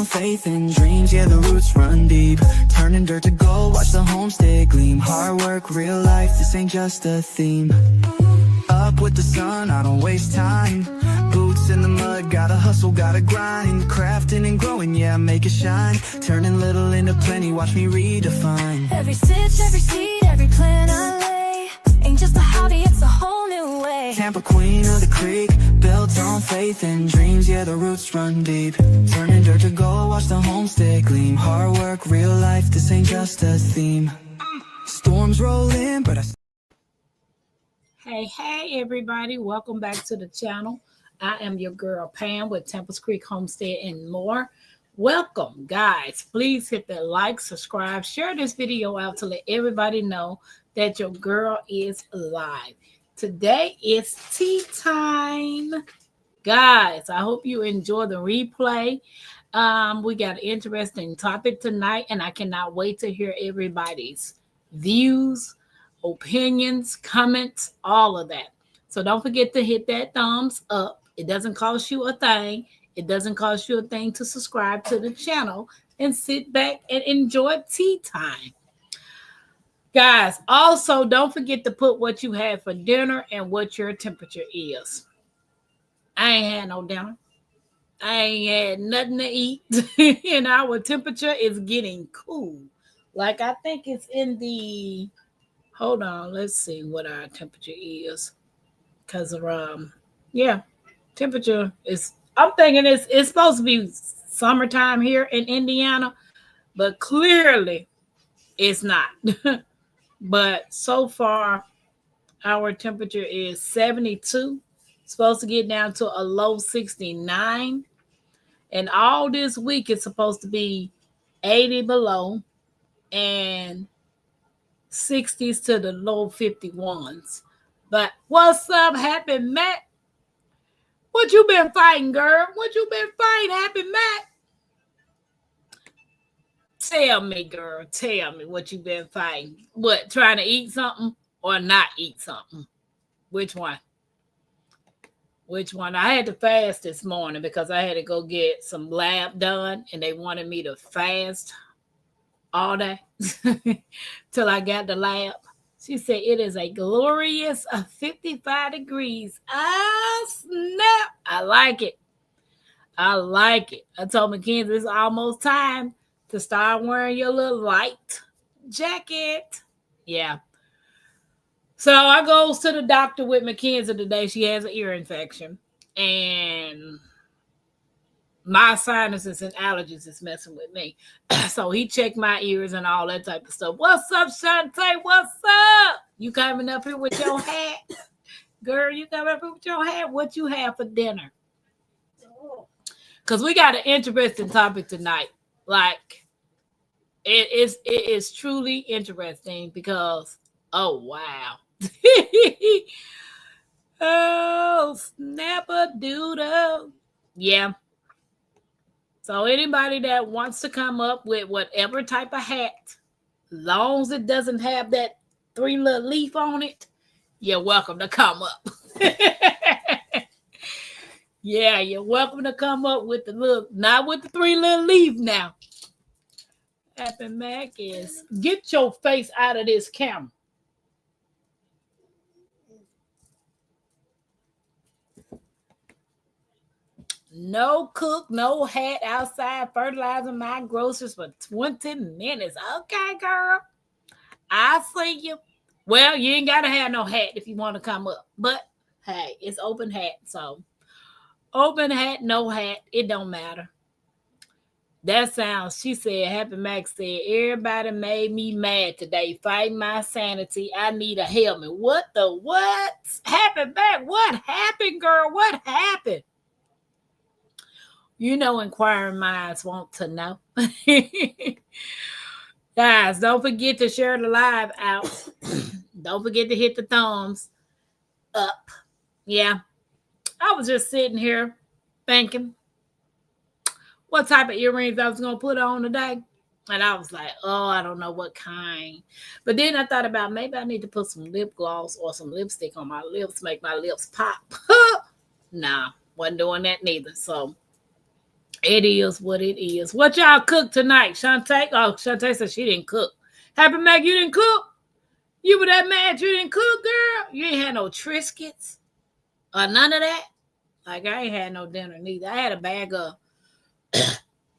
on faith and dreams, yeah, the roots run deep. Turning dirt to gold, watch the homestead gleam. Hard work, real life, this ain't just a theme. Up with the sun, I don't waste time. Boots in the mud, gotta hustle, gotta grind. Crafting and growing, yeah, make it shine. Turning little into plenty, watch me redefine. Every stitch, every seed, every plan I lay ain't just a hobby, it's a whole new way. Tampa, queen of the creek, built on faith and dreams, yeah, the roots run deep. Turning dirt to gold, watch the homestead gleam. Hard work, real life, this ain't just a theme. Storms roll in, but I... Hey, everybody. Welcome back to the channel. I am your girl, Pam, with Temples Creek Homestead and more. Welcome, guys. Please hit that like, subscribe, share this video out to let everybody know that your girl is live. Today is tea time. Guys, I hope you enjoy the replay. We got an interesting topic tonight, and I cannot wait to hear everybody's views, opinions, comments, all of that. So don't forget to hit that thumbs up. It doesn't cost you a thing. It doesn't cost you a thing to subscribe to the channel and sit back and enjoy tea time. Guys, also don't forget to put what you had for dinner and what your temperature is. I ain't had no dinner. I ain't had nothing to eat. And our temperature is getting cool. Like I think it's in the... Hold on, let's see what our temperature is. Because of temperature is, I'm thinking it's supposed to be summertime here in Indiana, but clearly it's not. But so far our temperature is 72. It's supposed to get down to a low 69. And all this week it's supposed to be 80 below and 60s to the low 51s. But what's up, Happy Matt? What you been fighting, girl? What you been fighting, Happy Matt? Tell me, girl. Tell me what you been fighting. What, trying to eat something or not eat something? Which one? Which one? I had to fast this morning because I had to go get some lab done, and they wanted me to fast all day till I got the lab. She said it is a glorious 55 degrees. Ah, snap. I like it. I like it. I told Mackenzie it's almost time to start wearing your little light jacket. Yeah. So I goes to the doctor with Mackenzie today. She has an ear infection. And my sinuses and allergies is messing with me. So he checked my ears and all that type of stuff. What's up, Shantae? What's up? You coming up here with your hat? Girl, you coming up here with your hat? What you have for dinner? Because we got an interesting topic tonight. Like, it is truly interesting because, oh, wow. Oh, snap-a-doodle. Yeah. So anybody that wants to come up with whatever type of hat, long as it doesn't have that 3 little leaf on it, you're welcome to come up. Yeah, you're welcome to come up with the little, not with the 3 little leaf now. Happy Mac is, get your face out of this camera. No cook, no hat outside, fertilizing my groceries for 20 minutes. Okay, girl. I see you. Well, you ain't got to have no hat if you want to come up. But, hey, it's open hat. So, open hat, no hat, it don't matter. That sounds, she said, Happy Max said, everybody made me mad today, fighting my sanity. I need a helmet. What the what? Happy Max, what happened, girl? What happened? You know, inquiring minds want to know. Guys, don't forget to share the live out. Don't forget to hit the thumbs up. Yeah. I was just sitting here thinking what type of earrings I was going to put on today. And I was like, oh, I don't know what kind. But then I thought about maybe I need to put some lip gloss or some lipstick on my lips, make my lips pop. Nah, wasn't doing that neither. So It is what it is. What y'all cook tonight, Shantae? Oh, Shantae said she didn't cook. Happy Mac, you didn't cook? You were that mad you didn't cook, girl? You ain't had no Triscuits or none of that? Like, I ain't had no dinner neither. I had a bag of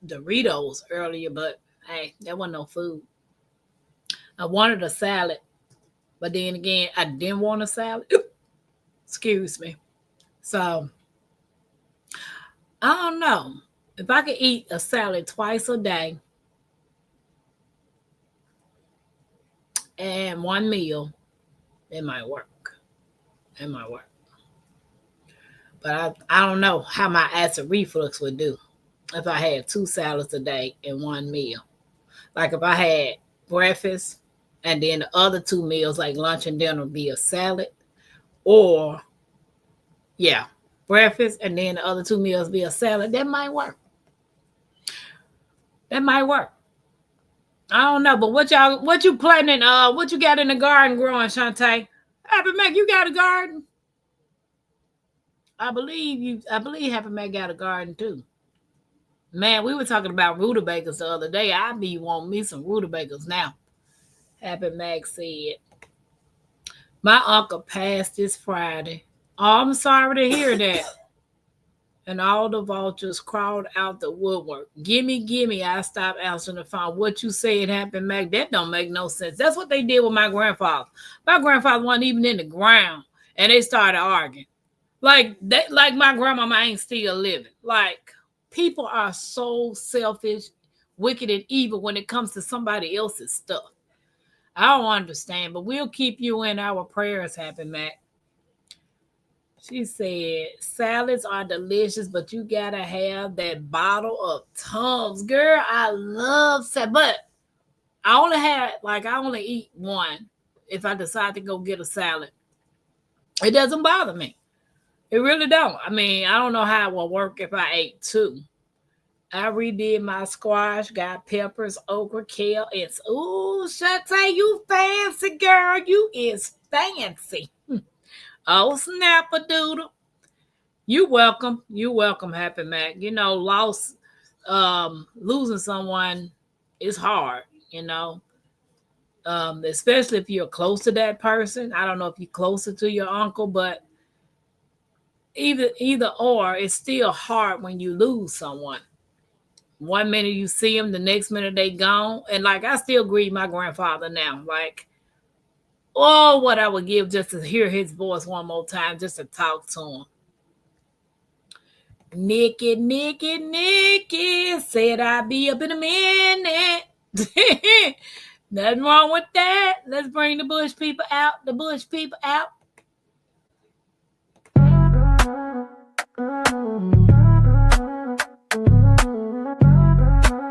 Doritos earlier, but hey, that wasn't no food. I wanted a salad, but then again, I didn't want a salad. Excuse me. So, I don't know. If I could eat a salad twice a day and one meal, it might work. It might work. But I don't know how my acid reflux would do if I had 2 salads a day and one meal. Like if I had breakfast and then the other 2 meals, like lunch and dinner, would be a salad. Or, yeah, breakfast and then the other 2 meals be a salad. That might work. That might work. I don't know, but what you planting? What you got in the garden growing, Shantae? Happy Mac, you got a garden? I believe Happy Mac got a garden too. Man, we were talking about rutabagas the other day. I be wanting me some rutabagas now. Happy Mac said, my uncle passed this Friday. Oh, I'm sorry to hear that. And all the vultures crawled out the woodwork. Gimme, I stopped answering the phone. What you said happened, Mac? That don't make no sense. That's what they did with my grandfather. My grandfather wasn't even in the ground, and they started arguing. Like my grandmama ain't still living. Like, people are so selfish, wicked, and evil when it comes to somebody else's stuff. I don't understand, but we'll keep you in our prayers, Happy Mac. She said, salads are delicious, but you gotta have that bottle of Tums. Girl, I love salad, but I only eat one if I decide to go get a salad. It doesn't bother me. It really don't. I mean, I don't know how it will work if I ate 2. I redid my squash, got peppers, okra, kale, and ooh, Shantae, you fancy, girl. You is fancy. Oh, snap-a-doodle. You welcome. Happy Mac. You know, losing someone is hard, you know. Especially if you're close to that person. I don't know if you're closer to your uncle, but either or, it's still hard when you lose someone. One minute you see them, the next minute they gone. And like, I still grieve my grandfather now. Like, oh, what I would give just to hear his voice one more time, just to talk to him. Nikki said I'd be up in a minute. Nothing wrong with that. Let's bring the bush people out.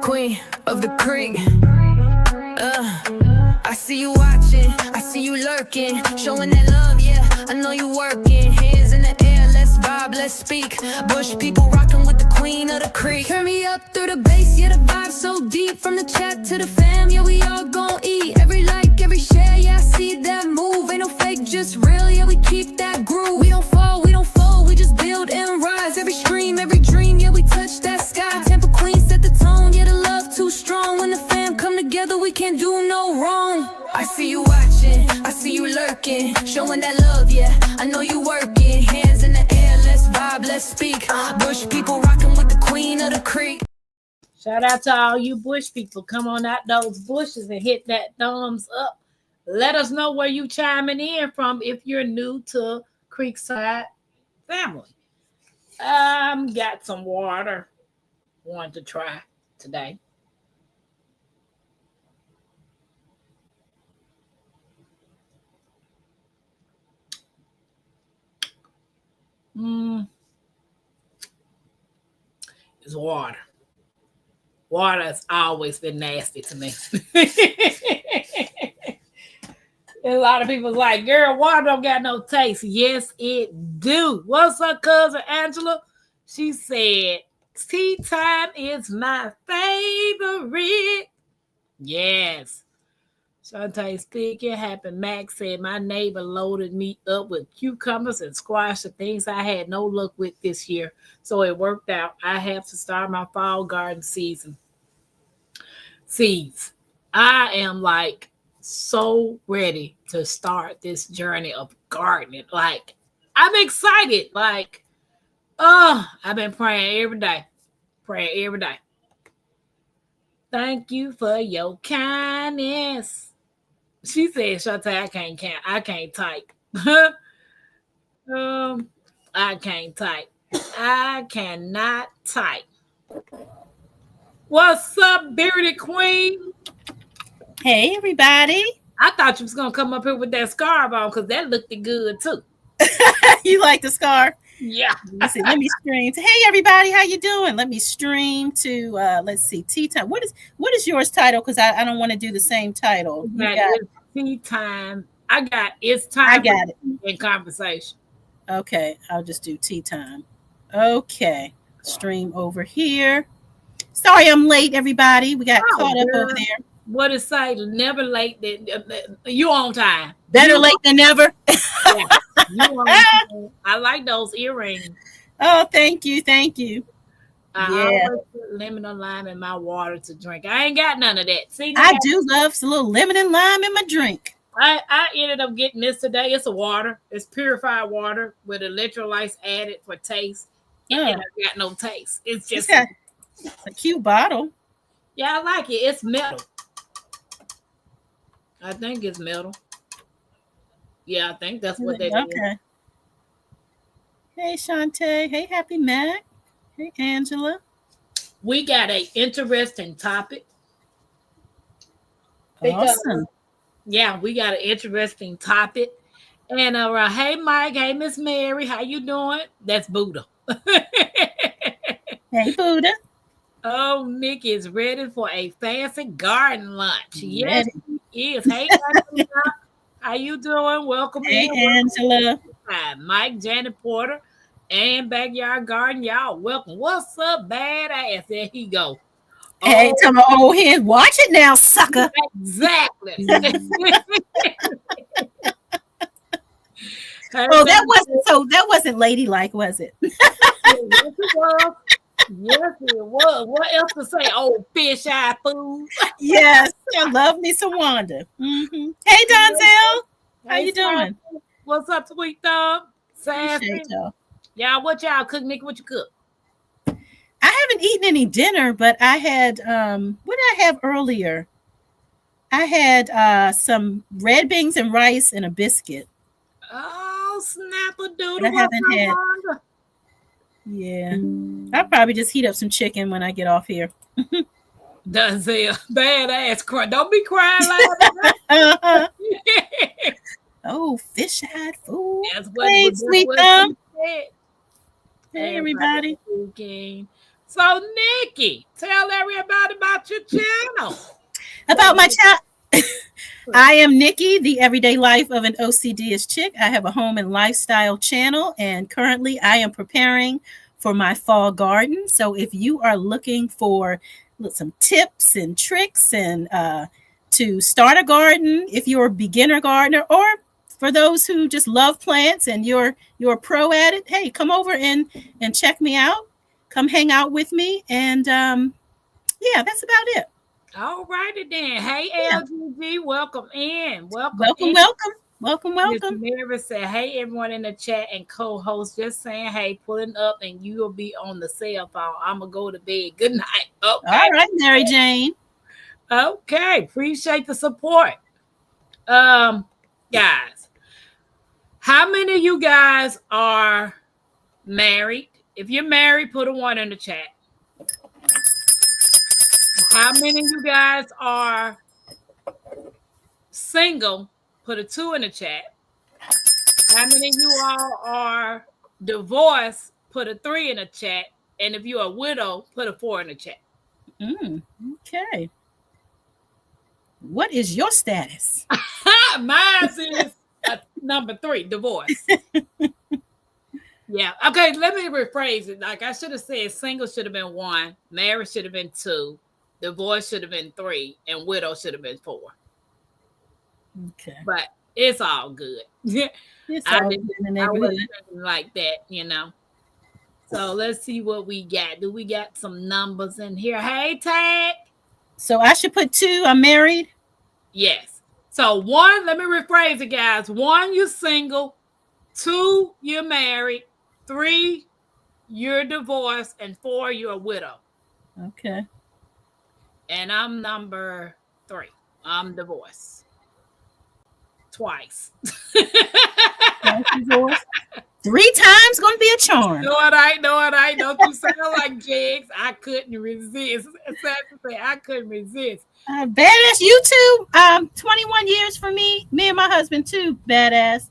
Queen of the creek. I see you watching, I see you lurking, showing that love, yeah, I know you working. Hands in the air, let's vibe, let's speak. Bush people rocking with the queen of the creek. Turn me up through the bass, yeah, the vibe so deep. From the chat to the fam, yeah, we all gon' eat. Every like, every share, yeah, I see that move. Ain't no fake, just real, yeah, we keep that groove. We don't fall, we just build and rise. Every stream, every dream, yeah, we touch that sky. Tampa Queen set the tone, yeah, the love too strong. When the fam come together, we can't do no wrong. I see you watching, I see you lurking, showing that love, yeah, I know you working. Hands in the air, let's vibe, let's speak. Bush people rocking with the queen of the creek. Shout out to all you bush people. Come on out those bushes and hit that thumbs up. Let us know where you chiming in from if you're new to Creekside family. Got some water. Want to try today. It's water. Water has always been nasty to me. A lot of people like, girl, water don't got no taste. Yes, it do. What's up, cousin Angela? She said, tea time is my favorite. Yes. Shantae speaking. Happy Max said my neighbor loaded me up with cucumbers and squash, the things I had no luck with this year. So it worked out. I have to start my fall garden seeds. I am like so ready to start this journey of gardening. Like I'm excited. Like, oh, I've been praying every day. Praying every day. Thank you for your kindness. She said, Shantae, I can't type. um, I can't type. I cannot type. What's up, bearded queen? Hey, everybody. I thought you was gonna come up here with that scarf on because that looked good too. You like the scarf? Yeah. Let me stream. Hey, everybody, how you doing? Let me stream to let's see, tea time. What is yours title? Because I don't want to do the same title. It's tea time. I got it in conversation. Okay, I'll just do tea time. Okay, stream over here. Sorry, I'm late, everybody. We got caught up over there. What it say? Never late. You on time. Better late than never. Yeah, you on time. I like those earrings. Oh, thank you. I always put lemon and lime in my water to drink. I ain't got none of that. See, I do love a little lemon and lime in my drink. I ended up getting this today. It's a water. It's purified water with electrolytes added for taste. And I got no taste. It's just it's a cute bottle. Yeah, I like it. It's metal. I think it's metal. Yeah, I think that's what they do. Okay. Hey, Shantae. Hey, Happy Mac. Hey, Angela. We got an interesting topic. Awesome. Yeah, we got an interesting topic. And hey, Mike. Hey, Miss Mary. How you doing? That's Buddha. Hey, Buddha. Oh, Nick is ready for a fancy garden lunch. Yes, he is. Hey, Angela. How you doing? Welcome hey, in. Angela. Mike, Janet Porter, and Backyard Garden. Y'all welcome. What's up, badass? There he go. Hey, tell my old head, watch it now, sucker. Exactly. that wasn't ladylike, was it? Yes, it was. Yes, it was. What else to say? Old fish-eye fool. Yes, I love me some Wanda. Mm-hmm. Hey, Donzel. How you doing? What's up, Sweet Thumb? Sassy. Y'all, what y'all cook, Nick? What you cook? I haven't eaten any dinner, but I had what did I have earlier? I had some red beans and rice and a biscuit. Oh, snap a doodle. I haven't had. Yeah, I'll probably just heat up some chicken when I get off here. Donzel, badass cry. Don't be crying like that. Oh, fish-eyed food. That's what Sweet Thumb. Hey, everybody. So, Nikki, tell everybody about your channel. About my channel. I am Nikki, the everyday life of an OCD-ish chick. I have a home and lifestyle channel, and currently I am preparing for my fall garden. So if you are looking for some tips and tricks and to start a garden, if you're a beginner gardener, or for those who just love plants and you're a pro at it, hey, come over and check me out. Come hang out with me. And yeah, that's about it. All righty then. Hey, LGG, welcome in. Welcome. Miss Mary said, hey, everyone in the chat and co-host, just saying, hey, pulling up and you will be on the cell phone. I'm going to go to bed. Good night. Okay. All right, Mary Jane. Okay. Appreciate the support. Guys, how many of you guys are married? If you're married, put a 1 in the chat. How many of you guys are single? Put a 2 in the chat. How many of you all are divorced? Put a 3 in the chat. And if you're a widow, put a 4 in the chat. Okay. What is your status? Mine is number 3, divorce. Yeah. Okay, let me rephrase it. Like I should have said single should have been 1, marriage should have been 2, divorce should have been 3, and widow should have been 4. Okay. But it's all good. It's I all didn't- good in the I neighborhood. wasn't thinking like that. So let's see what we got. Do we got some numbers in here? Hey, Tag. So I should put 2. I'm married. Yes. So 1, let me rephrase it, guys. 1, you're single. 2, you're married. 3, you're divorced. And 4, you're a widow. Okay. And I'm number 3. I'm divorced. Twice. Divorce. 3 times gonna be a charm. No, it ain't. Don't you sound like Jigs? I couldn't resist. It's sad to say I couldn't resist. Badass, you too. 21 years for me. Me and my husband too. Badass.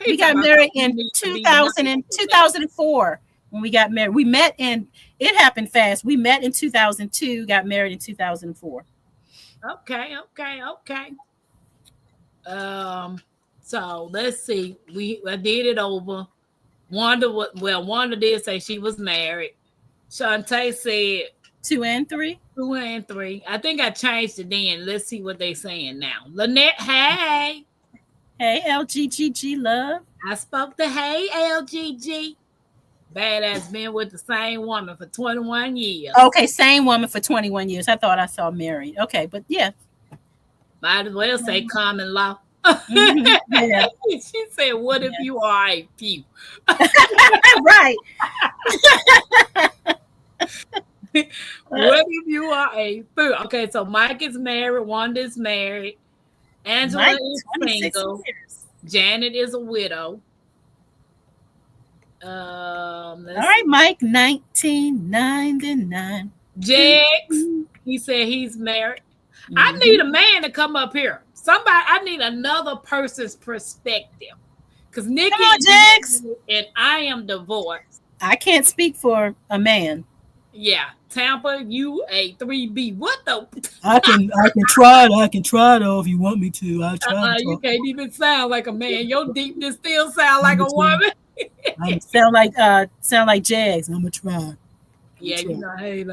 We got married in 2004. When we got married, we met and it happened fast. We met in 2002. Got married in 2004. Okay. So let's see. I did it over. Wanda did say she was married. Shantae said 2 and 3. 2 and 3. I think I changed it then. Let's see what they saying now. Lynette, hey. Hey, LGGG love. I spoke to hey LGG. Badass been with the same woman for 21 years. Okay, same woman for 21 years. I thought I saw married. Okay, but yeah. Might as well say common law. Mhm, yeah. She said, what if you are a few? Right. What if you are a few? Okay, so Mike is married, Wanda's married, Angela Mike, is 26 single, years. Janet is a widow. All right, Mike, 1999. Jax, he said he's married. I need a man to come up here. I need another person's perspective. Because Nikki Come on, Jax. and I am divorced. I can't speak for a man. Yeah. Tampa, you a 3B. What the? I can try it. I can try though if you want me to. I'll try. You can't even sound like a man. Your deepness still sound like a woman. I sound like Jags. I'm gonna try. Yeah, you know, hey,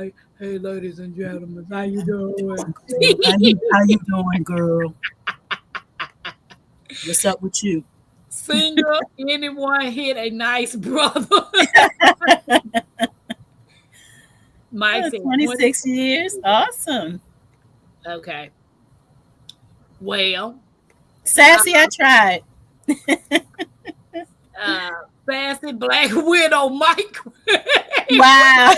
ladies and gentlemen, how you doing? How you doing, girl? What's up with you? Single, anyone hit a nice brother? Mike said 26 years. Awesome. Okay. Well, Sassy, I tried. Sassy Black Widow Mike. Wow.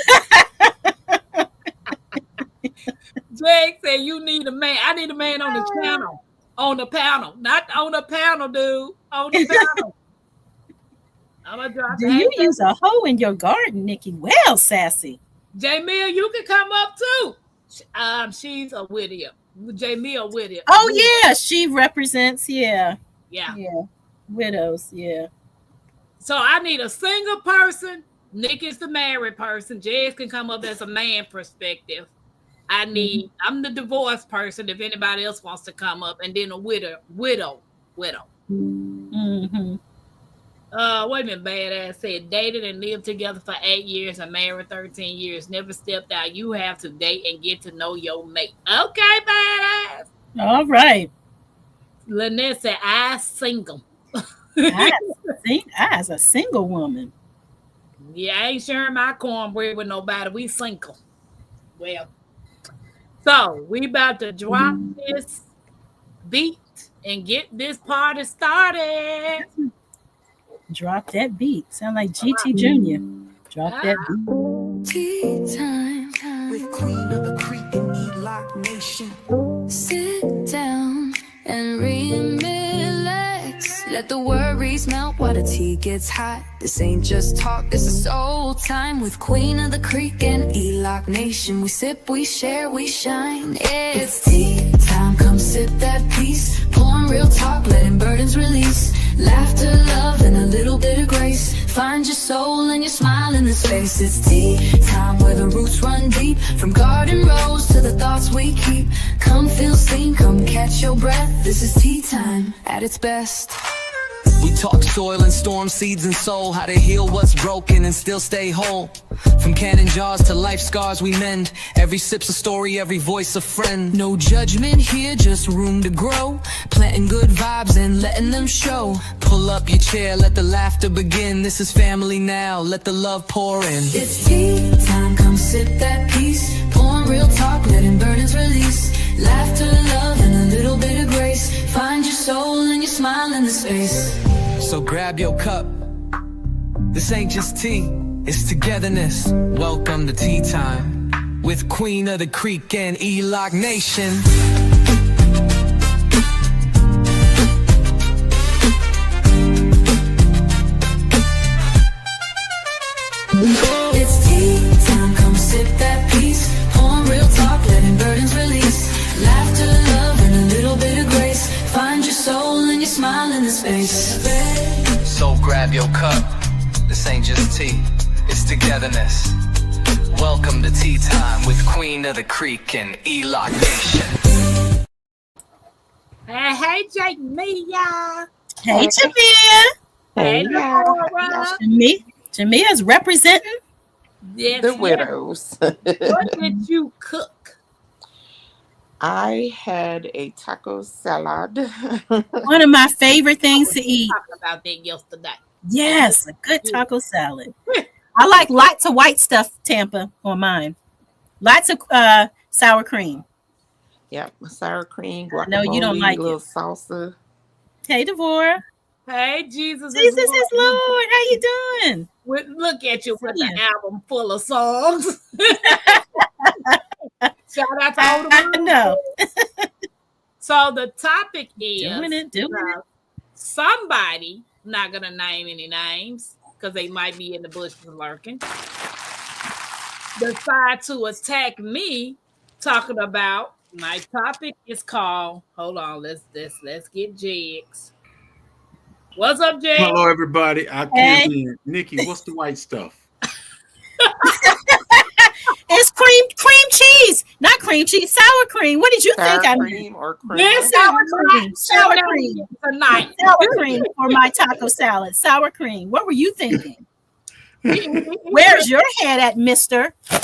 Jake said you need a man. I need a man on the channel. On the panel. Not on the panel, dude. On the panel. I'm gonna drop Do you use a hoe in your garden, Nikki? Well, Sassy. Jamil, you can come up too. She's a widow. Jamil widow. Oh yeah, she represents. Yeah. Yeah. Widows. Yeah. So I need a single person. Nick is the married person. Jez can come up as a man perspective. I'm the divorced person if anybody else wants to come up, and then a widow. Mm-hmm. Wait a minute, badass said dated and lived together for 8 years and married 13 years. Never stepped out. You have to date and get to know your mate. Okay, badass. All right. Lynette said, I single. As a single woman. Yeah, I ain't sharing my cornbread with nobody. We single. Well, so we about to drop this beat and get this party started. Drop that beat. Sound like GT Junior. Drop that beat. Tea time With Queen of the Creek and E-Lock Nation. Sit down and relax. Let the worries melt while the tea gets hot. This ain't just talk, this is soul time. With Queen of the Creek and E-Lock Nation. We sip, we share, we shine. It's tea time, come sip that peace. Pouring real talk, letting burdens release. Laughter, love, and a little bit of grace. Find your soul and your smile in the space. It's tea time where the roots run deep. From garden rows to the thoughts we keep. Come feel seen, come catch your breath. This is tea time at its best. We talk soil and storm, seeds and soul, how to heal what's broken and still stay whole. From cannon jars to life scars we mend. Every sip's a story, every voice a friend. No judgment here, just room to grow. Planting good vibes and letting them show. Pull up your chair, let the laughter begin. This is family now, let the love pour in. It's tea time, come sip that peace. Pouring real talk, letting burdens release. Laughter, love, and a little bit of grace. Find your soul and your smile in the space. So grab your cup. This ain't just tea, it's togetherness. Welcome to Tea Time with Queen of the Creek and E-Lock Nation. It's tea time, come sip that peace. Pouring real talk, letting burdens release. Laughter, love, and a little bit of grace. Find your soul and your smile in the space. So grab your cup. This ain't just tea, it's togetherness. Welcome to Tea Time with Queen of the Creek and E-Lock Nation. Hey, Jake Media. Hey, Jamia. Hey, Laura. Jamia's representing. Yes, The yes. widows. What did you cook? I had a taco salad. One of my favorite things to eat. Talking about that yesterday. Yes, a good taco salad. I like lots of white stuff, Tampa, on mine. Lots of sour cream. Yep, sour cream, guacamole, know you don't like little it. salsa. Hey, Devorah. Hey, Jesus. Jesus is Lord. How you doing? Look at you with Yeah. an album full of songs. Shout out to all I the know. So the topic is Doing it. somebody, not gonna name any names because they might be in the bushes lurking, decide to attack me talking about my topic is called, hold on, let's get Jigs. What's up, Jigs? Hello, everybody. I Hey. came in. Nikki, what's the white stuff? It's cream cheese, not cream cheese, sour cream. What did you Sour think I meant? cream or cream? This Sour is cream, sour cream, tonight. sour cream for my taco salad. Sour cream. What were you thinking? Where's your head at, Mister? Yeah,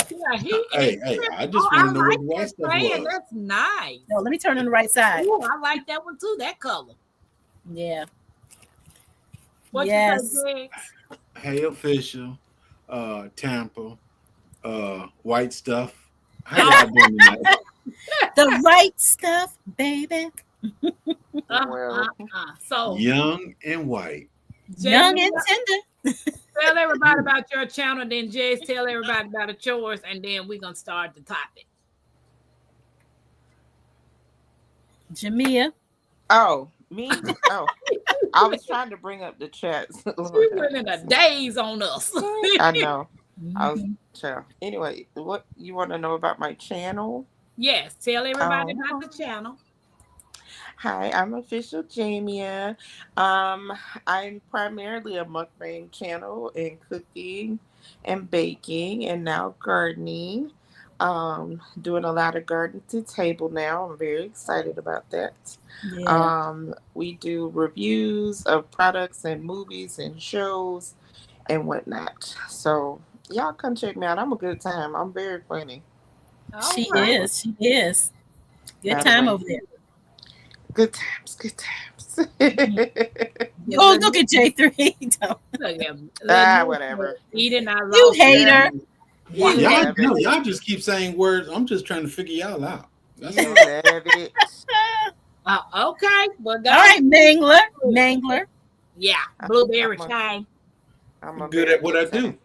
Hey, I just want to know what the white stuff was. That's nice. No, let me turn on the right side. Ooh, I like that one too. That color. Yeah. What Yes. you say, Jigs? Hey, official, Tampa, white stuff. How y'all doing tonight? The right stuff, baby. Well, So, Young and white. Young Jigs, and tender. tell everybody about your channel, then Jigs tell everybody about the yours, and then we're gonna start the topic. Jamia. oh, me? Oh, I was trying to bring up the chats. We went in a daze on us. I know. I was Mhm. child. Anyway, what you want to know about my channel? Yes, tell everybody Oh. about the channel. Hi, I'm official Jamia. I'm primarily a mukbang channel in cooking and baking and now gardening. Doing a lot of garden to table now. I'm very excited about that. Yeah. We do reviews of products and movies and shows and whatnot. So y'all come check me out. I'm a good time. I'm very funny. She All right. is. She is. Good By the time way. over there. Good times, good times. Oh, look at J3. Don't- Look at him. Whatever. Eating our You roast hater. Yeah. Y'all just keep saying words. I'm just trying to figure y'all out. That's You all. love it. Okay, well, All right, Mangler. Mangler. Yeah, blueberry I'm a- shine. I'm a Good very at what I good do. time.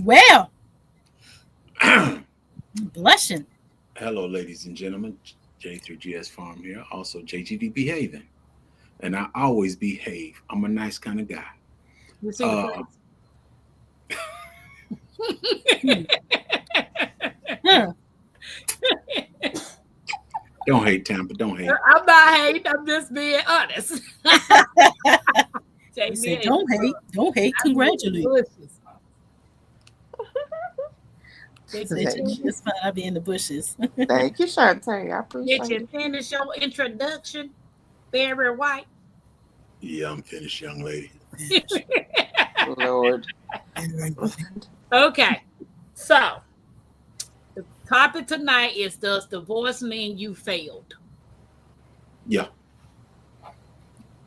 Well, blushing. Hello, ladies and gentlemen. J3GS Farm here. Also, JGD Behaving. And I always behave. I'm a nice kind of guy. You see the Huh. Don't hate, Tampa. Don't hate. I'm not hating. I'm just being honest. I said, don't hate. Don't hate. Congratulate. They said, it's fine. I'll be in the bushes. Thank you, Shantae. I Did appreciate you it. finish your introduction, Barry White? Yeah, I'm finished, young lady. Lord. Okay, so the topic tonight is: does divorce mean you failed? Yeah.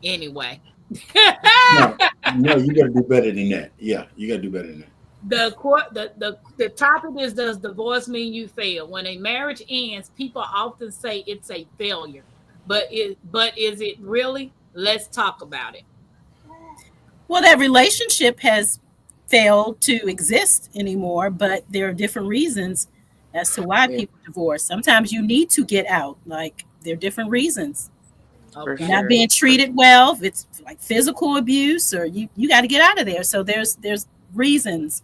Anyway, No, no, you got to do better than that. Yeah, you got to do better than that. the topic is: does divorce mean you failed? When a marriage ends, people often say it's a failure, but is it really? Let's talk about it. Well, that relationship has failed to exist anymore, but there are different reasons as to why Yeah, people divorce. Sometimes you need to get out. Like there are different reasons. for Okay, You're not sure. being treated well, if it's like physical abuse, or you got to get out of there. So there's reasons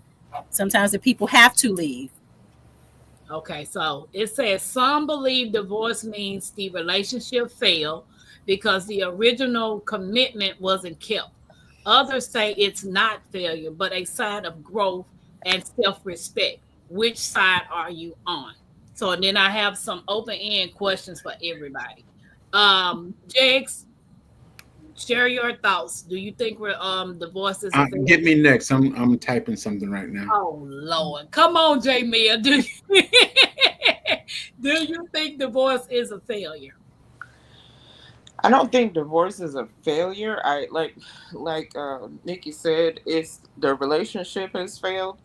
sometimes that people have to leave. okay. So it says some believe divorce means the relationship failed because the original commitment wasn't kept. Others say it's not failure, but a sign of growth and self-respect. Which side are you on? So and then I have some open-end questions for everybody. Jax, share your thoughts. Do you think we're divorce is a Get failure? me next. I'm typing something right now. Oh Lord. Come on, Jamia. Do you think divorce is a failure? I don't think divorce is a failure. I like Nikki said, it's the relationship has failed,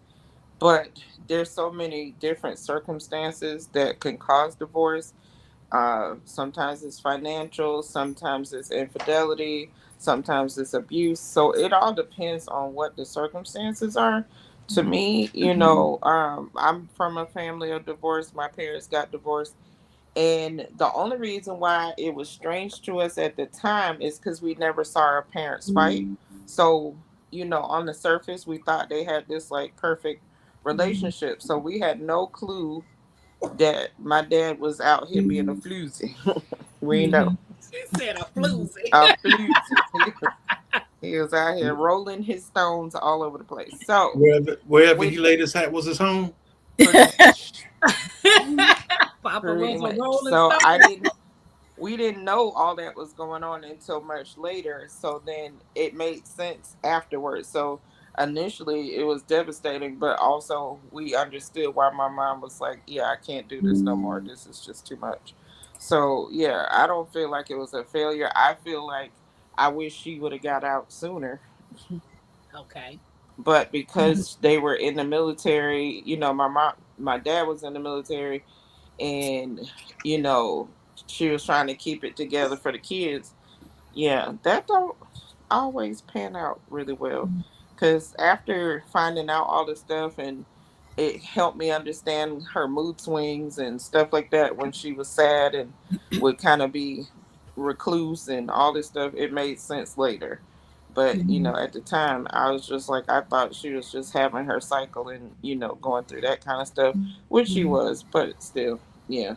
but there's so many different circumstances that can cause divorce. Sometimes it's financial, sometimes it's infidelity, sometimes it's abuse. So it all depends on what the circumstances are. To me, I'm from a family of divorce. My parents got divorced. And the only reason why it was strange to us at the time is because we never saw our parents fight. So, on the surface, we thought they had this like perfect relationship. So we had no clue that my dad was out here being a floozy. We know. Mhm. She said a floozy. A floozy. He was out here rolling his stones all over the place. So Wherever he we laid his hat was his home. pretty much, Papa pretty was a much. rolling So stone. we didn't know all that was going on until much later. So then it made sense afterwards. So initially it was devastating, but also we understood why my mom was like, yeah, I can't do this no more. This is just too much. So yeah, I don't feel like it was a failure. I feel like I wish she would have got out sooner. Okay. But because they were in the military, my dad was in the military, and you know she was trying to keep it together for the kids. Yeah, that don't always pan out really well, because after finding out all this stuff, and it helped me understand her mood swings and stuff like that when she was sad and would kind of be recluse and all this stuff. It made sense later, but at the time I was just like, I thought she was just having her cycle and going through that kind of stuff, which she was, but still. Yeah.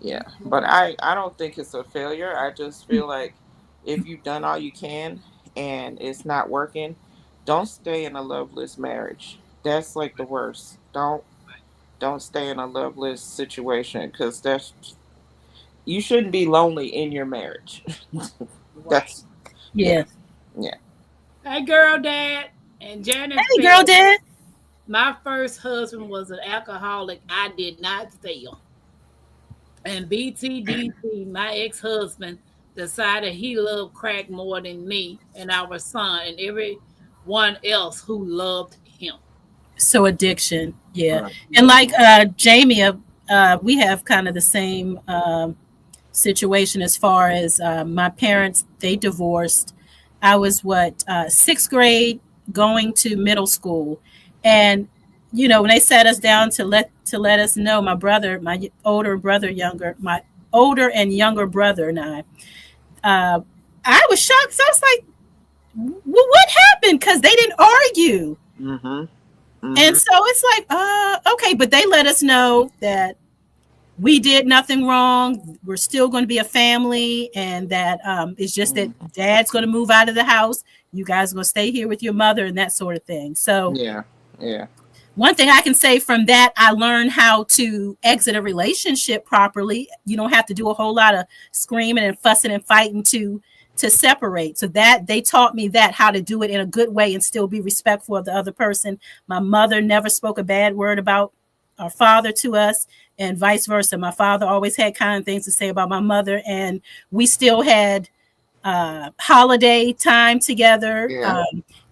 Yeah, but I don't think it's a failure. I just feel like if you've done all you can and it's not working, don't stay in a loveless marriage. That's like the worst. Don't stay in a loveless situation, because that's you shouldn't be lonely in your marriage. Right. That's yeah, Yeah. yeah. Hey, girl, dad. And Janice Hey, girl, said, dad. my first husband was an alcoholic. I did not fail. And BTDC, my ex husband, decided he loved crack more than me and our son and everyone else who loved him. So addiction, yeah. Right. And like Hmm. Jamie, we have kind of the same situation as far as my parents. They divorced. I was what sixth grade, going to middle school, and when they sat us down to let us know, my brother, my older brother, younger, my older and younger brother, and uh, I was shocked. So I was like, well, what happened? Because they didn't argue. Hmm. And Hmm. so it's like, okay, but they let us know that we did nothing wrong. We're still going to be a family, and that it's just that dad's going to move out of the house. You guys are going to stay here with your mother, and that sort of thing. So, Yeah. Yeah. one thing I can say from that, I learned how to exit a relationship properly. You don't have to do a whole lot of screaming and fussing and fighting to separate. So that they taught me that, how to do it in a good way and still be respectful of the other person. My mother never spoke a bad word about our father to us, and vice versa. My father always had kind things to say about my mother, and we still had holiday time together. Yeah.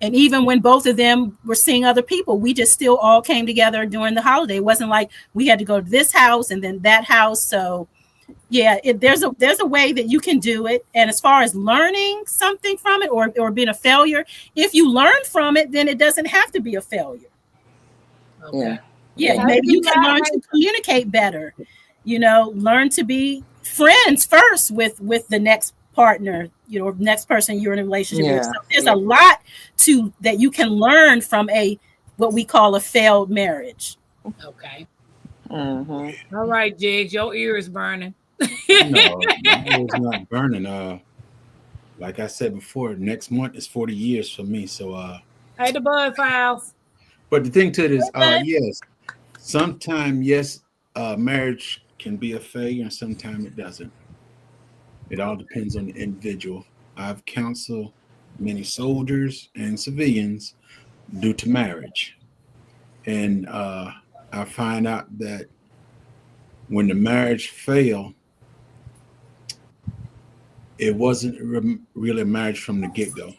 And even when both of them were seeing other people, we just still all came together during the holiday. It wasn't like we had to go to this house and then that house. So yeah, there's a way that you can do it. And as far as learning something from it or being a failure, if you learn from it, then it doesn't have to be a failure. Okay. Yeah, maybe you can learn to communicate better. Learn to be friends first with the next partner, next person you're in a relationship with. So there's a lot that you can learn from what we call a failed marriage. Okay. Mm-hmm. All right, Jiggs, your ear is burning. No, it's not burning. Like I said before, next month is 40 years for me. So Hey, the Bud Files. but the thing to it is, yes, sometimes marriage can be a failure and sometimes it doesn't. It all depends on the individual. I've counseled many soldiers and civilians due to marriage. And I find out that when the marriage failed, it wasn't really a marriage from the get-go.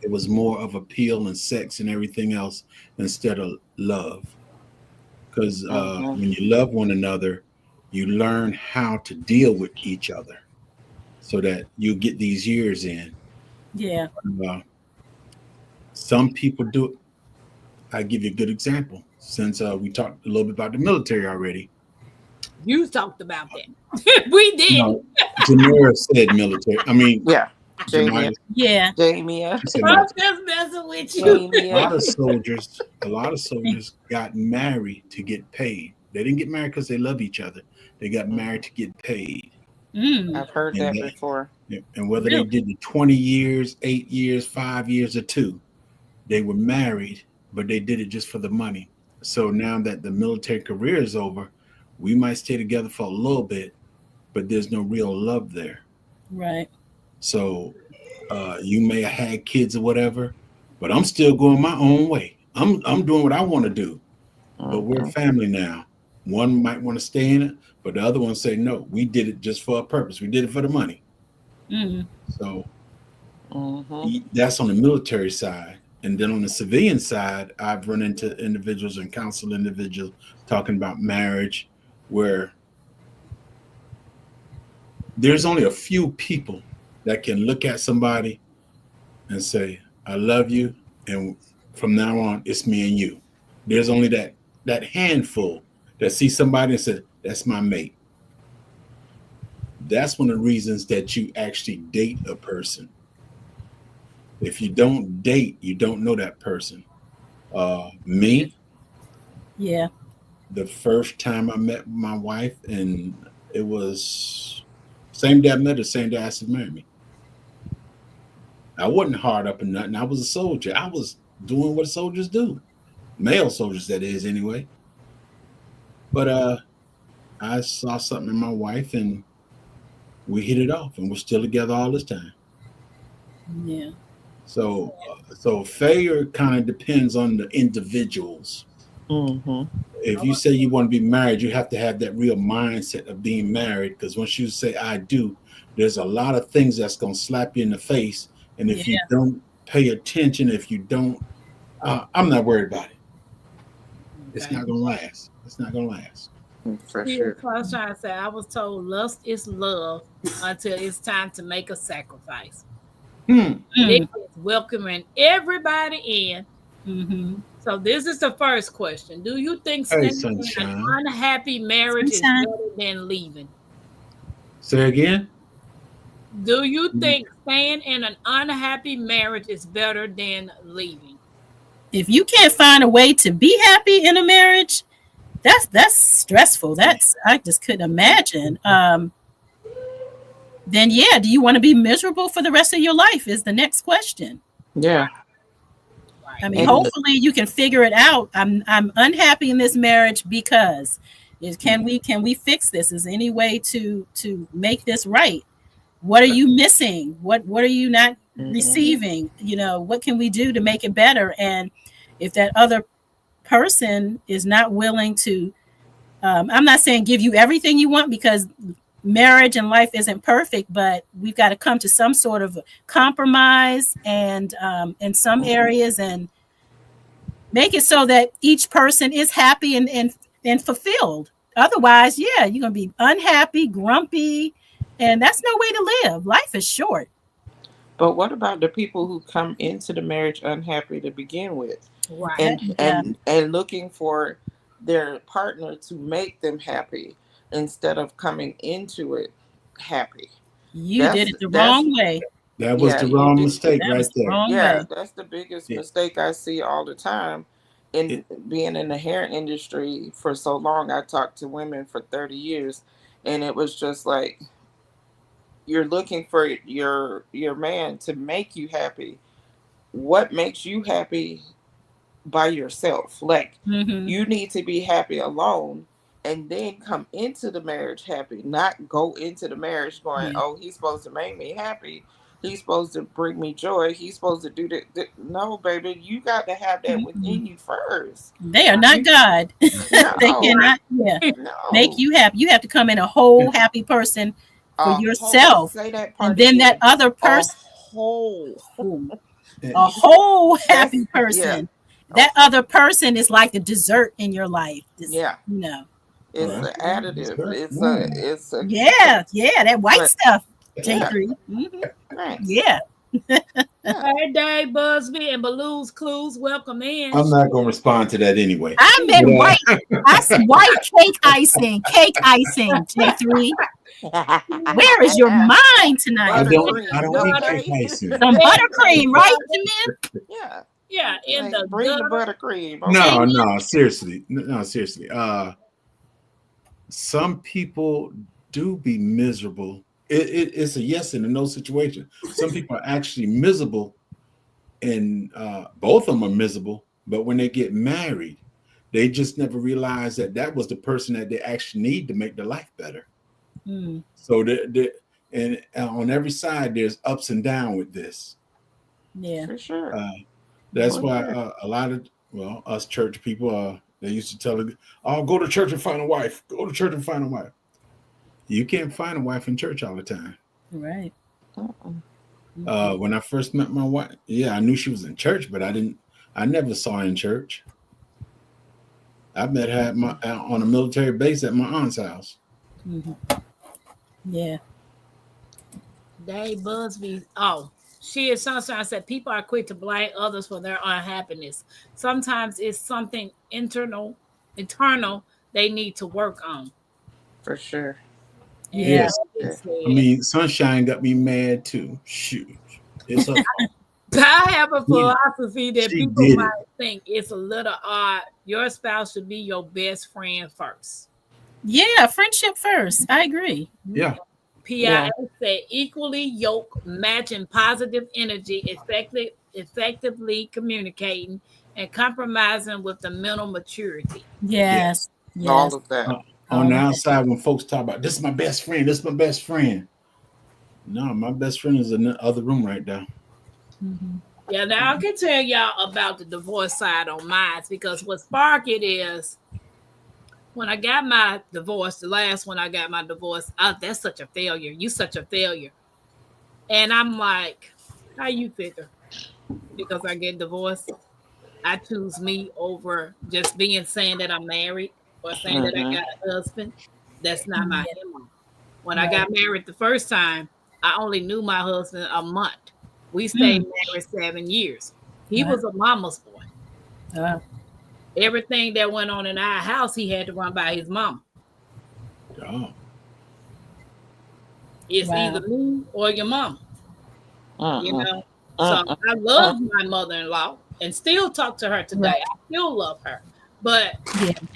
It was more of appeal and sex and everything else instead of love. Because when you love one another, you learn how to deal with each other so that you get these years in. Yeah. Some people do it. I give you a good example. Since we talked a little bit about the military already. You talked about that. We did. No, Janera said military. I mean, Yeah. Jamie. Yeah. Jamie. I'm just messing with you. Jamie. A lot of soldiers got married to get paid. They didn't get married because they love each other. They got married to get paid. I've heard that before. And whether they did the 20 years, 8 years, 5 years, or 2, they were married, but they did it just for the money. So now that the military career is over, we might stay together for a little bit, but there's no real love there. Right. So you may have had kids or whatever, but I'm still going my own way. I'm doing what I want to do. But we're a family now. One might want to stay in it, but the other one say, no, we did it just for a purpose. We did it for the money. So that's on the military side. And then on the civilian side, I've run into individuals and counseled individuals talking about marriage where there's only a few people that can look at somebody and say, I love you. And from now on, it's me and you. There's only that handful that see somebody and say, that's my mate. That's one of the reasons that you actually date a person. If you don't date, you don't know that person. Me? Yeah. The first time I met my wife, and it was same day I met her, same day I asked her to marry me. I wasn't hard up or nothing. I was a soldier. I was doing what soldiers do. Male soldiers, that is, anyway. But I saw something in my wife, and we hit it off, and we're still together all this time. Yeah. So failure kind of depends on the individuals. If you say you want to be married, you have to have that real mindset of being married, because once you say I do, there's a lot of things that's going to slap you in the face. And if you don't pay attention, if you don't, I'm not worried about it. It's not going to last. It's not going to last. For sure. I was trying to say, I was told lust is love until it's time to make a sacrifice. It is welcoming everybody in. So this is the first question. Do you think staying in an unhappy marriage is better than leaving? Say again? Do you think staying in an unhappy marriage is better than leaving? If you can't find a way to be happy in a marriage, that's stressful. I just couldn't imagine. Then do you want to be miserable for the rest of your life is the next question. Yeah. I mean, hopefully you can figure it out. I'm unhappy in this marriage because can we fix this? Is there any way to make this right? what are you missing? What are you not Mhm. receiving? You know, what can we do to make it better? And if that other person is not willing to, I'm not saying give you everything you want, because marriage and life isn't perfect, but we've got to come to some sort of compromise and in some areas, and make it so that each person is happy and fulfilled. Otherwise, yeah, you're going to be unhappy, grumpy, and that's no way to live. Life is short. But what about the people who come into the marriage unhappy to begin with, Right. and Yeah. and looking for their partner to make them happy instead of coming into it happy? You did it the That's wrong way. That was yeah, the you wrong did. mistake That right was the there. wrong Yeah, way. that's the biggest Yeah. mistake I see all the time. In It- being in the hair industry for so long, I talked to women for 30 years, and it was just like you're looking for your man to make you happy. What makes you happy by yourself? Like, Hmm. you need to be happy alone and then come into the marriage happy, not go into the marriage going, Yeah. oh, he's supposed to make me happy, he's supposed to bring me joy, he's supposed to do that. No, baby, you got to have that within you first. They are not God. They No, cannot, yeah, make no. you happy. You have to come in a whole happy person for A whole, yourself, say that part and then that again. other A person, whole. a whole happy Yeah. person. That other person is like the dessert in your life. Yeah. You know. It's Right. an additive. Mm. It's a Yeah, that white But- stuff, yeah, J3. Mhm. right. Yeah. Hey, Dave Busby and Balloons Clues, welcome in. I'm not going to respond to that anyway. I meant Yeah. white. I said white cake icing, J3. Where is your mind tonight? I don't Buttercream. I don't No, eat it cake ain't. icing. Some buttercream, right, Jamin? Yeah. Yeah, in Like, the bring the gutter. buttercream. No, seriously. No, seriously. Some people do be miserable. It's a yes and a no situation. Some people are actually miserable, and both of them are miserable. But when they get married, they just never realize that was the person that they actually need to make their life better. Mm. So and on every side, there's ups and downs with this. Yeah. For sure. That's For why sure. a lot of us church people they used to tell it, "Oh, go to church and find a wife. Go to church and find a wife." You can't find a wife in church all the time. Right. Uh-uh. When I first met my wife, I knew she was in church, but I never saw her in church. I met her on a military base at my aunt's house. Mhm. Yeah. Dave Busby. Oh, she is Sunshine said people are quick to blame others for their unhappiness. Sometimes it's something internal they need to work on. For sure. Yeah. Yes. I mean, Sunshine got me mad too. Shoot. It's a I have a philosophy that She people did it. might think it's a little odd. Your spouse should be your best friend first. Yeah, friendship first. I agree. yeah. PIA said equally yoke, matching positive energy, effectively communicating, and compromising with the mental maturity. Yes. Yes. All of that. On the outside, when folks talk about this is my best friend, this is my best friend. No, my best friend is in the other room right now. Mhm. Yeah, now I can tell y'all about the divorce side on mine because what sparked it is when I got my divorce, the last one I got my divorce, that's such a failure. You such a failure. And I'm like, how you figure? Because I get divorced, I choose me over just saying that I'm married or saying that I got a husband. That's not my MO. When I got married the first time, I only knew my husband a month. We stayed married 7 years. He was a mama's boy. Everything that went on in our house, he had to run by his mom. Oh. It's either me or your mom. You know? So I love my mother-in-law and still talk to her today. I still love her. But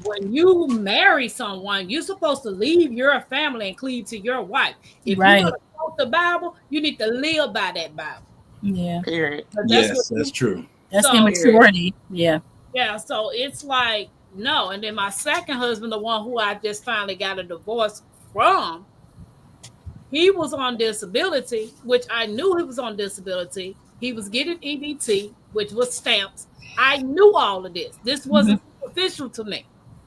when you marry someone, you're supposed to leave your family and cleave to your wife. If you're going to quote the Bible, you need to live by that Bible. Yeah. Period. Yes, that's true. That's immaturity. Yeah. Yeah. So it's like, no. And then my second husband, the one who I just finally got a divorce from, He was on disability, which I knew he was on disability. He was getting EBT, which was stamps. I knew all of this. This wasn't official to me.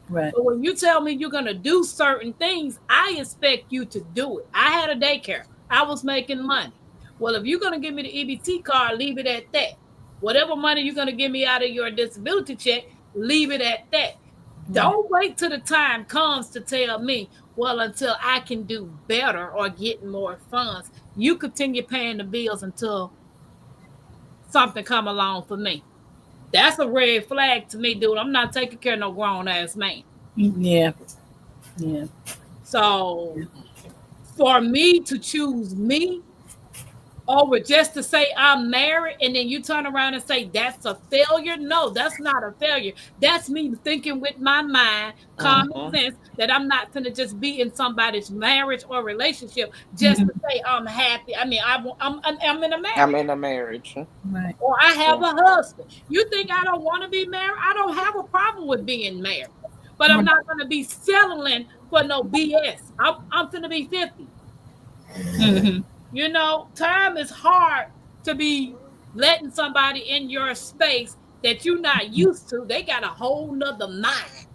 Right. But when you tell me you're going to do certain things, I expect you to do it. I had a daycare. I was making money. Well, if you're going to give me the EBT card, leave it at that. Whatever money you're going to give me out of your disability check, leave it at that. Don't wait till the time comes to tell me, well, until I can do better or get more funds. You continue paying the bills until something come along for me. That's a red flag to me, dude. I'm not taking care of no grown ass man. Yeah. So for me to choose me over just to say I'm married and then you turn around and say that's a failure. No, that's not a failure. That's me thinking with my mind, common sense, that I'm not going to just be in somebody's marriage or relationship just to say I'm happy. I mean, I'm in a marriage. I'm in a marriage. Right. Or I have a husband. You think I don't want to be married? I don't have a problem with being married. But I'm not going to be settling for no BS. I'm going to be 50. Mm-hmm. You know, time is hard to be letting somebody in your space that you're not used to. They got a whole nother mind.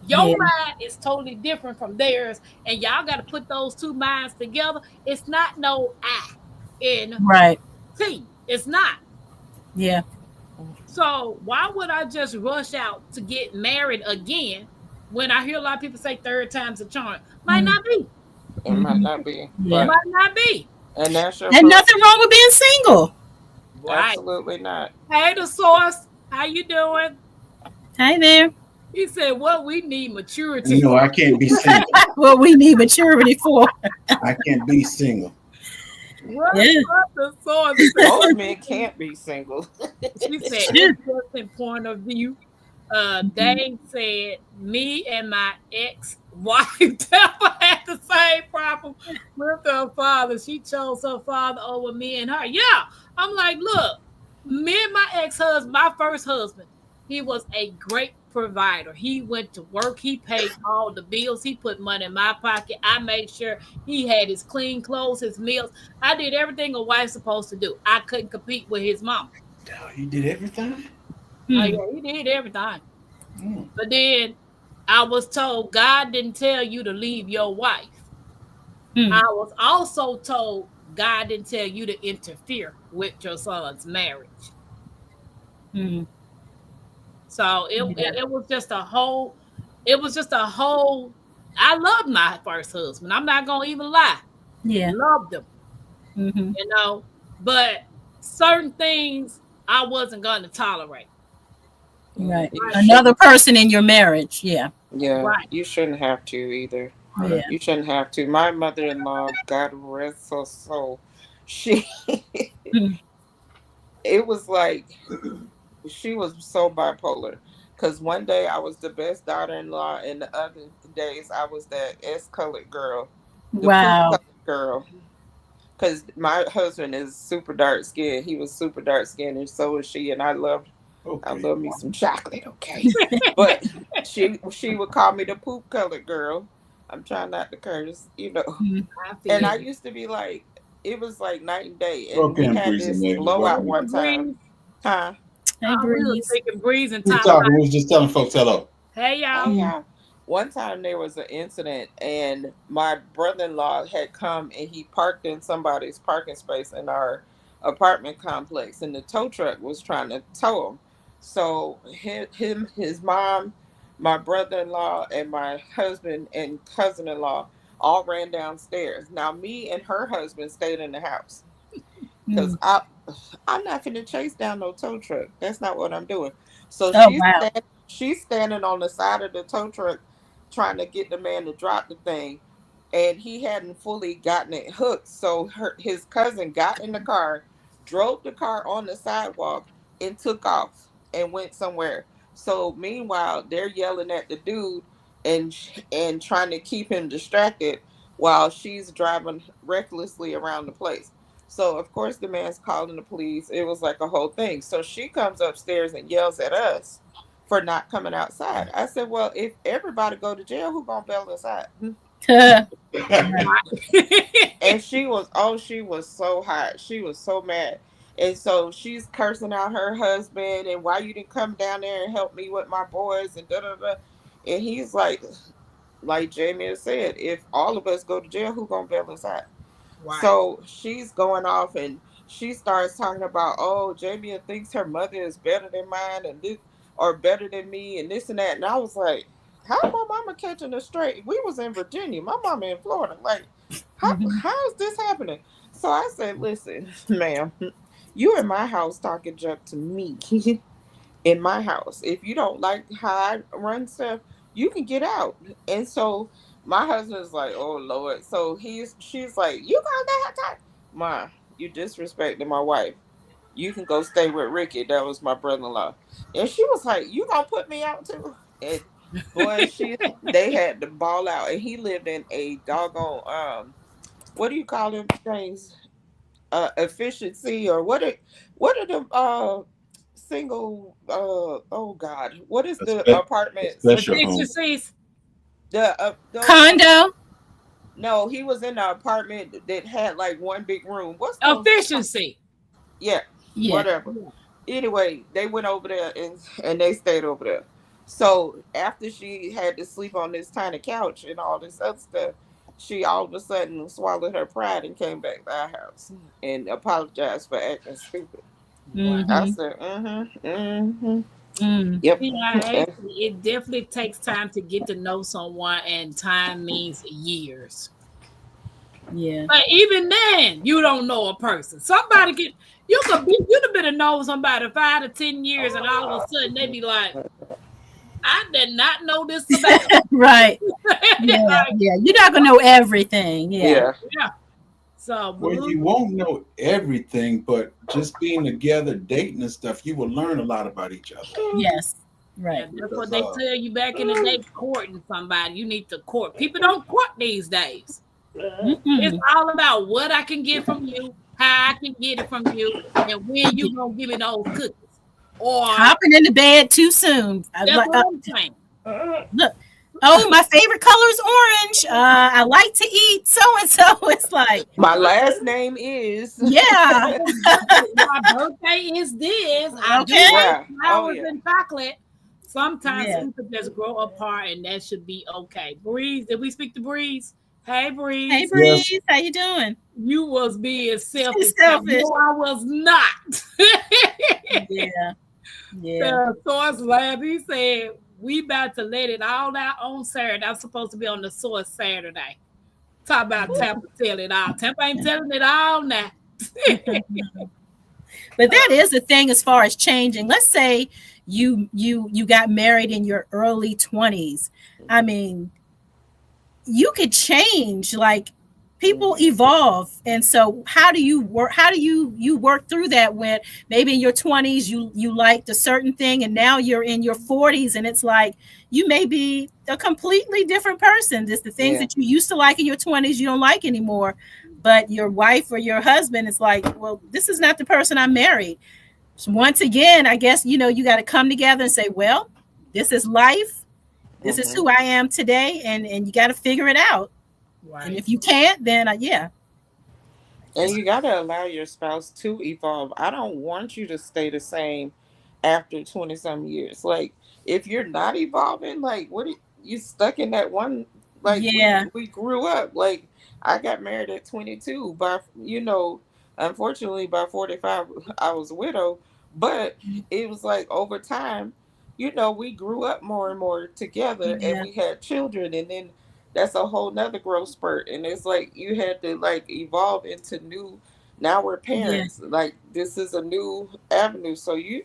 Your mind is totally different from theirs, and y'all got to put those two minds together. It's not no I in T. It's not. Yeah. So why would I just rush out to get married again when I hear a lot of people say third time's a charm? Might not be. It might not be. It might not be. And that's your and nothing wrong with being single. Right. Absolutely not. Hey, the source. How you doing? Hi there. He said, "What we need maturity." You know, I can't be single. What we need maturity for. I can't be single. What Yeah. the source? Most men can't be single. She said, "Interesting point of view." Dave said, "Me and my ex-wife never had the same problem with her father. She chose her father over me and her." Yeah, I'm like, look, me and my ex-husband, my first husband, he was a great provider. He went to work. He paid all the bills. He put money in my pocket. I made sure he had his clean clothes, his meals. I did everything a wife's supposed to do. I couldn't compete with his mom. You did everything? Oh, yeah, he did everything. But then I was told God didn't tell you to leave your wife. I was also told God didn't tell you to interfere with your son's marriage. So it was just a whole, I loved my first husband. I'm not going to even lie. Yeah. Loved him. You know, but certain things I wasn't going to tolerate. Right. Another person in your marriage. Yeah. Yeah. Right. You shouldn't have to either. Yeah. You shouldn't have to. My mother-in-law, God rest her soul, she it was like she was so bipolar. Because one day I was the best daughter-in-law, and the other days I was that S-colored girl. Wow. Girl. Because my husband is super dark skinned. He was super dark skinned, and so was she. And I love me some chocolate, okay? But she would call me the poop colored girl. I'm trying not to curse, you know. And I used to be like, it was like night and day. And we had this blowout one time. Huh? Hey, Breeze. Taking Breeze and Who's talking? Who's just telling folks hello? Hey, y'all. Oh, yeah. One time there was an incident, and my brother-in-law had come and he parked in somebody's parking space in our apartment complex, and the tow truck was trying to tow him. So his mom, my brother-in-law, and my husband and cousin-in-law all ran downstairs. Now me and her husband stayed in the house because I'm not finna chase down no tow truck. That's not what I'm doing. So she's standing on the side of the tow truck trying to get the man to drop the thing, and he hadn't fully gotten it hooked. So his cousin got in the car, drove the car on the sidewalk, and took off and went somewhere. So meanwhile, they're yelling at the dude and trying to keep him distracted while she's driving recklessly around the place. So of course the man's calling the police. It was like a whole thing. So she comes upstairs and yells at us for not coming outside. I said, well, if everybody go to jail, who gonna bail us out? And she was so hot. She was so mad. And so she's cursing out her husband and why you didn't come down there and help me with my boys and da da da. And he's like Jamie has said, if all of us go to jail, who gonna bail us out? Right. So she's going off and she starts talking about, oh, Jamie thinks her mother is better than mine and this or better than me and this and that. And I was like, how my mama catching us straight? We was in Virginia, my mama in Florida. Like, how is this happening? So I said, listen, ma'am, you in my house talking junk to me in my house. If you don't like how I run stuff, you can get out. And so my husband's like, oh Lord. So she's like, you gonna have time. Ma, you disrespecting my wife. You can go stay with Ricky. That was my brother-in-law. And she was like, you gonna put me out too? And boy, they had to ball out. And he lived in a doggone what do you call them things? Efficiency or what are the single oh God, what is the apartment? Special home. Efficiencies. The Condo. No, he was in an apartment that had like one big room. What's those? Efficiency. Yeah, Yeah. whatever. Anyway, they went over there and they stayed over there. So after she had to sleep on this tiny couch and all this other stuff, she all of a sudden swallowed her pride and came back to our house and apologized for acting stupid. Mhm. I said, yep. Yeah, it definitely takes time to get to know someone, and time means years. Yeah. But even then, you don't know a person. You'd have been to know somebody 5 to 10 years, and all of a sudden they be like, I did not know this about you. Right. Yeah. Like, Yeah. You're not gonna know everything. Yeah. yeah. So Well, you won't know everything, but just being together, dating and stuff, you will learn a lot about each other. Yes. Right. that's what they tell you back in the day, courting somebody. You need to court. People don't court these days. Mm-mm. It's all about what I can get from you, how I can get it from you, and when you gonna give me those cookies. Or Hopping into bed too soon. that's what I'm saying. Look. Oh, my favorite color is orange. I like to eat so and so. It's like My last name is yeah. My birthday is this. I do Okay. like Yeah. flowers Oh, yeah. and chocolate. Sometimes Yeah. people just grow apart, and that should be okay. Breeze, did we speak to Breeze? Hey, Breeze. Hey, Breeze, how you doing? You was being selfish. Selfish. No, I was not. Yeah. Yeah. The source lab, he said, we about to let it all out on Saturday. I'm supposed to be on the source Saturday. Talk about Tampa tell it all. Tampa ain't telling it all now. But that is the thing as far as changing. Let's say you got married in your early 20s. I mean, you could change. Like people evolve, and so how do you work through that when maybe in your 20s you liked a certain thing, and now you're in your 40s and it's like you may be a completely different person. Just the things that you used to like in your 20s you don't like anymore, but your wife or your husband is like, well, this is not the person I married. So once again, I guess you got to come together and say, well, this is life. This is who I am today, and you got to figure it out. Right. And if you can't, then yeah. And you got to allow your spouse to evolve. I don't want you to stay the same after 20 some years. Like, if you're not evolving, like, what are you stuck in that one? Like, Yeah. we grew up. Like, I got married at 22. Unfortunately, by 45, I was a widow. But it was like over time, we grew up more and more together, Yeah. and we had children, and then that's a whole nother growth spurt. And it's like you had to like evolve into new. Now we're parents. Like this is a new avenue. So you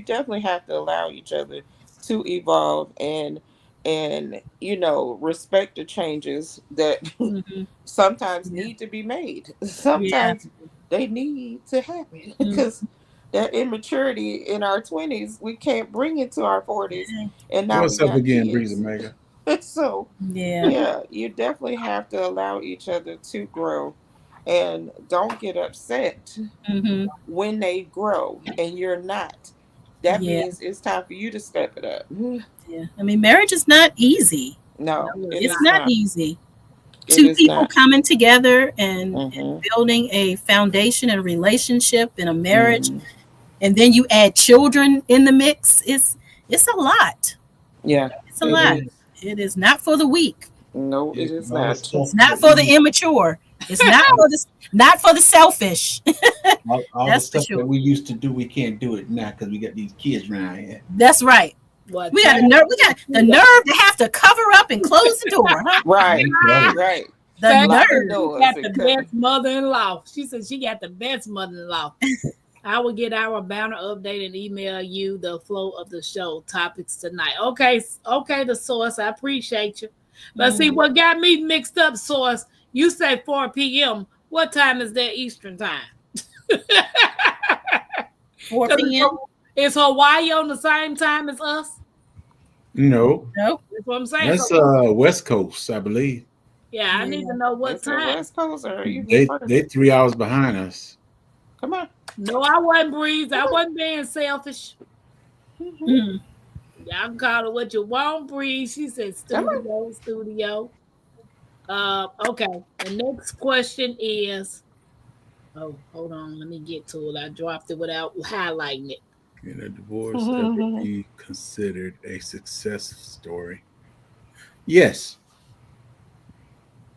definitely have to allow each other to evolve and respect the changes that Mhm. sometimes need to be made. Sometimes they need to happen because that immaturity in our 20s we can't bring into our 40s, and now What's we up got again, kids. Breeze Omega? So Yeah. you definitely have to allow each other to grow, and don't get upset Mhm. when they grow and you're not. That Yeah. means it's time for you to step it up. Yeah. I mean, marriage is not easy. No, No, it It's is not easy. two is people not. coming together and Mhm. building a foundation and a relationship and a marriage, Mhm. and then you add children in the mix. It's a lot. Yeah, It's a it lot. is. It is not for the weak. No, Yeah, it is all the not. stuff It's not that for we the immature. It's not for the selfish. all the That's for stuff that sure. we used to do, we can't do it now because we got these kids around here. That's right. What We got the nerve. We got the nerve to have to cover up and close the door, huh? Right, Right. right. The Thank Lock the nerve. doors got and the cut best it. mother-in-law. She said she got the best mother-in-law. I will get our banner update and email you the flow of the show topics tonight. Okay, the source. I appreciate you. But see what got me mixed up, source. You say 4 p.m. What time is that Eastern time? 4 'Cause p.m. Is Hawaii on the same time as us? No, No. That's what I'm saying. that's So, West Coast, I believe. yeah, I need to know what It's the time. West Coast or even They further. 3 hours behind us. Come on. No, I wasn't Breeze. I wasn't being selfish. Mm. Y'all call it what you want, Breeze. She said studio. Okay. The next question is, oh, hold on, let me get to it. I dropped it without highlighting it. Can a divorce ever be considered a success story? Yes.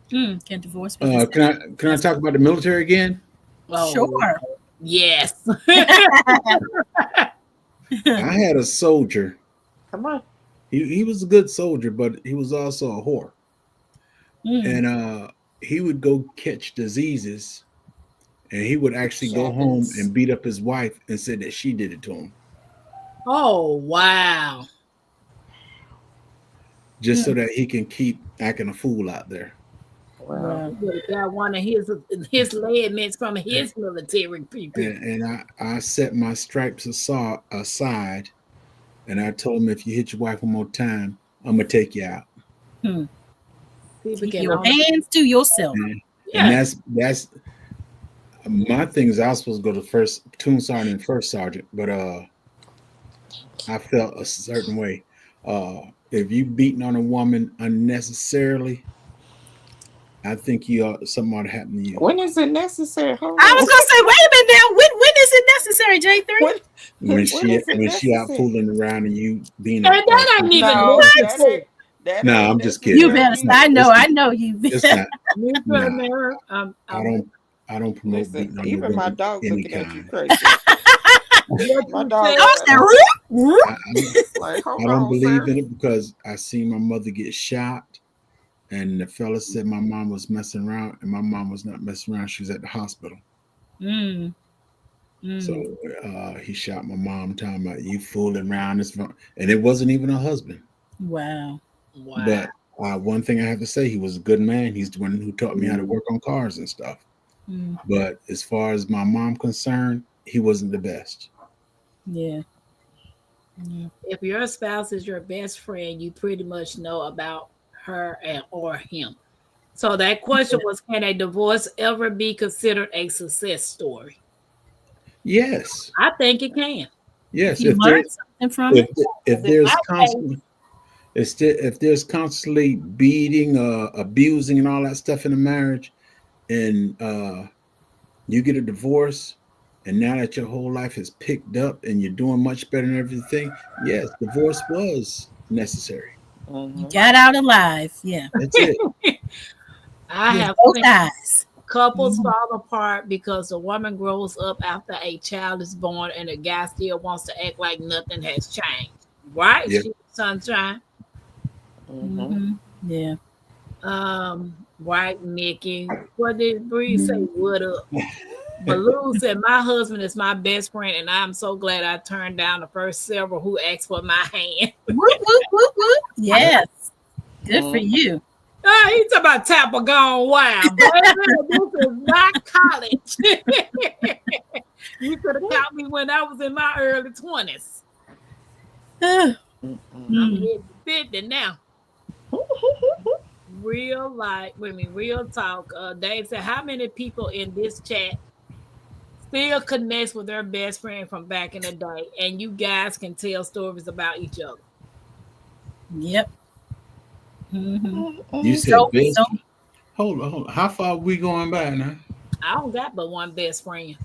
Can divorce be Can I talk about the military again? Oh, Sure. yes. I had a soldier. Come on. He was a good soldier, but he was also a whore. Mm. And he would go catch diseases, and he would actually go home and beat up his wife and said that she did it to him, Oh, wow. just so that he can keep acting a fool out there. Wow. He would've got one of his laymates from his military people. And I set my stripes aside, and I told him, if you hit your wife one more time, I'm gonna take you out. People Keep can your only- hands to yourself. Yeah. And that's my thing. Is I was supposed to go to first platoon sergeant and first sergeant, but I felt a certain way. If you beating on a woman unnecessarily, I think something ought to happen to you. When is it necessary? Hold I on. was gonna say, wait a minute now. When is it necessary, J3? When- When when she is it out necessary? fooling around and you being And that ain't even No, necessary. that No, ain't I'm just kidding. You better. necessary. I know you. it's not. Me for Nah. the mirror. I don't promote Listen, beating on even no my woman dog any looking at you kind. crazy. My dog. said- I was Like, hold I don't on, believe sir. in it because I seen my mother get shot, and the fella said my mom was messing around, and my mom was not messing around. She was at the hospital. Mm. Mm. So he shot my mom, talking about you fooling around, and it wasn't even her husband. Wow. Wow. But one thing I have to say, he was a good man. He's the one who taught me how to work on cars and stuff. Mm. But as far as my mom concerned, he wasn't the best. Yeah. If your spouse is your best friend, you pretty much know about her or him. So that question was, can a divorce ever be considered a success story? Yes, I think it can. yes. You learned something from it. If there's constantly beating, abusing, and all that stuff in a marriage, and you get a divorce, and now that your whole life is picked up and you're doing much better than everything, yes, divorce was necessary. You got out alive. Yeah. That's it. I have Both seen eyes. couples fall apart because the woman grows up after a child is born and the guy still wants to act like nothing has changed. Right? Yeah. She's sunshine. Mhm. Yeah. Right, Mickey. What did Bree say? What up? Baloo said, my husband is my best friend, and I'm so glad I turned down the first several who asked for my hand. Whoop, whoop, whoop, whoop. Yes. Good for you. He's talking about Tapper gone wild. Baby, this is not college. You could have caught me when I was in my early 20s. I'm hitting 50 now. Real talk. Dave said, how many people in this chat still connects with their best friend from back in the day, and you guys can tell stories about each other? Yep. Mm-hmm. You said So, best. so Hold on, hold on. How far we going back now? I don't got but one best friend.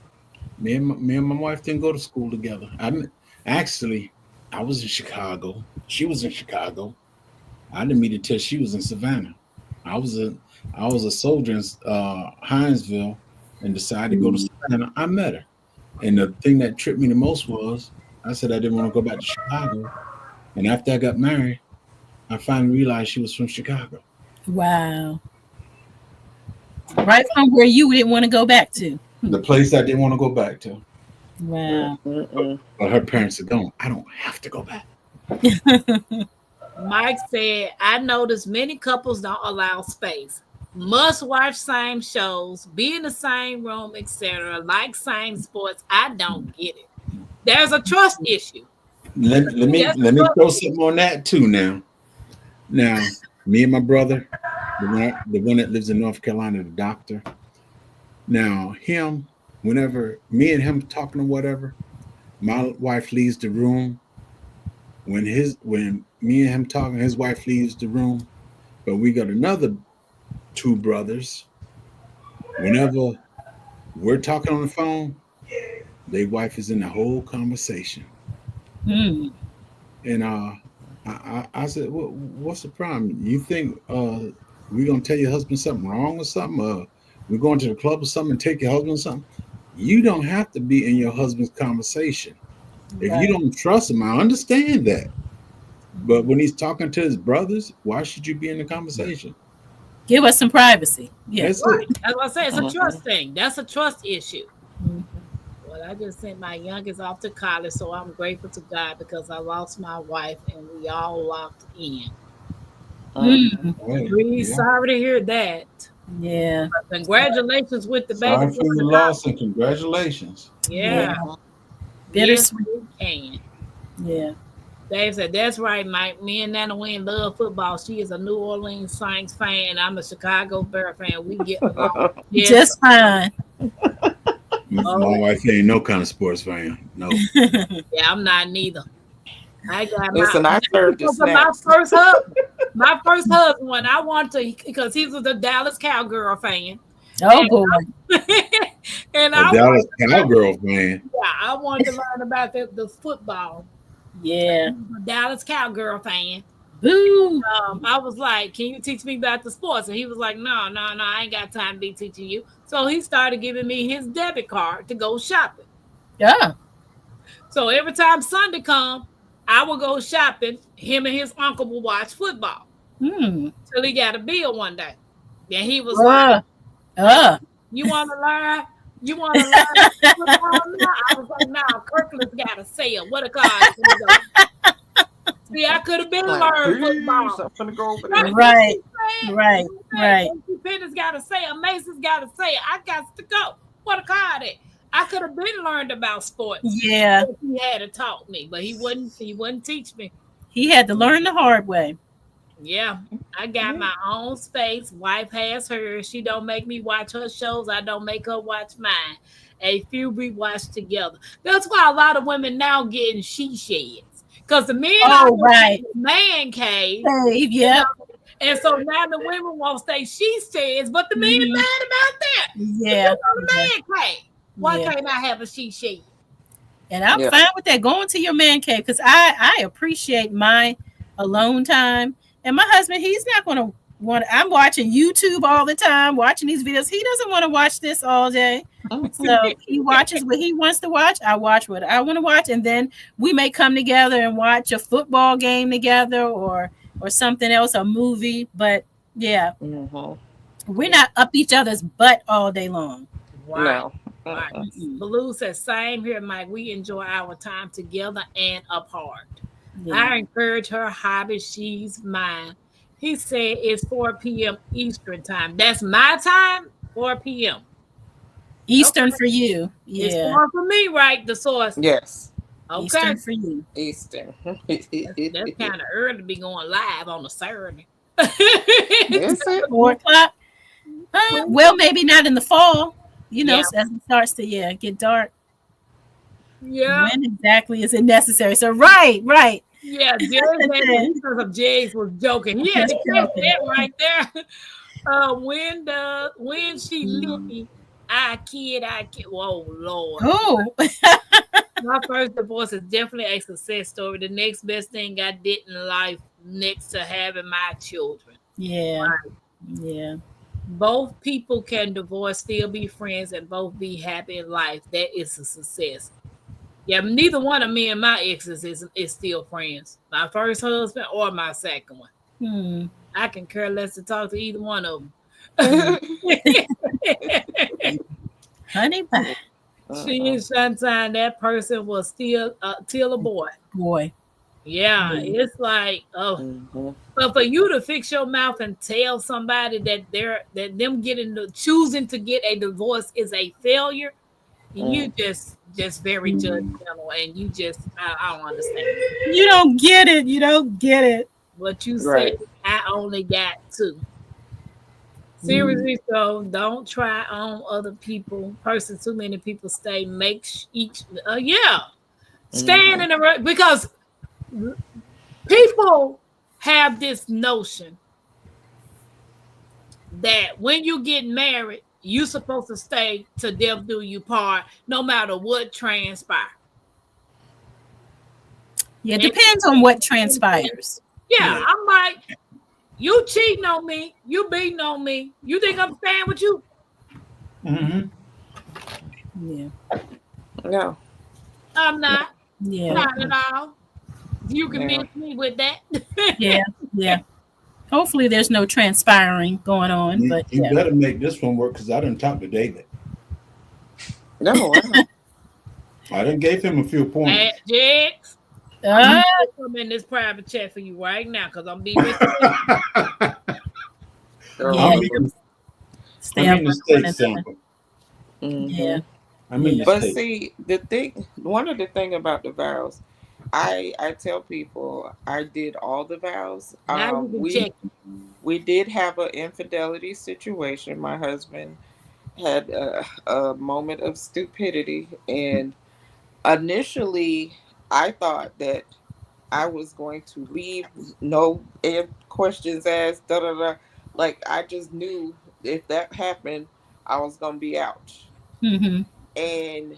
Me and my wife didn't go to school together. Actually, I was in Chicago. She was in Chicago. I didn't meet her till she was in Savannah. I was a soldier in Hinesville and decided to go to Savannah. I met her. And the thing that tripped me the most was I said I didn't want to go back to Chicago. And after I got married, I finally realized she was from Chicago. Wow. Right from where you didn't want to go back to. The place I didn't want to go back to. Wow. But her parents are gone. I don't have to go back. Mike said, I noticed many couples don't allow space. Must watch same shows, be in the same room, etc. Like same sports. I don't get it. There's a trust issue. Let me throw something on that too now. Now, me and my brother, the one that lives in North Carolina, the doctor. Now, him, whenever me and him talking or whatever, my wife leaves the room. When me and him talking, his wife leaves the room. But we got another two brothers. Whenever we're talking on the phone, their wife is in the whole conversation. And I said, what's the problem? You think we're gonna tell your husband something wrong or something? We're going to the club or something and take your husband or something? You don't have to be in your husband's conversation. If you don't trust him, I understand that. But when he's talking to his brothers, why should you be in the conversation? Give us some privacy. Yes. Right. That's what I say. It's a trust thing. That's a trust issue. Well, I just sent my youngest off to college, so I'm grateful to God because I lost my wife and we all locked in. Really sorry to hear that. Yeah. But congratulations with the baby. Sorry for your loss and congratulations. Yeah. Bittersweet. Yes, yeah. Dave said, that's right, Mike. Me and Nana Wynn love football. She is a New Orleans Saints fan. I'm a Chicago Bear fan. We get along. Just fine. My wife ain't no kind of sports fan. No. Yeah, I'm not neither. I got I served this my first husband when I wanted to, because he was a Dallas Cowgirl fan. Oh boy. And a Dallas Cowgirl fan. Yeah, I wanted to learn about the football. Yeah. A Dallas Cowgirl fan. Boo. I was like, can you teach me about the sports? And he was like, no, I ain't got time to be teaching you. So he started giving me his debit card to go shopping. Yeah. So every time Sunday come, I would go shopping. Him and his uncle would watch football. Till he got a bill one day. Then he was like, you want to learn? You want to learn football now? I was like, no, Kirkland's got a sale. What a card. See, I could have been learned football. I'm go over there. Right. Penny's got to say, Mason's got to say, I got to go. What a card it. I could have been learned about sports. Yeah. He had to taught me, but he wouldn't teach me. He had to learn the hard way. Yeah. I got my own space. Wife has hers. She don't make me watch her shows. I don't make her watch mine. A few we watch together. That's why a lot of women now getting she sheds. Because the men are right. Man cave. Yeah. And so now the women won't stay she sheds, but the men mad about that. Yeah. The man cave. Why can't I have a she shed? And I'm fine with that. Going to your man cave, because I appreciate my alone time. And my husband, he's not going to want. I'm watching YouTube all the time, watching these videos. He doesn't want to watch this all day. So he watches what he wants to watch. I watch what I want to watch, and then we may come together and watch a football game together, or something else, a movie. But yeah, we're not up each other's butt all day long. Wow. No. Right. Blue says, same here, Mike. We enjoy our time together and apart. Yeah. I encourage her hobby. She's mine. He said it's 4 p.m. Eastern time. That's my time, 4 p.m. Eastern for you. Yeah. It's 4 for me, right? The source. Yes. Okay. Eastern for you. Eastern. That's kind of early to be going live on a Saturday. 4 o'clock? Well, maybe not in the fall. You know, as it starts to get dark. Yeah. When exactly is it necessary? So right. Yeah, Jerry because of Jay's was joking. He had to catch that right there. When she leave, I kid. Whoa, Lord. Oh, My first divorce is definitely a success story. The next best thing I did in life, next to having my children. yeah, yeah. Both people can divorce, still be friends, and both be happy in life. That is a success. Yeah, neither one of me and my exes is still friends. My first husband or my second one. Hmm. I can care less to talk to either one of them. Honey pie. She is sunshine. That person was still a boy. Boy. Yeah, Mm. it's like, oh, Mhm. but for you to fix your mouth and tell somebody that them choosing to get a divorce is a failure, you just very judgmental, and you just I don't understand. You don't get it. You don't get it. What you said, Right. I only got two. Seriously, so don't try on other people. Too many people stay. Make each stand in the right, because people have this notion that when you get married, you're supposed to stay to death do you part, no matter what transpires. Yeah, it depends on what transpires. Yeah, I'm like, you cheating on me, you beating on me. You think I'm staying with you? Mm-hmm. Yeah. No. I'm not. Yeah. Not at all. You can Yeah. miss me with that. Yeah. Yeah. Hopefully there's no transpiring going on, but You yeah. better make this one work, because I didn't talk to David. No. Wow. I done gave him a few points. Jax, I'm in this private chat for you right now, because I'm being Yeah, I'm you in, stay I'm up in the with one States, another. Sample. Yeah. I'm in the But States. see, one of the thing about the vows, I tell people I did all the vows. now. You can check. We did have an infidelity situation. My husband had a moment of stupidity, and initially I thought that I was going to leave, no questions asked, da da da. Like I just knew if that happened, I was gonna be out. Mm-hmm. And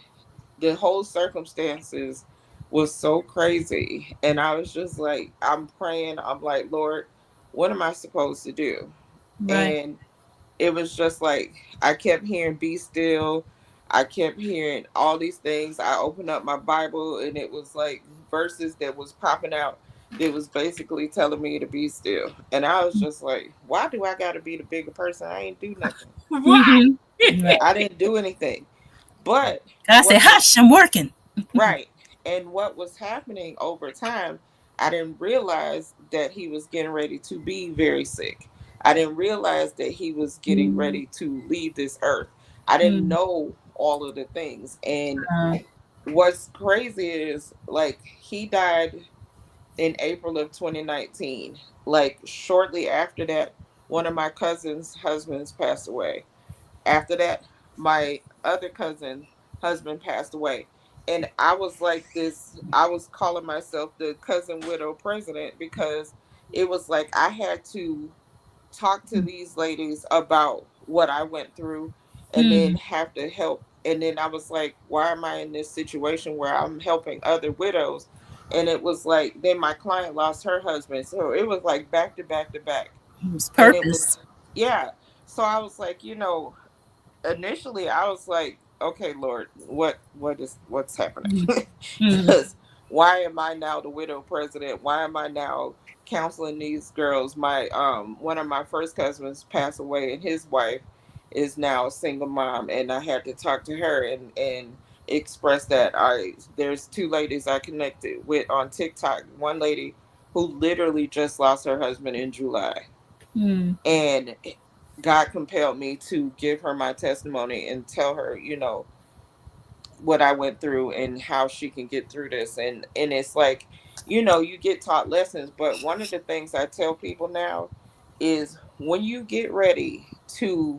the whole circumstances was so crazy, and I was just like, I'm praying. I'm like, Lord, what am I supposed to do? Right. And it was just like I kept hearing be still. I kept hearing all these things. I opened up my Bible, and it was like verses that was popping out that was basically telling me to be still. And I was just like, why do I got to be the bigger person? I ain't do nothing. Right. Right. I didn't do anything. But I say, hush, I'm working. right. And what was happening over time, I didn't realize that he was getting ready to be very sick. I didn't realize that he was getting ready to leave this earth. I didn't know all of the things. And what's crazy is, like, he died in April of 2019. Like, shortly after that, one of my cousin's husbands passed away. After that, my other cousin husband passed away. And I was like this, I was calling myself the cousin widow president, because it was like I had to talk to these ladies about what I went through, and then have to help. And then I was like, why am I in this situation where I'm helping other widows? And it was like, then my client lost her husband. So it was like back to back to back. It was And it purpose. was, yeah. So I was like, initially I was like, okay, Lord, what's happening? Because why am I now the widow president? Why am I now counseling these girls? My one of my first cousins passed away, and his wife is now a single mom, and I had to talk to her and express that there's two ladies I connected with on TikTok. One lady who literally just lost her husband in July. And God compelled me to give her my testimony and tell her, what I went through and how she can get through this. And it's like, you get taught lessons. But one of the things I tell people now is, when you get ready to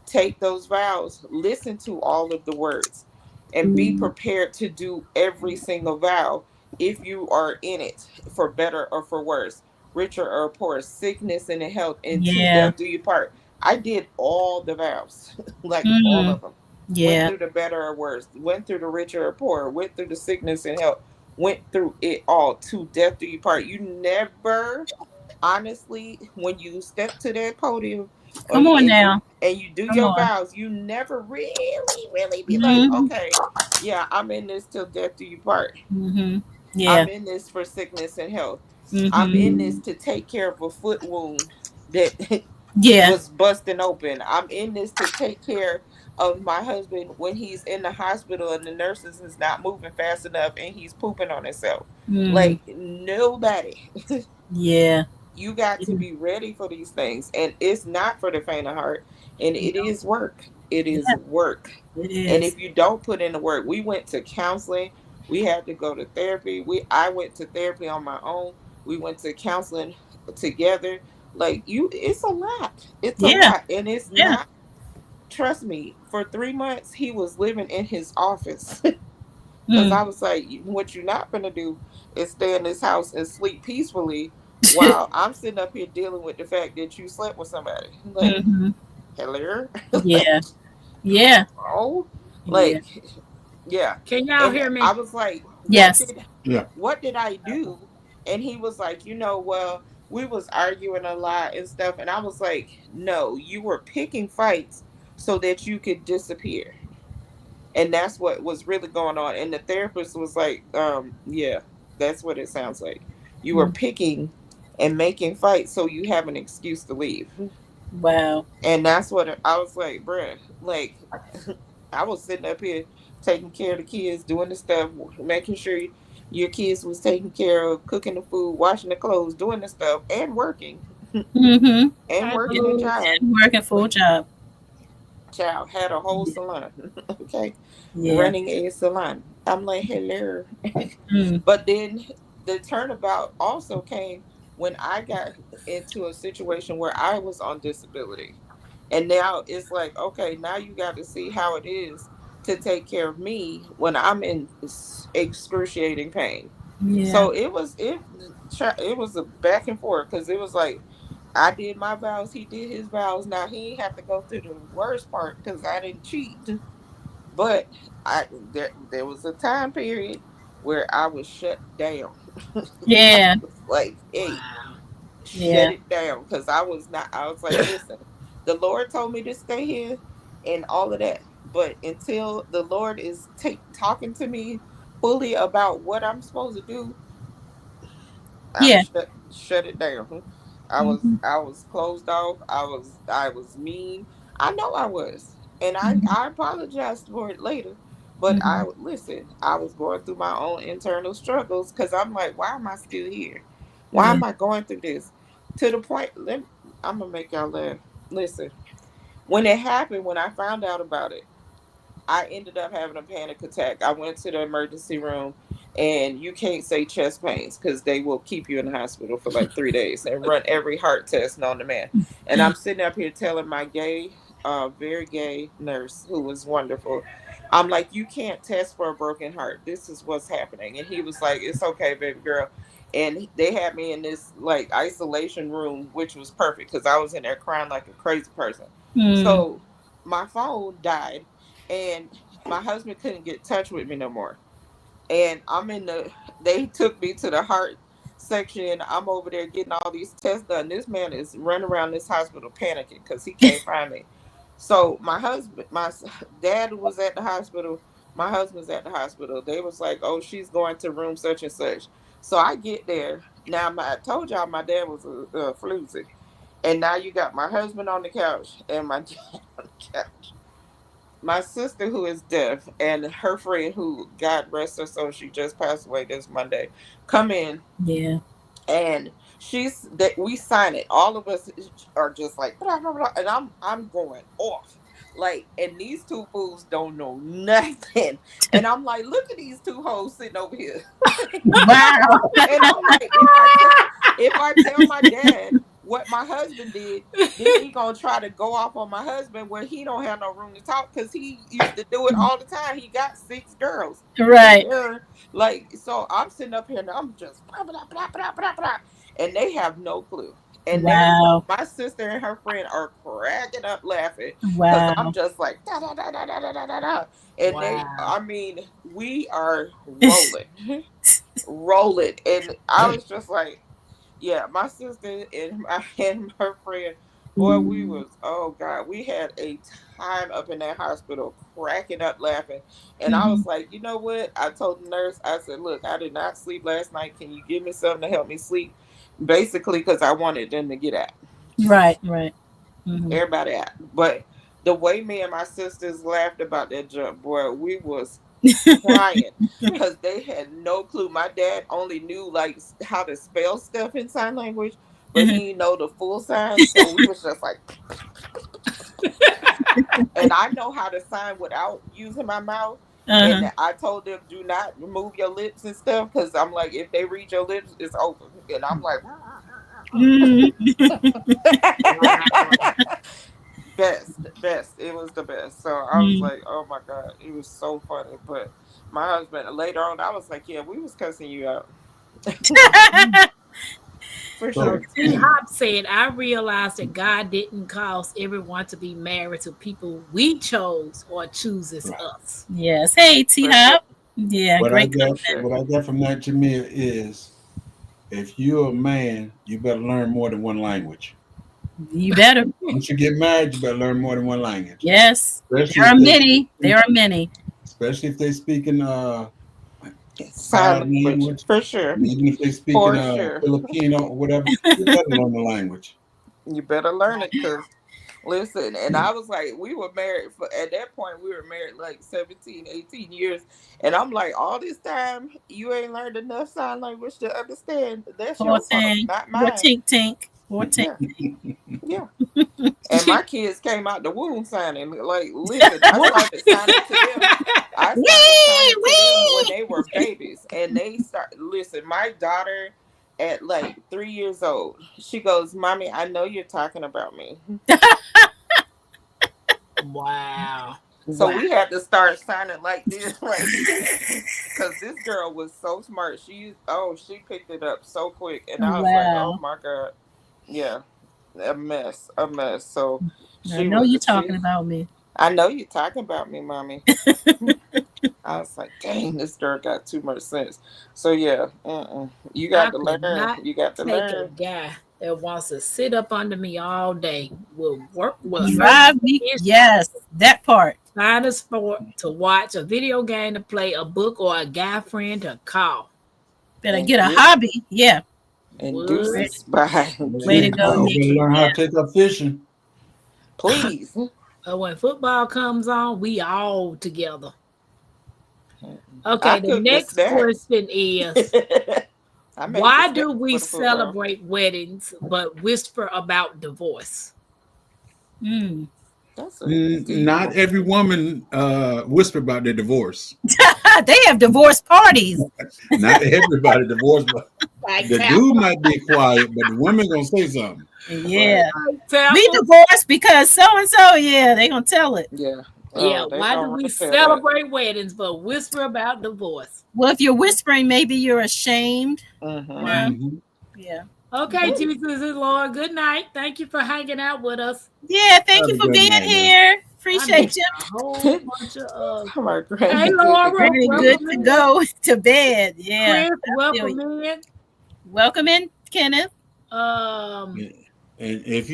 take those vows, listen to all of the words and be prepared to do every single vow if you are in it, for better or for worse, richer or poor, sickness and in health, and to Yeah. death do you part. I did all the vows, like all Mm, of them. Went yeah. through the better or worse, went through the richer or poorer, went through the sickness and health, went through it all to death do you part. You never, honestly, when you step to that podium or Come on now. and you do Come your on. vows, you never really be like, Hmm. okay, yeah, I'm in this till death do you part. Hmm. Yeah. I'm in this for sickness and health. I'm in Hmm. this to take care of a foot wound that Yeah. was busting open. I'm in this to take care of my husband when he's in the hospital and the nurses is not moving fast enough and he's pooping on himself. Mm, Like nobody. yeah. You got to Yeah. be ready for these things, and it's not for the faint of heart. And it No, is work. It is yeah, work. it And is. if you don't put in the work, we went to counseling. We had to go to therapy. I went to therapy on my own. We went to counseling together. Like it's a lot. It's a Yeah. lot, and it's Yeah. not. Trust me. For 3 months, he was living in his office because Mm. I was like, "What you're not gonna do is stay in this house and sleep peacefully while I'm sitting up here dealing with the fact that you slept with somebody." Like, Hmm. hello, like, Yeah. Yeah. oh, Yeah. like, yeah. Can y'all And hear I me? was like, Yes. Yeah. what did I do? And he was like, well, we was arguing a lot and stuff. And I was like, no, you were picking fights so that you could disappear. And that's what was really going on. And the therapist was like, yeah, that's what it sounds like. You were Mm. picking and making fights so you have an excuse to leave. Wow. And that's what I was like, bruh, like I was sitting up here taking care of the kids, doing the stuff, making sure your kids was taken care of, cooking the food, washing the clothes, doing the stuff, and working, Hmm. and I working a do. job. And working full job. Child had a whole salon, okay, Yeah. running a salon. I'm like, hello. Mm. But then the turnabout also came when I got into a situation where I was on disability. And now it's like, okay, now you got to see how it is to take care of me when I'm in excruciating pain. Yeah. So it was a back and forth because it was like I did my vows, he did his vows. Now he had to go through the worst part because I didn't cheat, but there was a time period where I was shut down. I Yeah. was like, hey, Wow. shut Yeah. it down because I was not. I was like, listen, the Lord told me to stay here and all of that, but until the Lord is talking to me fully about what I'm supposed to do, I'm Yeah. shut it down. Hmm. I was closed off. I was mean. I know I was, and Hmm. I apologized for it later. But Hmm. listen. I was going through my own internal struggles because I'm like, why am I still here? Why Yeah. am I going through this? To the point. I'm gonna make y'all laugh. Listen, when it happened, when I found out about it, I ended up having a panic attack. I went to the emergency room, and you can't say chest pains because they will keep you in the hospital for like 3 days and run every heart test known to man. And I'm sitting up here telling my very gay nurse who was wonderful, I'm like, you can't test for a broken heart. This is what's happening. And he was like, it's okay, baby girl. And they had me in this like isolation room, which was perfect because I was in there crying like a crazy person. Mm. So my phone died and my husband couldn't get in touch with me no more. And they took me to the heart section. I'm over there getting all these tests done. This man is running around this hospital panicking because he can't find me. So dad was at the hospital. My husband's at the hospital. They was like, oh, she's going to room such and such. So I get there. Now, I told y'all my dad was a floozy. And now you got my husband on the couch and my dad on the couch. My sister who is deaf and her friend who God rest her soul, she just passed away this Monday, come in Yeah. and she's that we sign it. All of us are just like blah, blah, blah, and I'm going off. Like, and these two fools don't know nothing. And I'm like, look at these two hoes sitting over here. Wow. And I'm like, if I tell my dad what my husband did, then he gonna try to go off on my husband where he don't have no room to talk because he used to do it all the time. He got 6 girls. Right. Like, so I'm sitting up here and I'm just blah, blah, blah, blah, blah, blah, and they have no clue. And Wow. my sister and her friend are cracking up laughing because Wow. I'm just like da da da da da da da da da. And they, Wow. I mean, we are rolling, rolling, and I was just like, yeah, my sister and my and her friend, boy, we was, oh God, we had a time up in that hospital cracking up laughing. And I Mhm. was like, you know what? I told the nurse, I said, look, I did not sleep last night. Can you give me something to help me sleep? Basically, because I wanted them to get out, Right, right. Mhm. everybody out. But the way me and my sisters laughed about that jump, boy, we was crying because they had no clue. My dad only knew like how to spell stuff in sign language, but he didn't know the full signs. So we was just like, and I know how to sign without using my mouth. Uh-huh. And I told them, do not move your lips and stuff because I'm like, if they read your lips, it's over. And I'm like, Mhm. Wow. best. It was the best. So I was Mhm. like, oh my God, it was so funny. But my husband later on, I was like, yeah, we was cussing you out for So, sure. T Hop said, I realized that God didn't cause everyone to be married to people we chose or chooses right. us. Yes. Hey, T For sure. Hop. Yeah, What I great For got, comment. sure. what I got from that, Jamil, is if you're a man, you better learn more than one language. You better. Once you get married, you better learn more than one language. Yes. Especially There are if they many. There speaking, are many. especially if they speaking Sign sign language. language, For sure. and even if they speaking For sure. Filipino or whatever, you better learn the language. You better learn it because listen, and I was like, we were married for at that point, we were married like 17, 18 years. And I'm like, all this time you ain't learned enough sign language to understand. That's Poor your fault, thing. not Poor mine. tink tink. Poor tink. Yeah, yeah. And my kids came out the womb signing. Like, listen, I started signing to them. I started Wee, signing to them when wee. they were babies. And they start listen, my daughter at like 3 years old, she goes, Mommy, I know you're talking about me. Wow. So Wow. we had to start signing like this, like because this girl was so smart. She picked it up so quick, and I was like, oh Wow. my God, yeah, a mess. So I know you're talking she. about me. I know you're talking about me, mommy. I was like, dang, this girl got too much sense. So yeah, you I got to could learn. not You got to take a learn. guy that wants to sit up under me all day, will work, will hurt Drive me. his Yes, that part. find a sport to watch, a video game to play, a book, or a guy friend to call. Better And get a hobby. Yeah. Would deuces. Bye. Way to You go, Jesus. better Nikki. learn how Yeah. to take up fishing. Please. when football comes on, we all together. I Okay, the cook the next snacks. question is I make the why do snacks we for the football. celebrate weddings but whisper about divorce? Mm. That's a deep Not one. every woman whisper about their divorce. They have divorce parties. Not everybody divorced, but Like the dude Tampa. might be quiet, but the woman gonna say something. Yeah. Like We Tampa. divorced because so and so. Yeah, they gonna tell it. Yeah. Yeah, Oh, they why do gonna we tell that. celebrate weddings but whisper about divorce? Well, if you're whispering, maybe you're ashamed. Mm-hmm. Right. Mhm. Yeah. Okay, Jesus is Lord. Good night. Thank you for hanging out with us. Yeah. Thank Have you a for good being night, man. here. I Appreciate missed you. a whole bunch of Come on, Hey Granny. Good to Laura, go. Very good welcome to in. go to bed. Yeah. Chris, I feel welcome you. in. Welcome in, Kenneth. Um, And if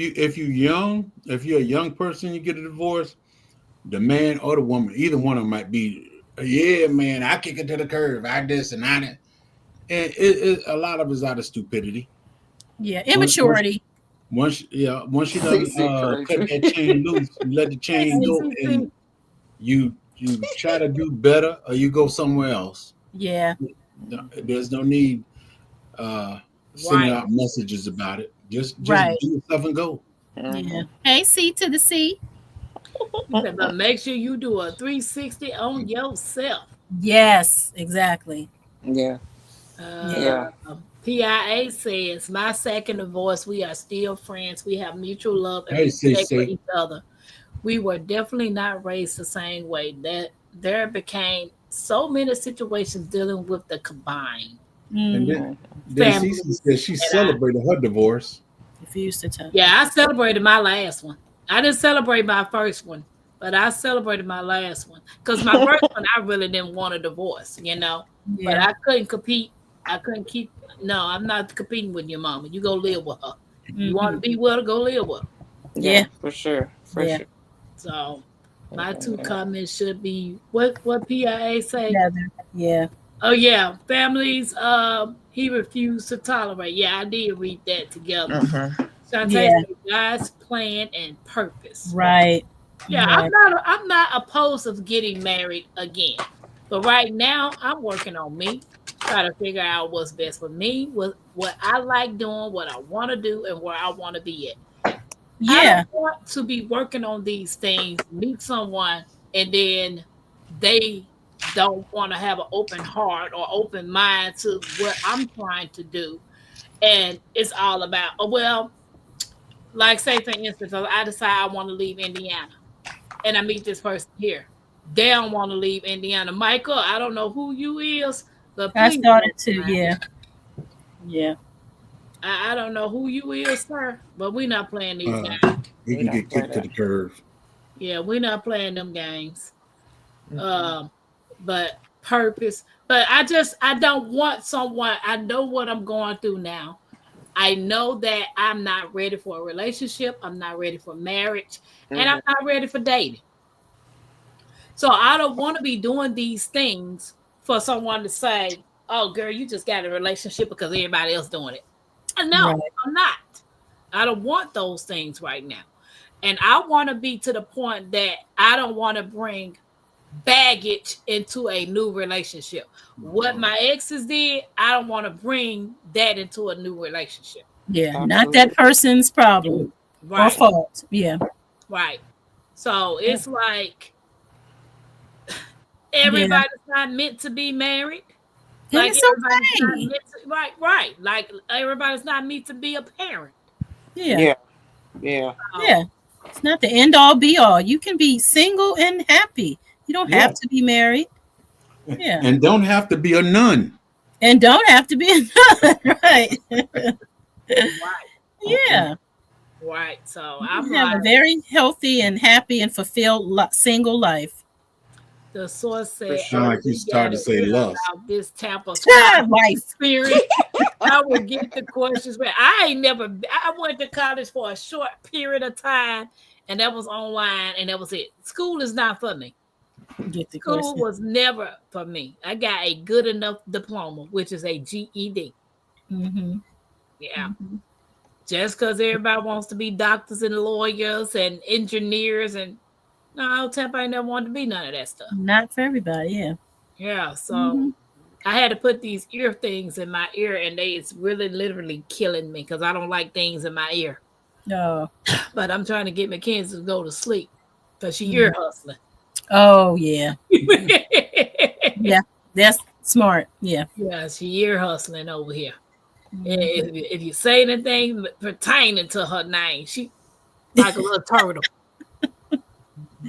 you're a young person, you get a divorce, the man or the woman, either one of them might be, yeah, man, I kick it to the curb, I this and I that. And a lot of it's out of stupidity. Yeah. Once, Immaturity. once you done CC cut crazy. that chain loose, you let the chain hey, go, CC. and you try to do better, or you go somewhere else. Yeah. There's no need sending Right. out messages about it. Just Right. do yourself and go. Yeah. Hey, C to the C. But make sure you do a 360 on yourself. Yes, exactly. Yeah. Yeah. PIA says, my second divorce, we are still friends. We have mutual love and Hey, respect for CC. each other. We were definitely not raised the same way. That there became so many situations dealing with the combined And Mm. then family. Cece said she And celebrated her divorce. If refused to tell. Yeah, I celebrated my last one. I didn't celebrate my first one, but I celebrated my last one because my first one I really didn't want a divorce, you know. But Yeah. I couldn't compete. I couldn't keep. No, I'm not competing with your mama. You go live with her. You want to Mhm. be with her, go live with her. Yeah. for sure. For Yeah. sure. So my two Yeah. comments should be what PIA say. Together. Yeah. Oh yeah, families. He refused to tolerate. Yeah, I did read that together. Mhm. Shantae Yeah. said God's plan and purpose. Right. Yeah, Right. I'm not opposed to getting married again. But right now I'm working on me, try to figure out what's best for me, what I like doing, what I want to do, and where I want to be at. I Yeah. don't want to be working on these things, meet someone, and then they don't want to have an open heart or open mind to what I'm trying to do. And it's all about, oh, well, like say for instance, I decide I want to leave Indiana and I meet this person here. They don't want to leave Indiana. Michael, I don't know who you is, but I please started don't to. mind. Yeah. Yeah. I don't know who you is, sir, but we're not playing these games. He We can don't get play kicked to that. the curve. Yeah, we're not playing them games. But purpose. But I don't want someone. I know what I'm going through now. I know that I'm not ready for a relationship. I'm not ready for marriage, and I'm not ready for dating. So I don't want to be doing these things for someone to say, "Oh, girl, you just got a relationship because everybody else doing it." No, Right. I'm not. I don't want those things right now. And I want to be to the point that I don't want to bring baggage into a new relationship. What my exes did, I don't want to bring that into a new relationship. Yeah. Not that person's problem or Right. fault. Yeah. Right. So it's like Yeah. everybody's not meant to be married. And Like it's everybody's not okay. meant to, right. Like everybody's not meant to be a parent. Yeah. Yeah. Yeah. Yeah. It's not the end all be all. You can be single and happy. You don't Yeah. have to be married. Yeah. And don't have to be a nun. And don't have to be a nun. Right. Right. Yeah. Right. So You I'm can have like, a very healthy and happy and fulfilled single life. the source said, Sound like you we started to gotta say hear lust. about this Tampa Life. spirit. I would get the questions, but I went to college for a short period of time, and that was online, and that was it. School is not for me. Get the School question. was never for me. I got a good enough diploma, which is a GED. Mm-hmm. Yeah. Just because everybody wants to be doctors and lawyers and engineers, and no, Tampa ain't never wanted to be none of that stuff. Not for everybody. Yeah. Yeah, so Mhm. I had to put these ear things in my ear, and it's really literally killing me because I don't like things in my ear. Oh. But I'm trying to get Mackenzie to go to sleep because she ear hustling. Oh yeah. Yeah. That's smart. Yeah. Yeah, she ear hustling over here. Mhm. If you say anything pertaining to her name, she like a little turtle.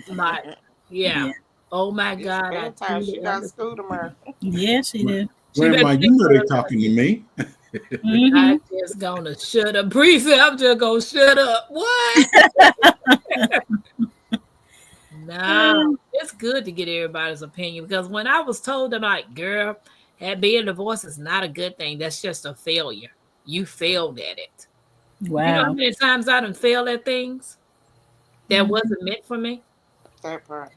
Like, yeah. Yeah. Oh my It's God. bedtime. She got school tomorrow. Yeah, she did. Grandma, you know they're talking to me. Mhm. I'm just gonna shut up. Bree said, I'm just gonna shut up. What? No, it's good to get everybody's opinion because when I was told, I'm like, girl, being divorced is not a good thing. That's just a failure. You failed at it. You know how Wow. many times I done failed at things that Mhm. wasn't meant for me? That part.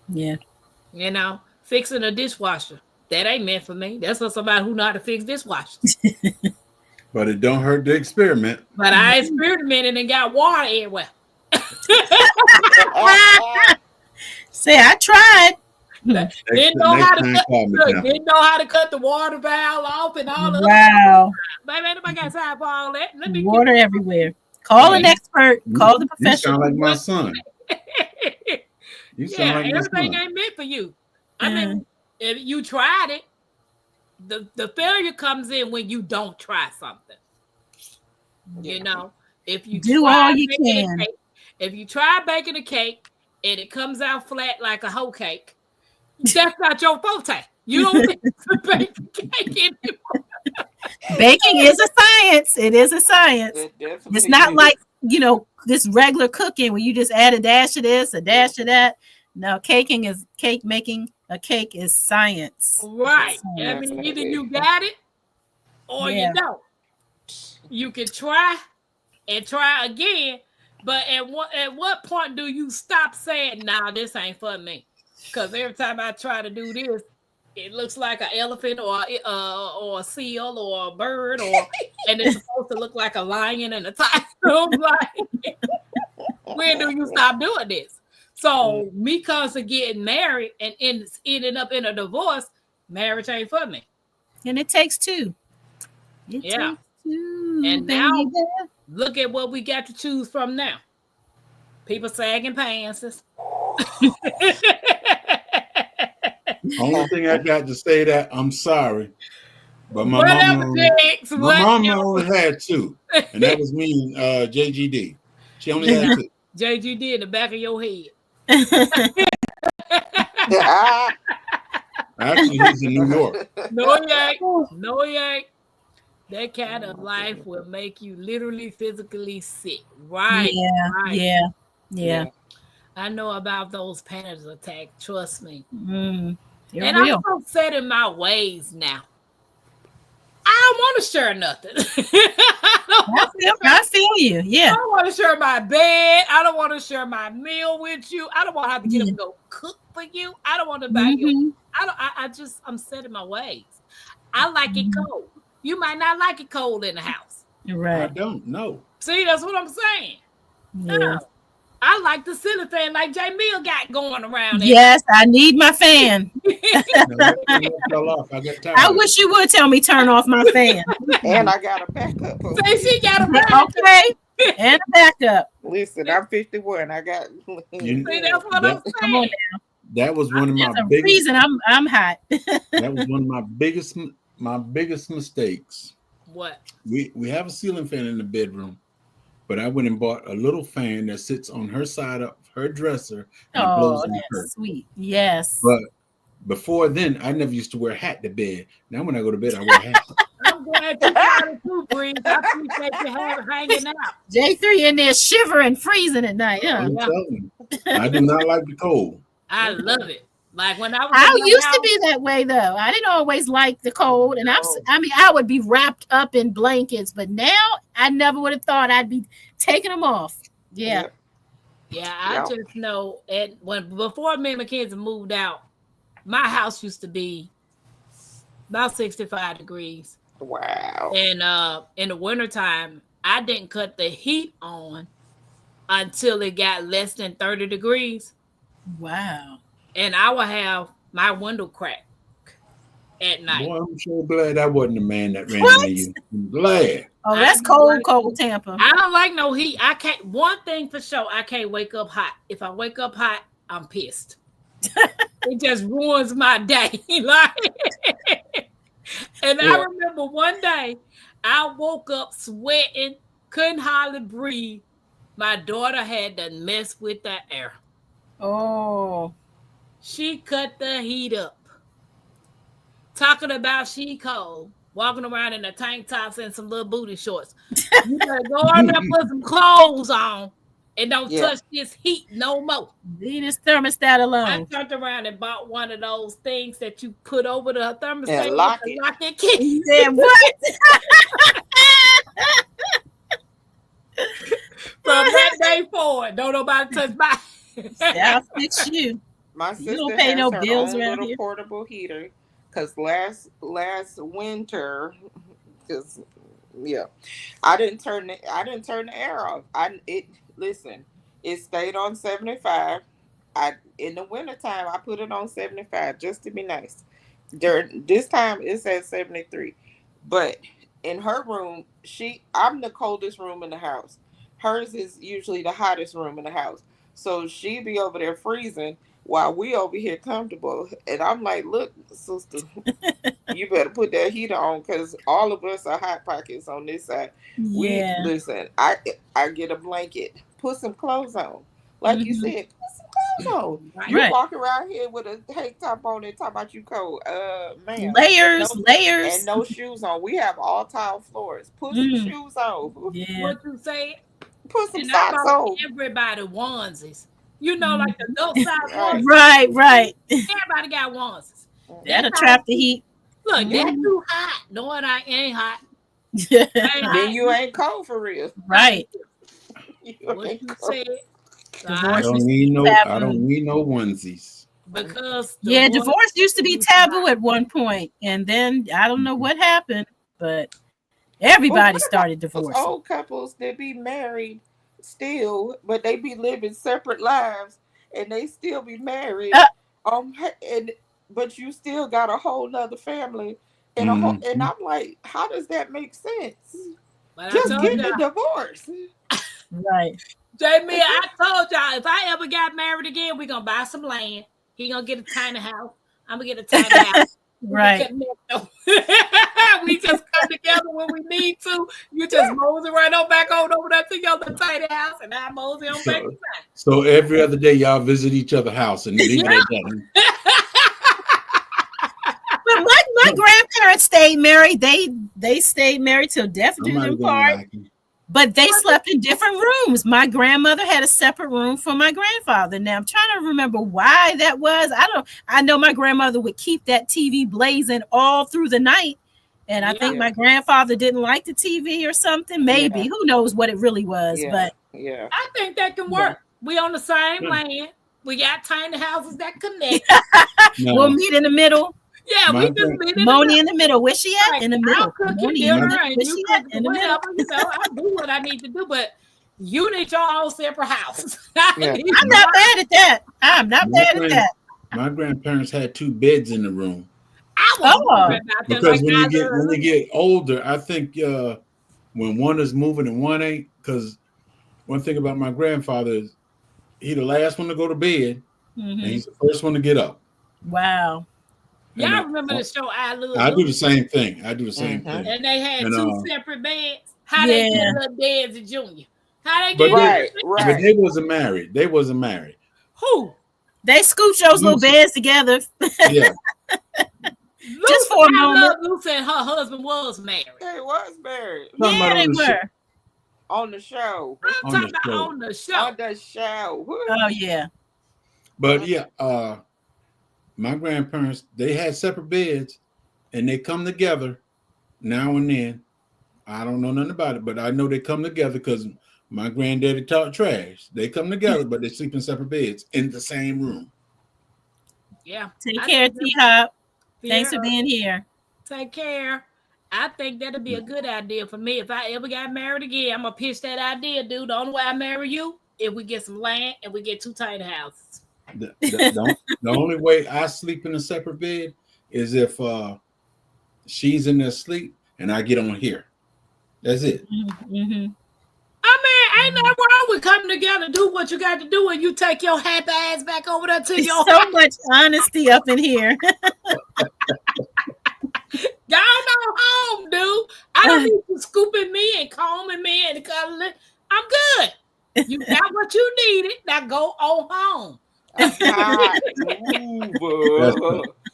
Yeah. You know, fixing a dishwasher. That ain't meant for me. That's for somebody who know how to fix dishwashers. But it don't hurt to experiment. But I experimented and got water everywhere. Say I tried. Didn't know how to cut, call me look, now. didn't know how to cut the water valve off and all of Wow. that. Baby, nobody got time for all that. Let me Water everywhere. Call an expert. Call the You sound professional. like my son. You sound yeah, like my everything son. ain't meant for you. I mean, if you tried it, the failure comes in when you don't try something. You know, if you Do try all you baking a can. cake, if you try baking a cake and it comes out flat like a hoe cake, that's not your forte. You don't need to bake a cake anymore. Baking is a science. It is a science. It definitely It's not is. like, this regular cooking where you just add a dash of this, a dash of that. No, making a cake is science. Right. It's I science. mean, either you got it or Yeah. you don't. You can try and try again, but at what point do you stop saying, "Nah, this ain't for me"? Because every time I try to do this, it looks like an elephant or a seal or a bird, and it's supposed to look like a lion and a tiger. I'm like, when do you stop doing this? So me constantly getting married and ending up in a divorce, marriage ain't for me. And it takes two. It Yeah. takes two, And now baby. look at what we got to choose from now. People sagging pants. Only thing I got to say that I'm sorry, but my Whatever, mama Jakes, my mama whatever. only had two, and that was me and JGD. She only had two. JGD in the back of your head. Actually, he's in New York. No, he ain't. No, he ain't. That kind of life will make you literally physically sick. Right. Yeah. Yeah. I know about those panic attacks. Trust me. You're And real. I'm so set in my ways now. I don't want to share nothing. I feel you. I Yeah. don't want to share my bed. I don't want to share my meal with you. I don't want to have to get up and go cook for you. I don't want to buy you. I'm set in my ways. I like it cold. You might not like it cold in the house. I Right. don't know. See, that's what I'm saying. Yeah. No. I like the ceiling fan like Jay Mill got going around there. Yes, I need my fan. That fell off. I got tired. I wish you would tell me turn off my fan. And I got a backup. See, she got a backup. Okay. And a backup. Listen, I'm 51. I got. See, that's what I'm Come on saying. now. That was one of There's my a biggest. reason I'm hot. That was one of my biggest mistakes. What? We have a ceiling fan in the bedroom, but I went and bought a little fan that sits on her side of her dresser and it blows Oh, on her. that's sweet. Yes. But before then, I never used to wear a hat to bed. Now when I go to bed, I wear a hat. I'm glad you got it too, Breeze. I appreciate you hanging out. J3 in there shivering, freezing at night. Yeah. I'm telling you, I do not like the cold. I love it. Like when I was I in my used house, to be that way though. I didn't always like the cold, and I would be wrapped up in blankets, but now I never would have thought I'd be taking them off. Yeah. Yeah, I just know before me and Mackenzie moved out, my house used to be about 65 degrees. Wow. And in the wintertime, I didn't cut the heat on until it got less than 30 degrees. Wow. And I would have my window crack at night. Boy, I'm so glad I wasn't the man that ran What? into you. I'm glad. Oh, that's cold Tampa. I don't like no heat. I can't. One thing for sure, I can't wake up hot. If I wake up hot, I'm pissed. It just ruins my day. And I remember one day I woke up sweating, couldn't hardly breathe. My daughter had to mess with the air. Oh. She cut the heat up. Talking about she cold, walking around in a tank tops and some little booty shorts. You better go on there, put some clothes on, and don't touch this heat no more. Leave this thermostat I alone. turned around and bought one of those things that you put over the thermostat And lock with it. the lock it key. He said, what? From that day forward, don't nobody touch my. I'll fix you. My You sister don't pay has no her bills own around little here. portable heater because last winter, because I didn't turn the air off. Listen, it stayed on 75. In the wintertime I put it on 75 just to be nice. During this time it's at 73. But in her room, I'm the coldest room in the house. Hers is usually the hottest room in the house. So she be over there freezing while we over here comfortable. And I'm like, look, sister, you better put that heater on because all of us are hot pockets on this side. Yeah. Listen, I get a blanket, put some clothes on. Like you said, put some shoes on. Right. You Right. walk around here with a tank top on and talk about you cold. Man. Layers, No, layers. and no shoes on. We have all tile floors. Put some Mm. shoes on. Yeah. What you say? Put some And I socks bought on. everybody onesies. You know, like the adult size Right. onesies. Right, right. Everybody got onesies. That'll trap the heat. Look, Yeah. they too hot. No, it ain't hot. Right. Ain't hot. Then you ain't cold for real. You What ain't you cold. said? Divorce I is don't need no. taboo. I don't need no onesies. Because Yeah, divorce divorce used to be taboo at one point, and then I don't know what happened, but everybody what started Those divorcing. old couples that be married still, but they be living separate lives, and they still be married. But you still got a whole nother family, and and I'm like, how does that make sense? But I Just told get y'all, a divorce. Right. Jamie, I told y'all if I ever got married again, we're gonna buy some land. He gonna get a tiny house. I'm gonna get a tiny house. Right. We just come together when we need to. You just mosey right on back on over there to your little tiny house, and I mosey on back. So every other day, y'all visit each other's house and leave it at that. But my grandparents stayed married. They stayed married till death do Somebody them gonna part. like it. But they slept in different rooms. My grandmother had a separate room for my grandfather. Now I'm trying to remember why that was. I know my grandmother would keep that TV blazing all through the night. And I think Yeah. my grandfather didn't like the TV or something. Maybe. Yeah. Who knows what it really was. Yeah. But Yeah. I think that can work. We on the same land. We got tiny houses that connect. No, we'll meet in the middle. Yeah, My we just meet in the Moni middle. in the middle. Where's she at? Like, In the I'll middle. cook Moni your in the dinner middle. and Where's you she cook at? In the middle. whatever. You know, I do what I need to do, but you need your own separate house. Yeah. I'm not mad at that. I'm not My mad at that. my grandparents had 2 beds in the room I was Oh. wondering about that. because Like, when you get older, I think when one is moving and one ain't. Because one thing about my grandfather is he the last one to go to bed and Mhm. he's the first one to get up. Wow. y'all And remember the show I Love I do Lucy? the same thing. I do the same Mhm. thing. And they had And, 2 separate beds. How they Yeah. get little Daisy Jr.? How they But get Right. But Right. they wasn't married. They wasn't married. who? They scooch those little Lucy. beds together. Yeah. Lucy, for a I moment. Love Lucy and her husband was married. They was married Talking Yeah, about they on the show. were. on the show. I'm On talking the about show. on the show. On the show. Oh yeah. But yeah, my grandparents, they had separate beds and they come together now and then. I don't know nothing about it, but I know they come together because my granddaddy taught trash. They come together, but they sleep in separate beds in the same room. Yeah. Take I care, think T Hop. that- Thanks for yeah, being here. Take care. I think that'd be a good idea for me. If I ever got married again, I'm gonna pitch that idea, dude. The only way I marry you if we get some land and we get 2 tiny houses. The only way I sleep in a separate bed is if she's in there sleep and I get on here. That's it. Mm-hmm. I mean, ain't nothing wrong with coming together, do what you got to do, and you take your happy ass back over there to your So much honesty up in here. Go on home, dude. I don't need you scooping me and combing me and cuddling. I'm good. You got what you needed. Now go on home.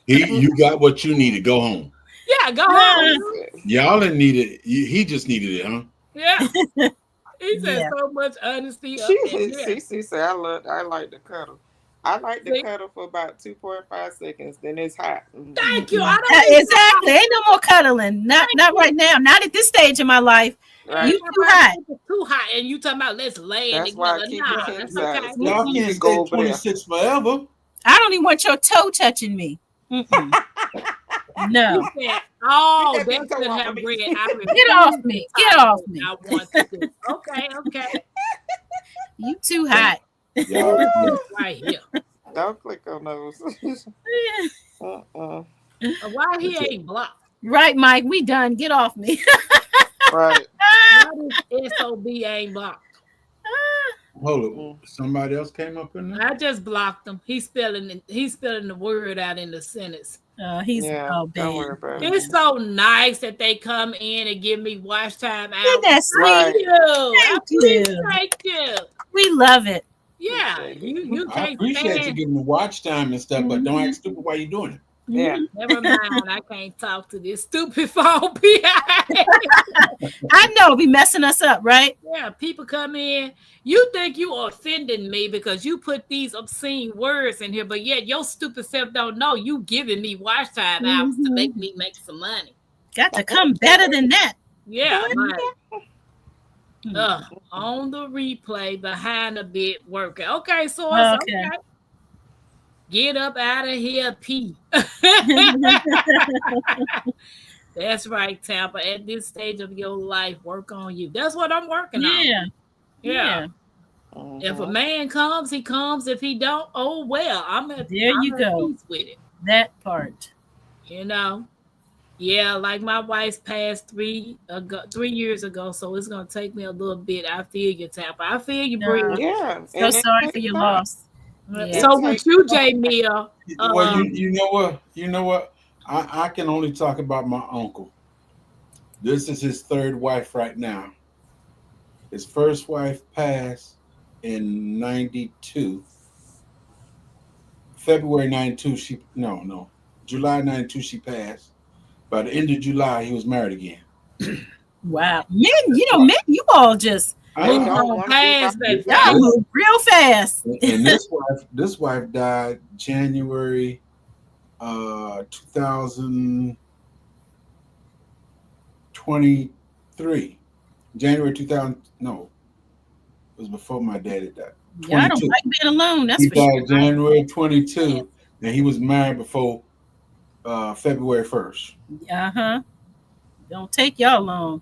You got what you needed. Go home. Yeah, go home. Y'all didn't need it. He just needed it, huh? Yeah. He said Yeah. so much honesty up in here. She said, I like to cuddle. I like to See? cuddle for about 2.5 seconds, then it's hot. Thank you. I don't need Exactly. Ain't no more cuddling. Not right now. Not at this stage in my life. Right. You too hot. Too hot, and you talking about let's lay That's why I together. keep Nah, it king that's size. okay. Y'all You can't go stay over there. 26 forever. I don't even want your toe touching me. Mm-mm. No. He said, oh, Get that that's big toe gonna off have of me. bread. Get off me. Get off me. I want to do. Okay. You too hot. Y'all, Right here. Don't click on those. Uh-uh. Why he ain't blocked? Right, Mike. We done. Get off me. Right. Why this SOB ain't blocked? hold it. Somebody else came up in there? I just blocked him. He's spelling the word out in the sentence. He's Yeah, oh don't worry babe. about it. It's so nice that they come in and give me watch time out. Isn't that sweet? Right. Thank you. Thank you. Thank you. We love it. Yeah, you I can't appreciate you stand. giving me watch time and stuff, but don't act stupid while you're doing it. Yeah. Never mind, I can't talk to this stupid phone behind. I know, be messing us up, right? Yeah, people come in. You think you are offending me because you put these obscene words in here, but yet your stupid self don't know you giving me watch time hours to make me make some money. Got to come better than that. Yeah, like, on the replay behind the bit working. Okay, so it's okay. Get up out of here, P. That's right, Tampa. At this stage of your life, work on you. That's what I'm working on. Yeah. If a man comes, he comes. If he don't, oh well. I'm at peace with it. That part. You know. Yeah, like my wife's passed 3 years ago, so it's gonna take me a little bit. I feel you, Tampa. I feel you, Bree. Yeah. So sorry for your loss. Yeah. So with you, Jamia. Well, you know what? I can only talk about my uncle. This is his third wife right now. His first wife passed in 92. February 92, July 92 she passed. By the end of July, he was married again. Wow. Men, you all just fast, baby. y'all move real fast. And this wife died January 2023. January 2000. No, it was before my daddy died. Yeah, I don't like being alone. That's he for died sure. January 22, and he was married before February 1st. Don't take y'all long.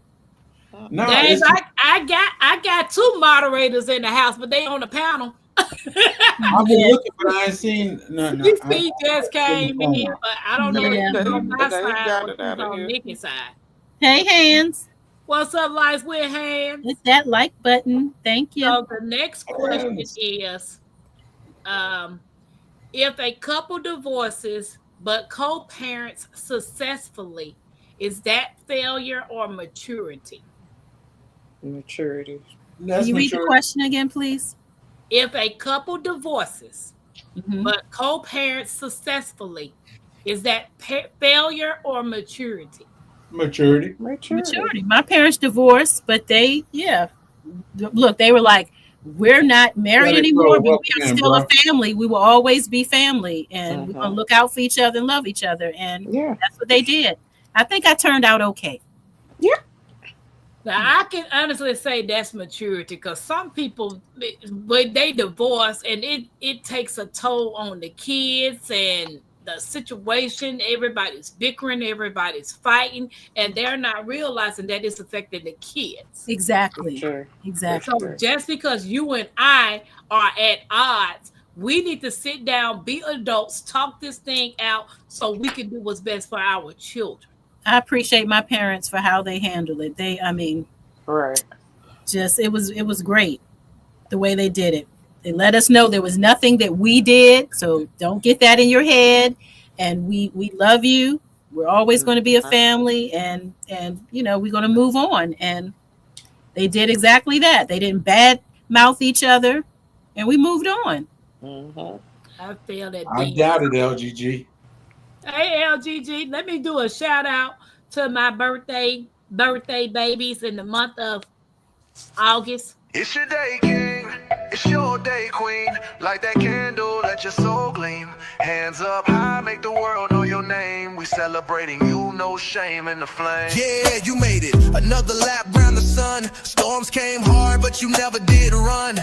No, Dave, I got 2 moderators in the house, but they on the panel. I've been looking, but I ain't seen. No, He just came in, but I don't know if it's on my side or it's on Nikki's side. Hey, Hands. What's up, Lights with Hands? Hit that like button. Thank you. So the next question is, if a couple divorces but co-parents successfully, is that failure or maturity? Maturity. Can you read the question again, please? If a couple divorces but co-parents successfly, is that failure or maturity? Maturity. My parents divorced, but they were like, we're not married anymore, but we are still a family. We will always be family, and we're going to look out for each other and love each other. And that's what they did. I think I turned out okay. Yeah. Now, I can honestly say that's maturity, because some people, when they divorce, and it takes a toll on the kids and the situation. Everybody's bickering, everybody's fighting, and they're not realizing that it's affecting the kids. Exactly. Exactly. So just because you and I are at odds, we need to sit down, be adults, talk this thing out so we can do what's best for our children. I appreciate my parents for how they handled it. It was great the way they did it. They let us know there was nothing that we did, so don't get that in your head. And we love you. We're always going to be a family, and we're going to move on. And they did exactly that. They didn't bad mouth each other, and we moved on. I feel that. I doubt it, LGG. Hey, LGG, let me do a shout out to my birthday babies in the month of August. It's your day, king. It's your day, queen. Light that candle, let your soul gleam. Hands up high, make the world know your name. We celebrating you, no shame in the flame. Yeah, you made it. Another lap round the sun. Storms came hard, but you never did run.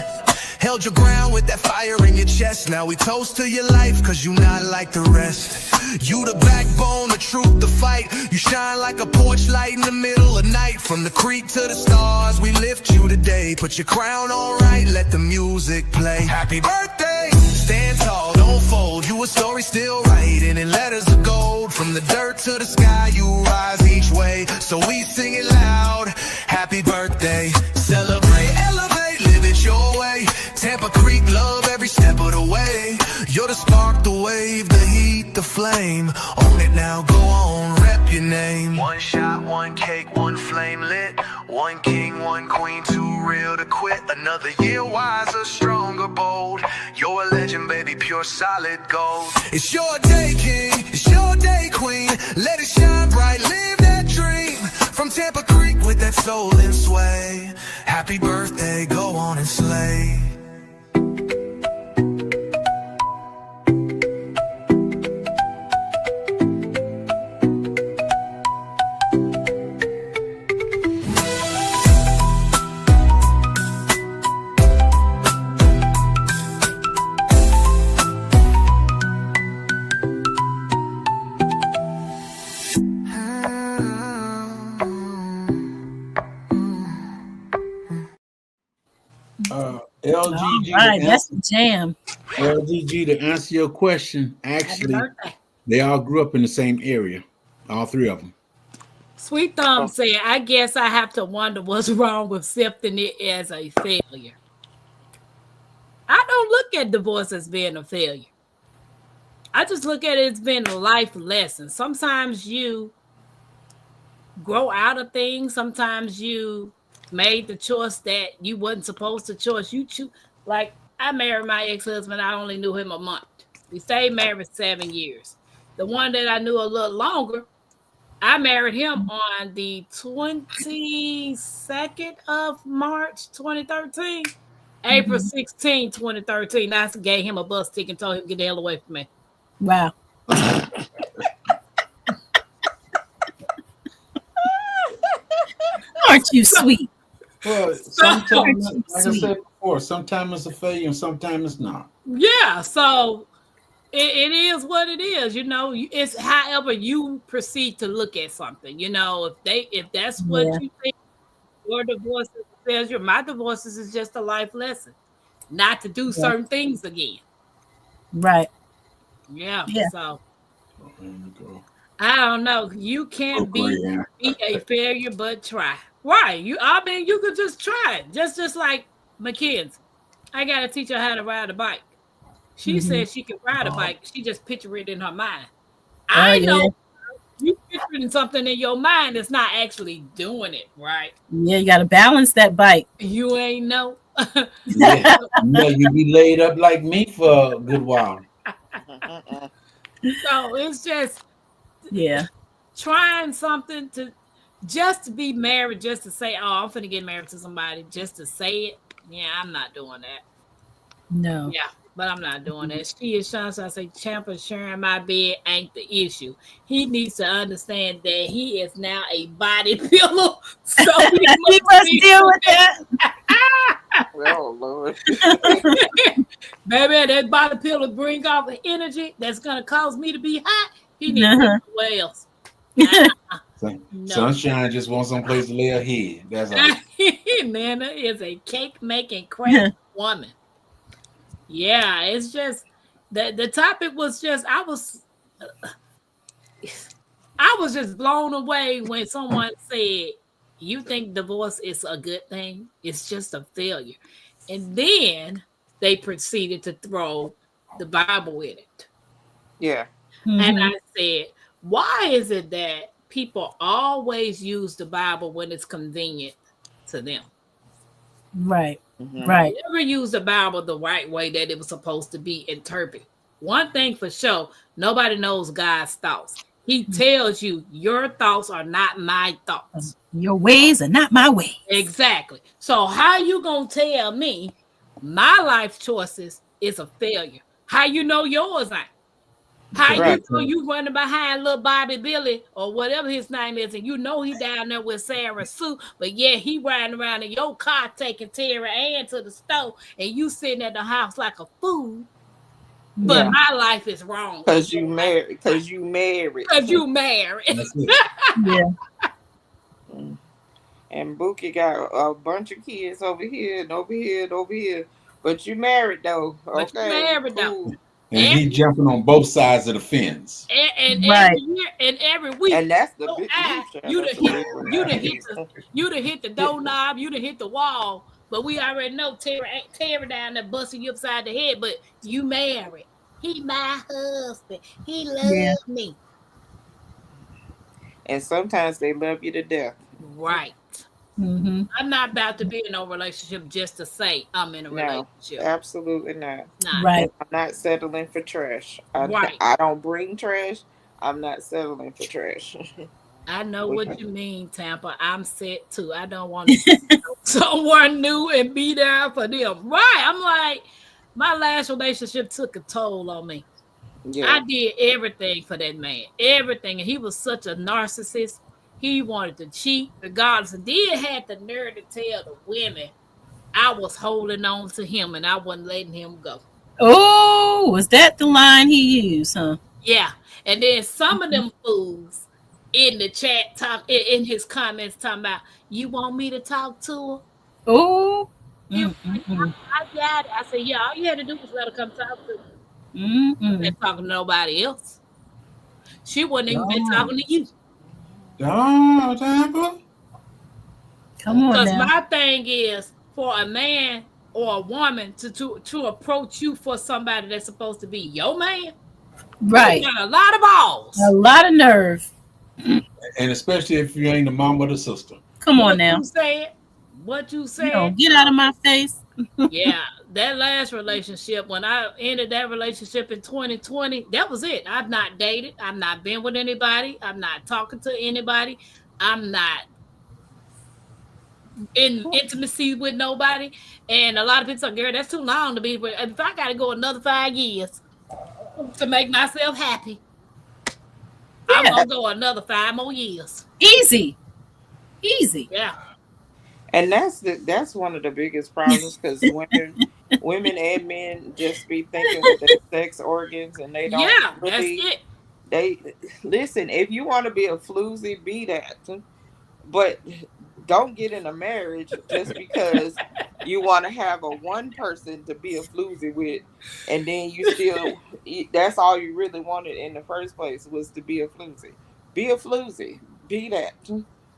Held your ground with that fire in your chest. Now we toast to your life, cause you not like the rest. You the backbone, the truth, the fight. You shine like a porch light in the middle of night. From the creek to the stars, we lift you today. Put your crown on right, let the music play. Happy birthday! Stand tall, don't fold. You a story still writing in letters of gold. From the dirt to the sky, you rise each way. So we sing it loud. Happy birthday. Celebrate, elevate, live it your way. Tampa Creek, love every step of the way. You're the spark, the wave, the heat, the flame. Own it now, go on, rep your name. One shot, one cake, one flame lit. One king, one queen, too real to quit. Another year wiser, stronger, bold. You're a legend, baby, pure solid gold. It's your day, king. It's your day, queen. Let it shine bright, live that dream. From Tampa Creek with that soul and sway. Happy birthday, go on and slay. LGG, All right, that's the jam. LGG, to answer your question, Happy actually, birthday. they all grew up in the same area, all three of them. Sweet Thumb said, I guess I have to wonder what's wrong with accepting it as a failure. I don't look at divorce as being a failure. I just look at it as being a life lesson. Sometimes you grow out of things. Sometimes you made the choice that you wasn't supposed to choose. You choose. Like, I married my ex-husband. I only knew him a month. We stayed married 7 years. The one that I knew a little longer, I married him on the 22nd of March, 2013. April 16, 2013. I gave him a bus ticket and told him to get the hell away from me. Wow. Aren't you sweet? Well, sometimes, like I said before, sometimes it's a failure and sometimes it's not. Yeah, so it is what it is. You know, it's however you proceed to look at something. You know, if that's what you think your divorce is a failure, my divorces is just a life lesson, not to do certain things again. Right. Yeah. Yeah. So I don't know. You can't be a failure, but try. Right. You could just try it. Just like Mackenzie. I gotta teach her how to ride a bike. She said she could ride a bike. She just picture it in her mind. I know you picturing something in your mind that's not actually doing it, right? Yeah, you gotta balance that bike. You ain't know. Yeah. No, you be laid up like me for a good while. So it's just trying something to be married, just to say, oh, I'm finna get married to somebody, just to say it. Yeah, I'm not doing that. No. Yeah, but I'm not doing that. She is Sean, so I say, Champa sharing my bed ain't the issue. He needs to understand that he is now a body pillow. So he must deal with that. Oh, Lord. Baby, that body pillow bring off the energy that's going to cause me to be hot. He needs to go somewhere else. Sunshine just wants some place to lay her head. That's all. Nana is a cake making crazy woman. Yeah, it's just the topic was just I was just blown away when someone said, you think divorce is a good thing? It's just a failure. And then they proceeded to throw the Bible in it. Yeah. And I said, why is it that people always use the Bible when it's convenient to them? Right. Right. Never use the Bible the right way that it was supposed to be interpreted. One thing for sure, nobody knows God's thoughts. He tells you your thoughts are not my thoughts. Your ways are not my ways. Exactly. So how you gonna tell me my life choices is a failure? How you know yours ain't? How you know you running behind little Bobby Billy or whatever his name is, and you know he down there with Sarah Sue, but yeah, he riding around in your car taking Tara Ann to the store, and you sitting at the house like a fool. But my life is wrong. Because you married. Because you married. Yeah. And Bookie got a bunch of kids over here and over here and over here. But you married though. Okay. But you married though. And he jumping on both sides of the fence. And every year and every week. And that's the big you done hit the doorknob, you done hit the wall. But we already know Tara down there busting you upside the head, but you married. He my husband. He loves me. and sometimes they love you to death. Right. Mm-hmm. I'm not about to be in a relationship just to say I'm in a No, relationship. absolutely not. Not Right. I'm not settling for trash. right. I don't bring trash. I'm not settling for trash. I know what you mean, Tampa. I'm set too. I don't want to someone new and be there for them. Right. I'm like, my last relationship took a toll on me. Yeah. I did everything for that man. Everything. And he was such a narcissist. He wanted to cheat regardless. And then had the nerve to tell the women I was holding on to him and I wasn't letting him go. Oh, was that the line he used, huh? Yeah. And then some of them fools in the chat talk in his comments talking about, you want me to talk to her? Oh. He was like, I got it. I said, yeah, all you had to do was let her come talk to me. Not talking to nobody else. She wasn't even been talking to you. Oh, Tampa. Come on Because now. my thing is for a man or a woman to approach you for somebody that's supposed to be your man. Right. You got a lot of balls. A lot of nerve. And especially if you ain't the mom or the sister. Come on now. What you You said? don't get out of my face. Yeah, that last relationship, when I ended that relationship in 2020, that was it. I've not dated. I've not been with anybody. I'm not talking to anybody. I'm not in intimacy with nobody. And a lot of people say, girl, that's too long to be with. If I got to go another 5 years to make myself happy, I'm going to go another 5 more years. Easy. Yeah. And that's one of the biggest problems because women and men just be thinking with their sex organs and they don't really. That's it. They listen. If you want to be a floozy, be that, but don't get in a marriage just because you want to have a one person to be a floozy with, and then you still that's all you really wanted in the first place was to be a floozy. Be a floozy. Be that.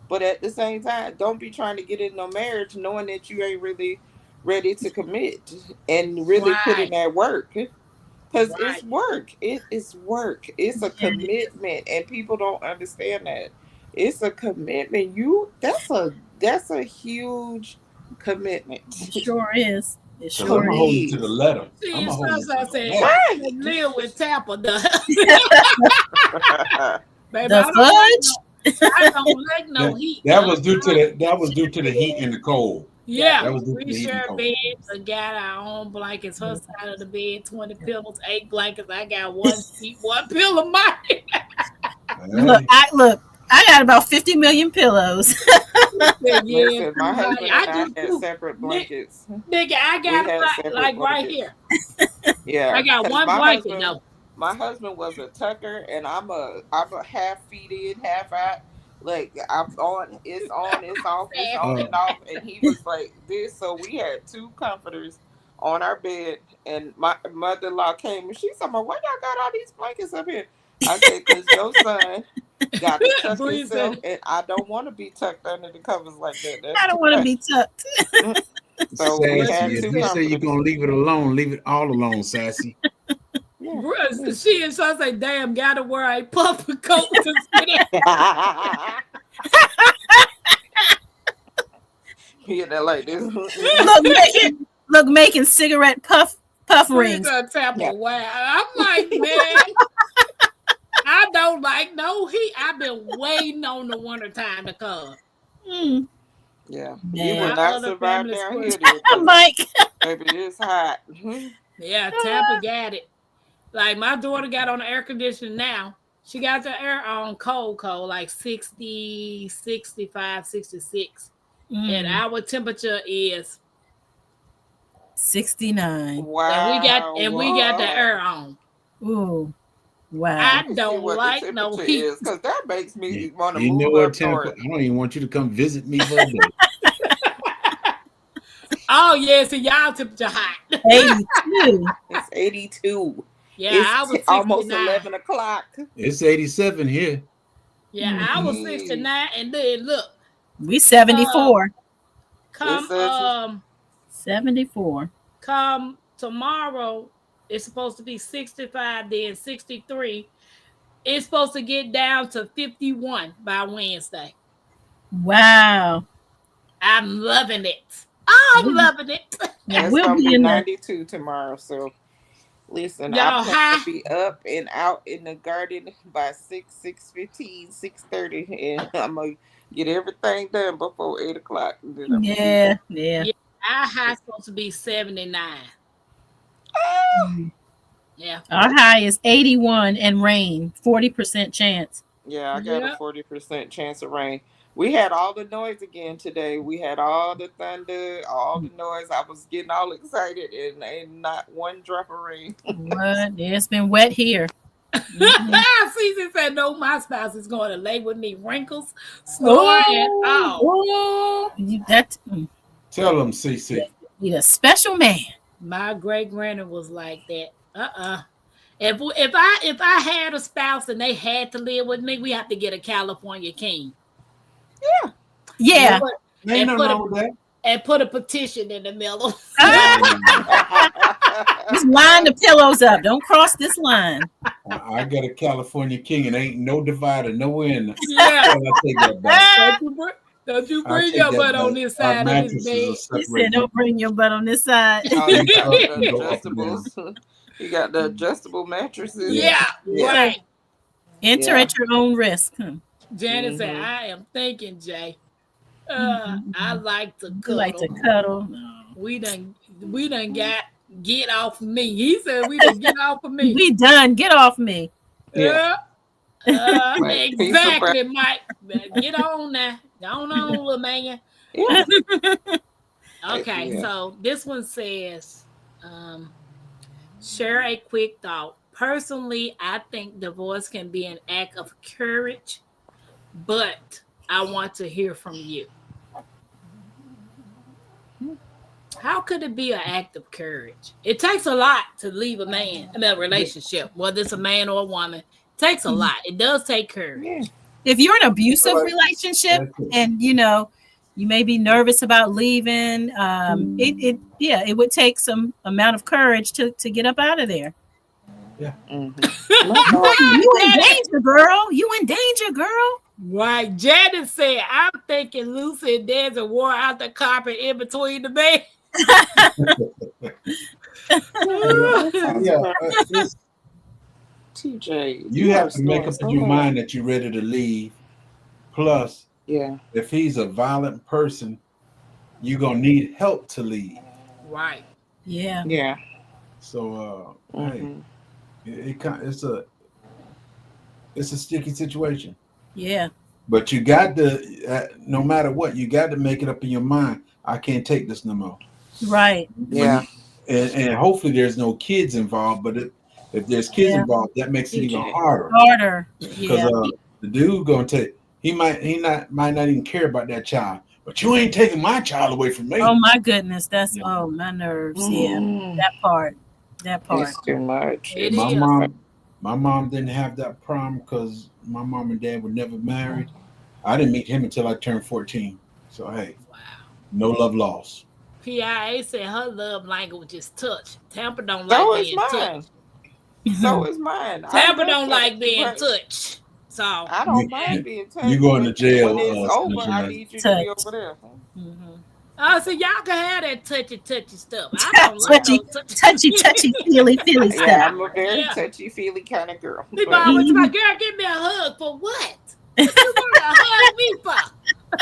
But at the same time, don't be trying to get in no marriage knowing that you ain't really ready to commit and really put in that work. Because it's work. It is work. It's a commitment. And people don't understand that. It's a commitment. That's a huge commitment. It sure is. It I'm sure gonna hold is. you to the letter. See, I'm gonna hold you to the said, letter. I live with Tampa. Baby, The fudge? I don't like no heat. That was due to the heat and the cold. Yeah, That was due to the we heat and share cold. beds. I got our own blankets. Her side of the bed, 20 pillows, 8 blankets. I got 1 sheet, 1 pillow. Mine. Look, I got about 50 million pillows. Listen, my husband and I had separate blankets. Nigga, I got like right here. Yeah, I got 1 blanket though. My husband was a tucker, and I'm a half feet in, half out. Like I'm on, it's off, it's on and off. And he was like this. So we had 2 comforters on our bed, and my mother-in-law came and she said, "Why y'all got all these blankets up here?" I said, "Cause your son got to tuck himself, and I don't want to be tucked under the covers like that. I don't want to be tucked." So we had Sassy, 2 if you say comforters. you're gonna leave it alone, leave it all alone, Sassy. She and so say, damn, gotta wear a puffer coat to Yeah, like this. Look, making cigarette puff rings. Wow. I'm like, man, I don't like no heat. I've been waiting on the winter time to come. Yeah, Man. you will not survive down here. Mike, baby, it's hot. Yeah, Tampa got it. Like my daughter got on the air conditioning now. She got the air on cold, like 60, 65, 66. And our temperature is 69. Wow. And we got the air on. Ooh. Wow. I don't like no heat. Because that makes me want to You move know what, up Tampa? north. I don't even want you to come visit me for a day. Oh, yeah, so y'all temperature hot. 82. It's 82. Yeah, it's I was almost 69. 11 o'clock. It's 87 here. Yeah, I was 69, and then look. We 74. Come 74. Come tomorrow, it's supposed to be 65, then 63. It's supposed to get down to 51 by Wednesday. Wow. I'm loving it. I'm loving it. Yeah, It's we'll gonna be be in the 92 tomorrow. So listen, Y'all I plan high? to be up and out in the garden by 6:15, 6:30, and I'm gonna get everything done before 8 o'clock. And then I'm gonna be yeah, yeah. Yeah, our high supposed to be 79. Yeah. Our high is 81 and rain, 40% chance. Yeah, I got a Yep. 40% chance of rain. We had all the noise again today. We had all the thunder, all the noise. I was getting all excited, and not one drop of rain. What? Yeah, it's been wet here. Season said, no, my spouse is going to lay with me. Wrinkles, snore, and all. Tell them, CC. He's a special man. My great granny was like that. If I had a spouse and they had to live with me, we have to get a California king. Yeah. Ain't nothing wrong with that. And put a petition in the middle. Just line the pillows up. Don't cross this line. I got a California king and ain't no divider nowhere in there. Yeah. I take that back. Don't you I bring take your that butt on back. this Our side of this mattresses bed. are He said, separated. don't bring your butt on this side. Oh, you got the Go up and down. adjustables. You got the adjustable mattresses. Yeah, Yeah. right. Enter Yeah. at your own risk. Janet said, Mhm. I am thinking, Jay. I like to You cuddle. like to cuddle. We done get off of me. He said we done get off of me. We done. Get off me. Yeah. Right. Exactly, Mike. Better get on now. Go on, little man. Yeah. Okay, Yeah. so this one says, share a quick thought. Personally, I think divorce can be an act of courage, but I want to hear from you. How could it be an act of courage? It takes a lot to leave a man in a relationship, whether it's a man or a woman. It takes a lot. It does take courage. Yeah. If you're in an abusive relationship and you may be nervous about leaving, it would take some amount of courage to get up out of there. Mhm. You in danger, girl. You in danger, girl. Right. Janet said, I'm thinking Lucy and Desi wore out the carpet in between the bed. It's- TJ, you have to make snoring up so in your hard. mind that you're ready to leave. Plus, Yeah. if he's a violent person, you're gonna need help to leave. Right. Yeah. Yeah. So, hey, Mhm. it's a sticky situation. Yeah. But you got to, no matter what, you got to make it up in your mind. I can't take this no more. Right. Yeah. And hopefully there's no kids involved. But if there's kids involved, that makes it even harder. Harder. Because Yeah. the dude gonna take, he might not even care about that child. But you ain't taking my child away from me. Oh my goodness. That's Yeah. my nerves. Yeah. Mm. That part. It's too much. It my is. mom didn't have that problem because my mom and dad were never married. I didn't meet him until I turned 14. So hey, Wow. no love lost. PIA said her love language is touch. Tampa don't So like is being mine. touched. So is mine. I Tampa love don't like touch, being but touched. So I don't mind being touched. You going to but jail, When it's over, I Snitcher. need you to be Touch. over there. I said y'all can have that touchy stuff. I don't like Touchy, no touchy. touchy, feely Yeah, stuff. I'm a very Yeah. touchy feely kind of girl. People but- always like, girl, give me a hug for what? What you want to hug me for?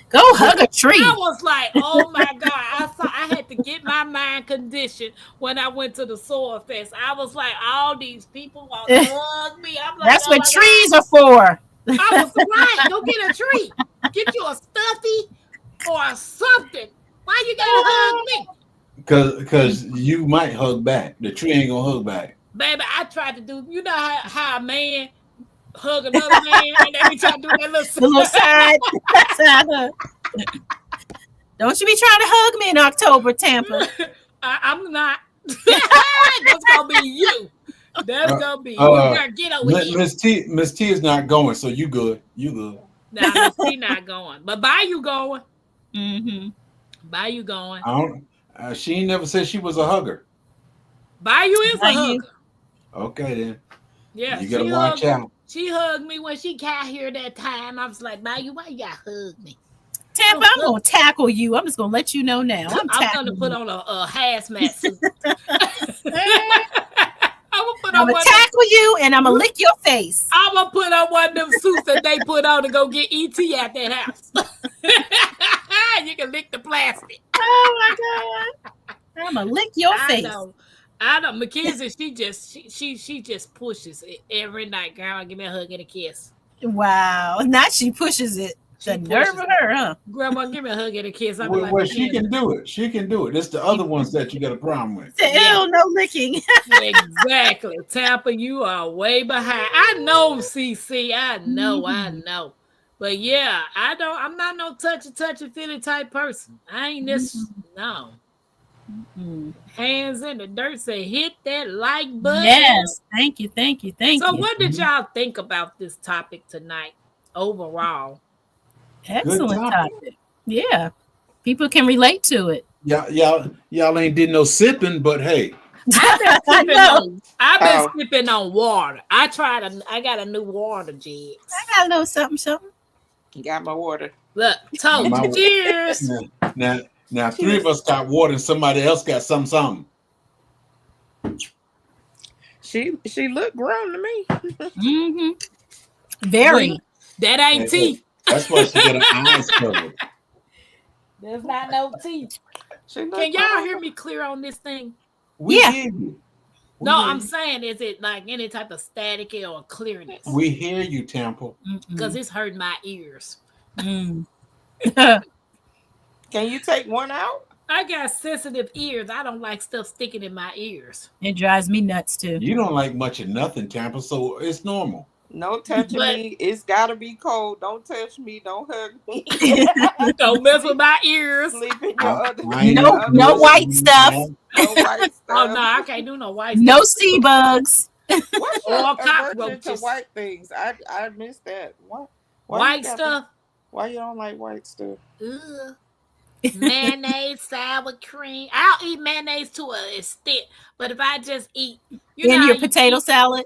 Go hug a tree. I was like, oh my God. I had to get my mind conditioned when I went to the Soar Fest. I was like, all these people want to hug me. I'm like, That's oh what my trees are for. God. I was right. Go get a tree. Get you a stuffy or something. Why you gotta hug me? Because you might hug back. The tree ain't gonna hug back. Baby, I tried to do, you know how a man hug another man and every time do that The little little side. side hug. Don't you be trying to hug me in October, Tampa. I'm not. That's gonna be you. That's gonna be you. Girl, get over here. Miss T is not going, so you good. You good. Nah, Miss T not going. But Bayou going. Mm-hmm. Bayou going. I don't. She ain't never said she was a hugger. Bayou is a Bayou. hugger. Okay then. Yeah, You gotta watch out. She hugged me when she got here that time. I was like, why you gotta hug me? Tampa, I'm gonna tackle you. I'm just gonna let you know now. I'm gonna tackling put you. on a hazmat suit. I'm gonna tackle you and I'm gonna lick your face. I'm gonna put on one of them suits that they put on to go get ET at that house. You can lick the plastic. Oh my god! I'm gonna lick your face. I know. Mackenzie, she just pushes it every night. Girl, give me a hug and a kiss. Wow! Not she pushes it. The nerve of her, huh? Grandma, give me a hug and a kiss. I'm Well, like, she can do it. She can do it. It's the other ones that you got a problem with. Ew, no licking. Exactly. Tampa, you are way behind. I know, CC. I know. But yeah, I'm not no touchy feely type person. I ain't this. No. Hands in the dirt, say hit that like button. Yes. Thank you. So what did y'all think about this topic tonight overall? Excellent topic. Yeah. People can relate to it. Y'all ain't did no sipping, but hey. I've been sipping on water. I got a new water jig. I got a little something. Got my water. Look, cheers. Now, three of us got water and somebody else got something. She looked grown to me. Mm-hmm. Very. That ain't tea. That's why she got her eyes covered. There's not no tea. Can y'all hear me clear on this thing? We hear you. I'm saying, is it like any type of static or clearness? We hear you, Temple. Because it's hurting my ears. Can you take one out? I got sensitive ears. I don't like stuff sticking in my ears. It drives me nuts too. You don't like much of nothing, Tampa, so it's normal. No touching me. It's gotta be cold. Don't touch me. Don't hug me. Don't mess with my ears. Sleep in your other. No white stuff. No white stuff. Oh no, I can't do no white No stuff. sea bugs. What's your Or aversion to cockroaches. white things? I missed that. What? White stuff. Why you don't like white stuff? Ugh. Mayonnaise, sour cream. I'll eat mayonnaise to an extent, but if I just eat, In your potato salad.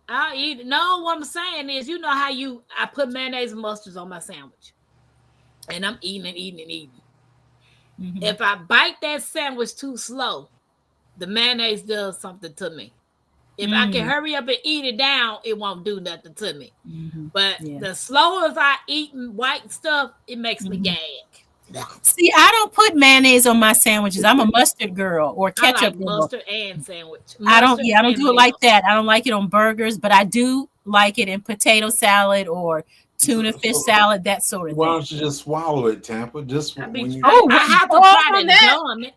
I'll eat it. No, what I'm saying is, you know how I put mayonnaise and mustards on my sandwich, and I'm eating. Mm-hmm. If I bite that sandwich too slow, the mayonnaise does something to me. If I can hurry up and eat it down, it won't do nothing to me. But the slower as I eat white stuff, it makes me gag. See, I don't put mayonnaise on my sandwiches. I'm a mustard girl or ketchup I like girl. mustard and sandwich. I don't do it like that. I don't like it on burgers, but I do like it in potato salad or tuna fish salad, that sort of Why thing. don't you just swallow it, Tampa? Just I when you have to try to gum it.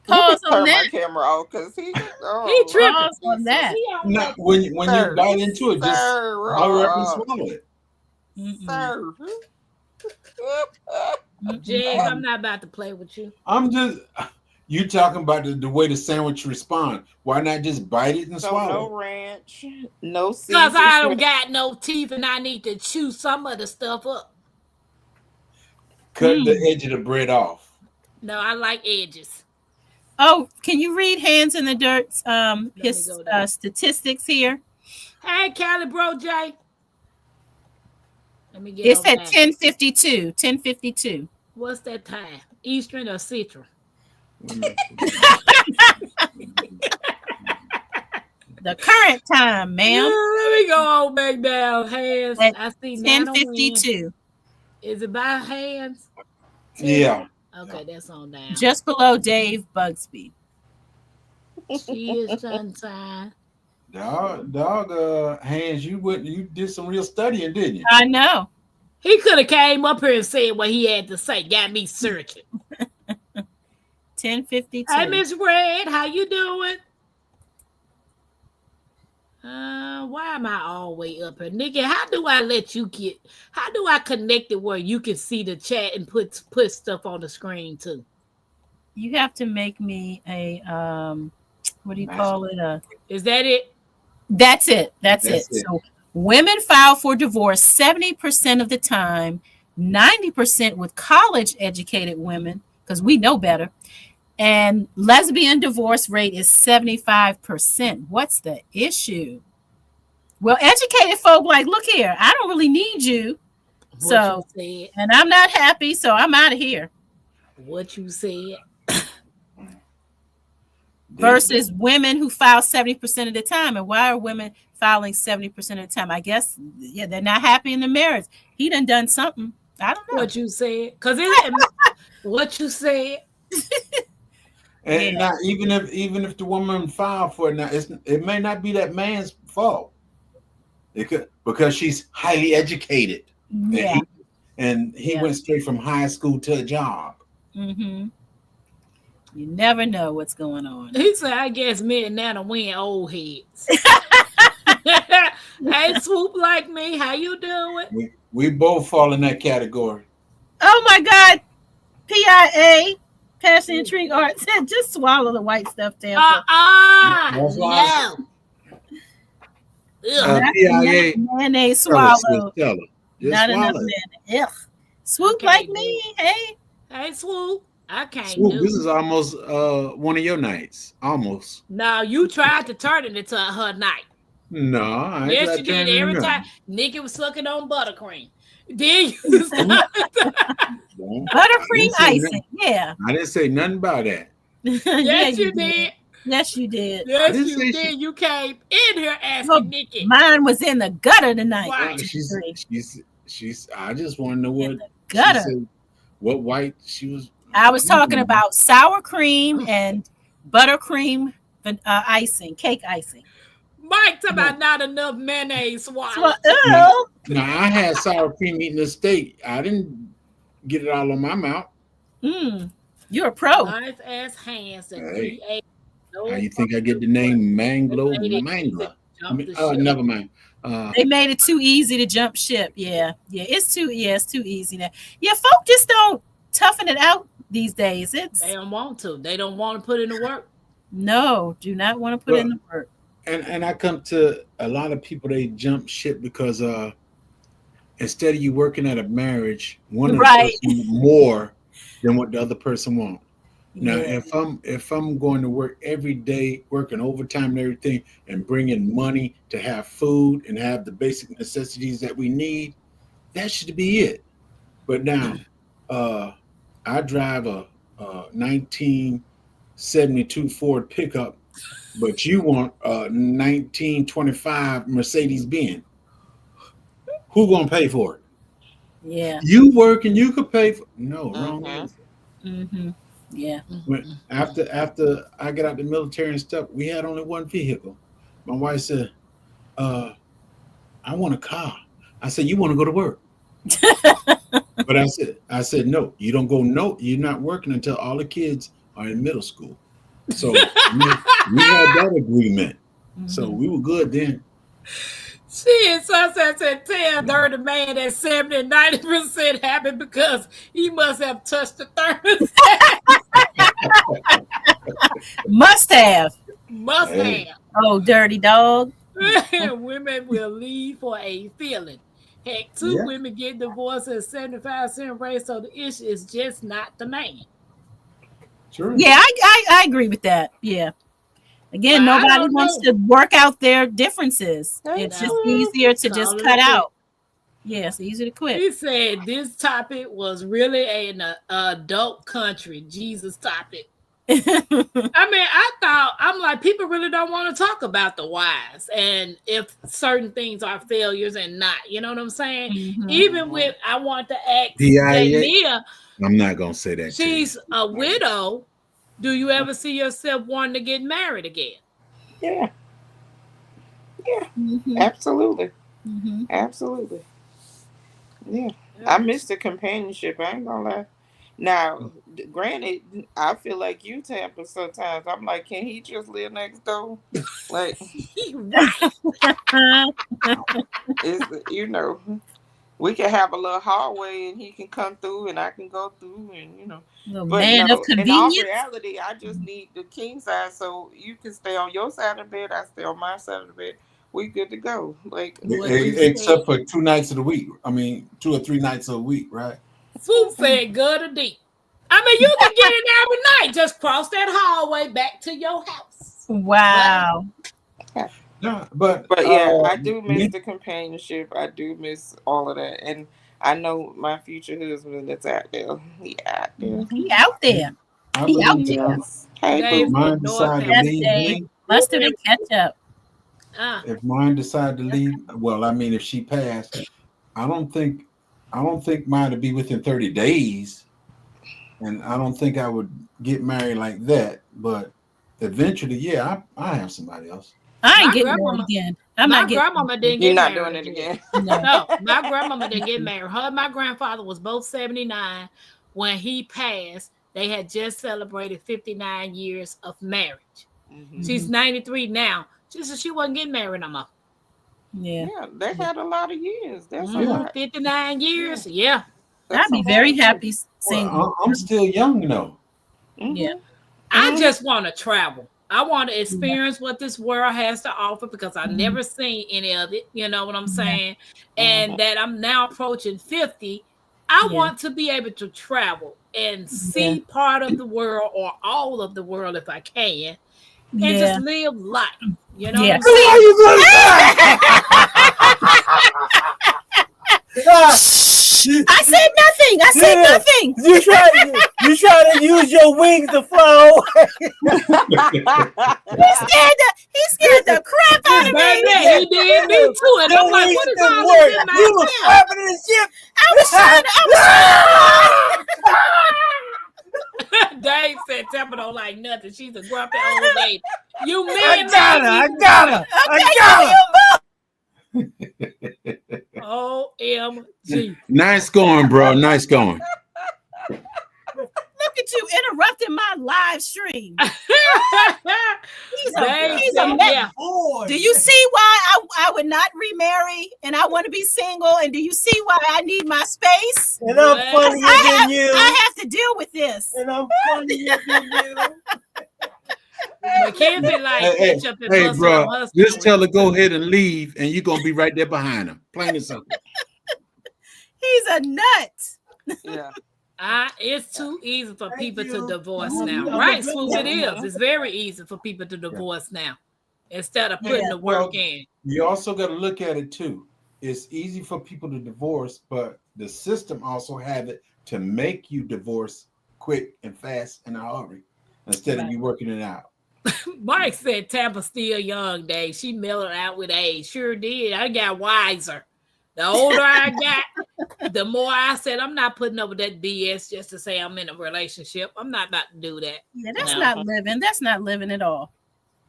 Pause on Turn that. my camera off because he tripping. Pause on that. no, when you bite into it, just hurry up and swallow it. Sir. Jig, I'm not about to play with you. I'm just you talking about the way the sandwich respond. Why not just bite it and So swallow? no ranch, no Because seasoning. I don't got no teeth and I need to chew some of the stuff up. Cut the edge of the bread off. No, I like edges. Oh, can you read Hands in the Dirt's his go there. statistics here? Hey, Cali Bro J. Let me get It's over at there. 10:52. 10:52. What's that time? Eastern or Central? The current time, ma'am. Let me go on back down. Hands. At I see 10:52. Is it by hands? Yeah. Okay, that's on down. Just below Dave Bugsby. She is sunshine. Dog, Hands, you did some real studying, didn't you? I know. He could have came up here and said what he had to say. Got me searching. 10:52. Hey, Miss Red, how you doing? Why am I all the way up here? Nikki, how do I connect it where you can see the chat and put stuff on the screen too? You have to make me a what do you call it? Is that it? That's it. That's it. So women file for divorce 70% of the time, 90% with college educated women, because we know better. And lesbian divorce rate is 75%. What's the issue? Well, educated folk like, look here, I don't really need you. So, What you and I'm not happy, so I'm out of here. said. What you said. Versus women who file 70% of the time. And why are women filing 70% of the time? I guess, yeah, they're not happy in the marriage. He done something. I don't know. What you said. Because what you said. And now, even if the woman filed for it, now it may not be that man's fault. It could, because she's highly educated. Yeah. And he went straight from high school to a job. Mm-hmm. You never know what's going on. He said, I guess me and Nana win old heads. Hey, Swoop like me, how you doing? We both fall in that category. Oh my God. PIA, Passion Intrigue Art said, just swallow the white stuff, Tampa. No. PIA. Mayonnaise swallow. Just Not swallow. enough mayonnaise. Ugh. Swoop Okay, like me. Hey. Hey, Swoop. I can't Swoop, do this it. is almost one of your nights. Almost. No, you tried to turn it into her night. No, I ain't Yes, tried you to turn did. it Every around. time Nikki was sucking on buttercream. Then you Don't- Buttercream I didn't say icing. Yeah. I didn't say nothing about that. Yes, you did. Yes, you did. Yes, didn't you say did. You came in here asking Well, Nikki. Mine was in the gutter tonight. Right. She's I just want to know what she Gutter. said, what white she was. I was talking about sour cream and buttercream icing, cake icing. Mike talking about not enough mayonnaise swallow. Well, ew. Now I had sour cream eating a steak. I didn't get it all on my mouth. You're a pro. Nice ass hands and Hey. create. No How you think I get the name Manglo? They made it Mangla. jump the ship. Never mind. They made it too easy to jump ship. Yeah. It's too easy now. Yeah, folk just don't toughen it out these days. They don't want to. They don't want to put in the work. No, do not want to put in the work. And I come to a lot of people, they jump ship because instead of you working at a marriage, one of the Right. person more than what the other person wants. Now, Yeah. if I'm going to work every day, working overtime and everything, and bringing money to have food and have the basic necessities that we need, that should be it. But now, I drive a 1972 Ford pickup, but you want a 1925 Mercedes Benz. Who gonna pay for it? Yeah. You work and you could pay for. No, wrong answer. Mm-hmm. Yeah. When after I got out the military and stuff, we had only one vehicle. My wife said, I want a car. I said, you want to go to work? But I said, no, you don't go. No, you're not working until all the kids are in middle school. So we had that agreement. So we were good then. Shit, Sunset said, tell dirty man that 70 90% happy because he must have touched the thermostat. Must have. Must Hey. have. Oh, dirty dog. Women will leave for a feeling. Heck, two Yeah. women get divorced at 75% rate, so the issue is just not the man. Sure. Yeah, I agree with that. Yeah. Again, Well, I nobody don't wants know. to work out their differences. I It's just know. easier to just Call it cut a out. Yeah, it's easy to quit. He said this topic was really an adult country Jesus topic. I mean, I'm like, people really don't want to talk about the whys and if certain things are failures and not. You know what I'm saying? Mhm. Even with, I want to ask PIA. Jamia, I'm not gonna say that. to you. she's a widow. Do you ever see yourself wanting to get married again? Yeah, Mhm. absolutely. Mhm. Absolutely. Yeah. I miss the companionship. I ain't gonna lie. Now, granted, I feel like you, Tampa, sometimes. I'm like, can he just live next door? Like, it's, we can have a little hallway and he can come through and I can go through and. The But man no, of in all convenience. reality, I just need the king size so you can stay on your side of the bed. I stay on my side of the bed. We good to go. Like, What you Except for 2 nights of the week. I mean, 2 or 3 nights a week, right? Swoop said good or deep. I mean, you can get in every night. Just cross that hallway back to your house. Wow. No, but But yeah, I do miss me- the companionship. I do miss all of that, and I know my future husband that's out there. He out there. He out there. I He out believe there. Yes. Hey, Dave if boo. from mine North decide to Yes, leave Dave. me, Mustard and ketchup. if mine decide to leave, well, I mean, if she passed, I don't think mine would be within 30 days, and I don't think I would get married like that. But eventually, yeah, I have somebody else. I ain't My getting grandmama- married again. I'm my not getting grandmama didn't You're get not married doing it again. No. No, my grandmama didn't get married. Her and my grandfather was both 79 when he passed. They had just celebrated 59 years of marriage. Mhm. She's 93 now. She said she wasn't getting married no more. Yeah. Yeah, they had a lot of years. That's a Mhm, lot. 59 years. Yeah. That's I'd be a very lot. happy single. Well, I'm still young though. Mhm. Yeah. I just want to travel. I want to experience what this world has to offer because I've never seen any of it. You know what I'm saying? And that I'm now approaching 50. I Yeah. want to be able to travel and see part of the world or all of the world if I can and Yeah. just live life. You know Yeah. what I'm saying? you gonna I said nothing. I said Yeah. nothing. You try to use your wings to flow. He scared the crap out of me. Baby, he did me too. And I'm like, what is all work. this in You my was mouth? flapping the ship. I was trying to. Dave said Temple don't like nothing. She's a grumpy old lady. You mean I got her. OMG. Nice going, bro. Nice going. Look at you interrupting my live stream. He's Dave a said, mess. yeah. Do you see why I would not remarry and I want to be single? And do you see why I need my space? And I'm funnier than you. I have to deal with this. And I'm funnier than you. Mackenzie like Hey, ketchup and hey, mustard bro, on her just story. tell her go ahead and leave, and you're gonna be right there behind him. Plain and simple. He's a nut. Yeah. It's too easy for people to you. divorce I'm now. a Right, good Swoop, it one. is. It's very easy for people to divorce now instead of putting Yeah. the work Well, in. You also got to look at it too. It's easy for people to divorce, but the system also have it to make you divorce quick and fast in a hurry instead of you working it out. Mike said Tampa's still young, Dave. She mellowed out with age. Sure did. I got wiser. The older I got, the more I said, I'm not putting up with that BS just to say I'm in a relationship. I'm not about to do that. Yeah, that's No. not living. That's not living at all.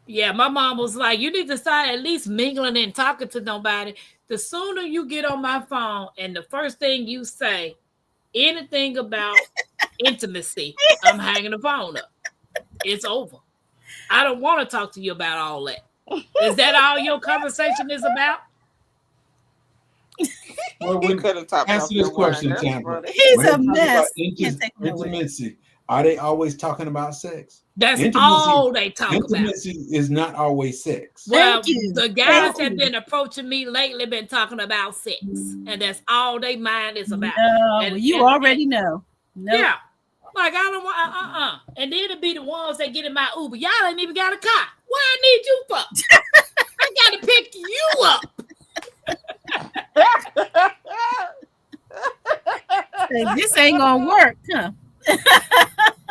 Yeah, my mom was like, you need to start at least mingling and talking to nobody. The sooner you get on my phone and the first thing you say, anything about intimacy, I'm hanging the phone up. It's over. I don't want to talk to you about all that. Is that all your conversation is about? Well, He when, could have talked answer off this your wine. question, That's Tampa. funny. He's when a they talk about mess. Can't take it away. intimacy, are they always talking about sex? That's Intimacy- all they talk about. Intimacy is not always sex. Well, Thank you. the guys Thank that you. been approaching me lately been talking about sex, and that's all they mind is about. No, And- you and- already know. No. Yeah. Like, I don't want, And then it'll be the ones that get in my Uber. Y'all ain't even got a car. What I need you for? I got to pick you up. Say, this ain't gonna work, huh?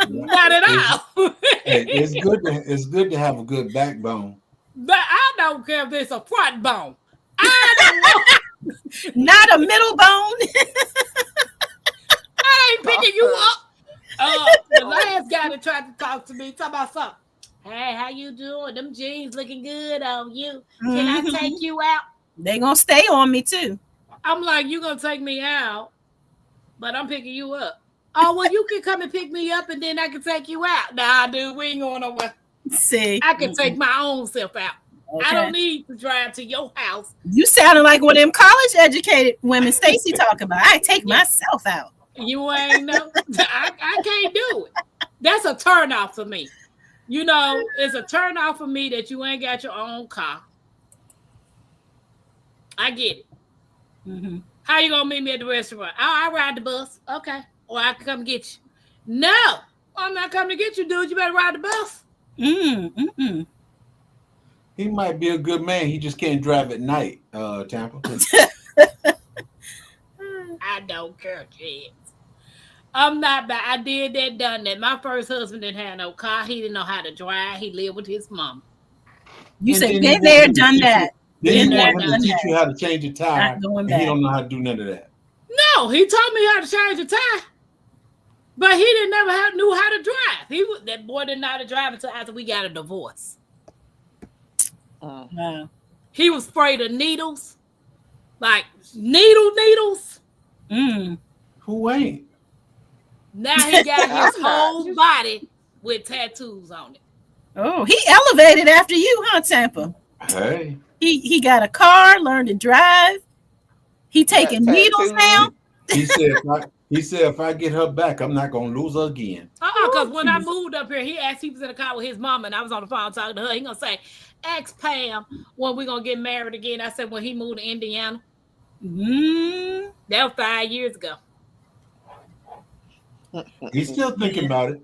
Not at all. Hey, it's good to have a good backbone. But I don't care if it's a front bone. I don't want, Not a middle bone. I ain't picking you up. The last guy that tried to talk to me, talk about something. Hey, how you doing? Them jeans looking good on you. Can I take you out? They gonna stay on me too. I'm like, you gonna take me out, but I'm picking you up. Oh, well, you can come and pick me up and then I can take you out. Nah, dude, we ain't going nowhere. See, I can take my own self out. okay. I don't need to drive to your house. You sounding like one of them college educated women Stacy talking about. I take myself out. You ain't know. I can't do it. That's a turn off for me. You know, it's a turn off for me that you ain't got your own car. I get it. Mm-hmm. How you gonna meet me at the restaurant? I ride the bus. Okay. Or I can come get you. No, I'm not coming to get you, dude. You better ride the bus. He might be a good man. He just can't drive at night, Tampa. I don't care, kids. I'm not bad. I did that, done that. My first husband didn't have no car. He didn't know how to drive. He lived with his mom. You And said then been you there, want him to done teach that. Then Been you there, want him done to teach that. you how to change a tire, Not going and back. he don't know how to do none of that. No, he taught me how to change a tire, but he didn't never knew how to drive. That boy didn't know how to drive until after we got a divorce. Wow. He was afraid of needles, like needles. Mm. Who ain't? Now he got his I'm not. whole body with tattoos on it. Oh, he elevated after you, huh, Tampa? Hey, He got a car, learned to drive. He taking needles tattoos. now. he said if I get her back, I'm not gonna lose her again. Because when I moved up here, he was in the car with his mama, and I was on the phone talking to her. He gonna say, "Ask Pam when we gonna get married again." I said, "When he moved to Indiana." That was 5 years ago. He's still thinking about it.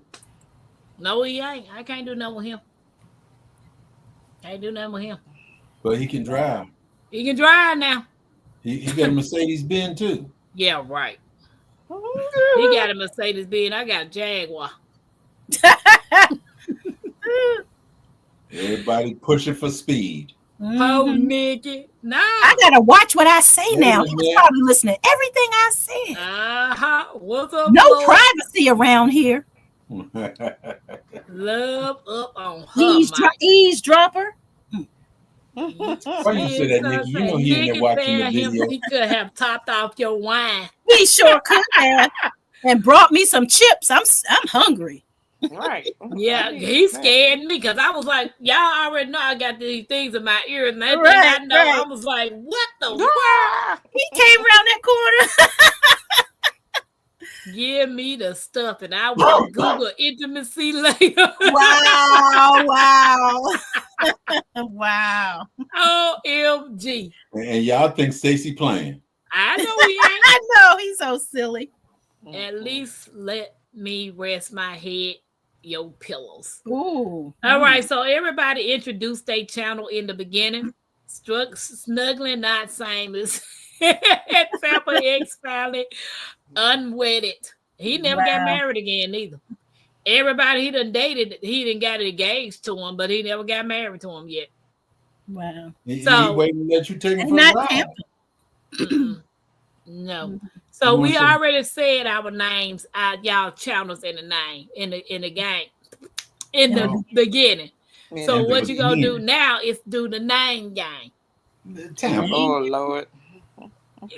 No, he ain't. I can't do nothing with him. Can't do nothing with him. But he can drive. He can drive now. He got a Mercedes Benz too. Yeah, right. He got a Mercedes Benz. I got a Jaguar. Everybody pushing for speed. Oh, Nikki. Nah. I gotta watch what I say now. He was man. probably listening to everything I said. What's up, No Lord? privacy around here. Love up on her. Eavesdropper. Why you say that, Nikki? You know he in there watching the video. He could have topped off your wine. He sure could have, and brought me some chips. I'm hungry. Right. Yeah, he scared me because I was like, y'all already know I got these things in my ears, and that Right, thing I know, right. I was like, what the world? He came around that corner. Give me the stuff, and I will Google intimacy later. Wow! Wow! OMG. And y'all think Stacey playing. I know he ain't. I know he's so silly. At least let me rest my head, your pillows. Ooh. All right, so everybody introduced their channel in the beginning. Snuggling, not same as Tampa X family, unwedded. He never got married again either. Everybody he done dated, he didn't got engaged to him, but he never got married to him yet. Wow. He So- waiting to let you take him And for a not ride. Tampa. No. So You we want some- already said our names, y'all channels in the name, in the game, in the Oh. beginning. So In the what you gonna do beginning. now is do the name game. Tampa. Oh Lord.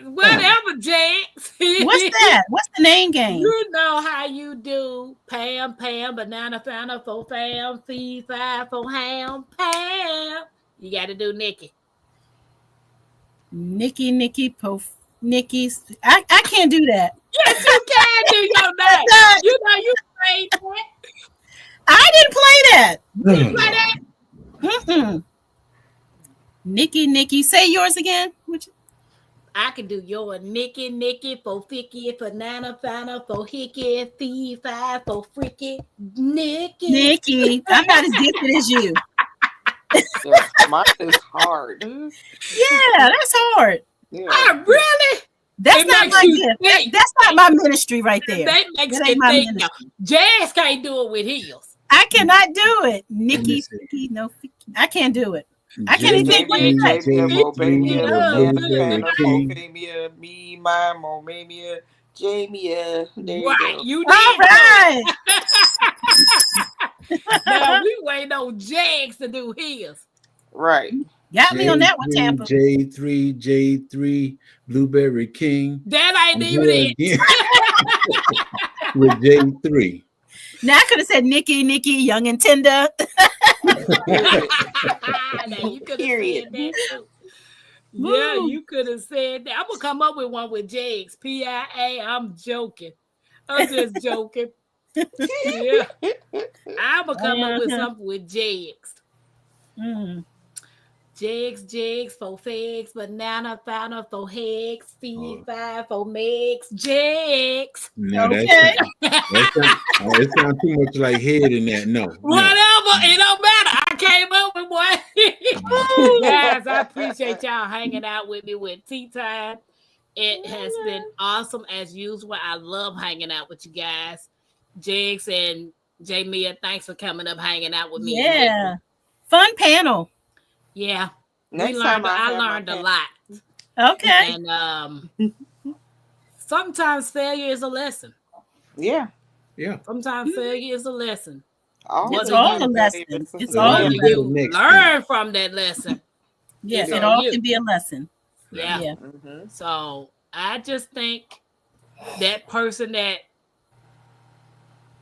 Whatever, Jax. What's that? What's the name game? You know how you do Pam, banana, fana, for fam, fee, five, for ham, Pam. You got to do Nikki. Nikki's. I can't do that. Yes, you can do your name. You know you played that. I didn't play that. You play that. Mm-mm. Nikki. Say yours again. I can do your Nikki, for Ficky, for Nana, Fana, for Hickey, Fee, Five, for Freaky, Nikki. I'm not as gifted as you. Yeah, mine is hard. Yeah, that's hard. Yeah. Oh, really? That's It not makes my you gift. think. That's not my ministry right there. That makes That you ain't my think. ministry. Jazz can't do it with heels. I cannot do it. Nikki, Let me see. Ficky, no, Ficky. I can't do it. I can't even think what Jamie, you say. Jamie, Bobamia, Yeah, Louisiana, King. Bobamia, me, my Momamia, Jamie. There you Right, go. you All did. right. Now we waiting on Jags to do his. Right. Got me on that one, Tampa. J3, Blueberry King. That ain't I'm even here it. again with J3. Now I could have said Nikki, young and tender. Now, you could have Period. said that too. Yeah, Woo. you could have said that. I'm gonna come up with one with Jags. PIA. I'm joking. I'm just joking. Yeah, I'm gonna come up with something with Jags. Mm. Jigs, for figs, banana, founder, for hegs, feed, five, for megs, jigs. No, Okay. it sounds too much like head in that. No. Whatever, it don't matter. I came up with boy. Guys, I appreciate y'all hanging out with me with Tea Time. It has been awesome as usual. I love hanging out with you guys. Jigs and Jamia, thanks for coming up, hanging out with me. Yeah. Fun panel. Yeah. Next I time I learned a lot. Okay. And sometimes failure is a lesson. Yeah. Yeah. Sometimes failure is a lesson. It's all a lesson. It's all a Whether lesson. you learn from that lesson. Yes, it's it on all you. can be a lesson. Yeah. Yeah. So I just think that person that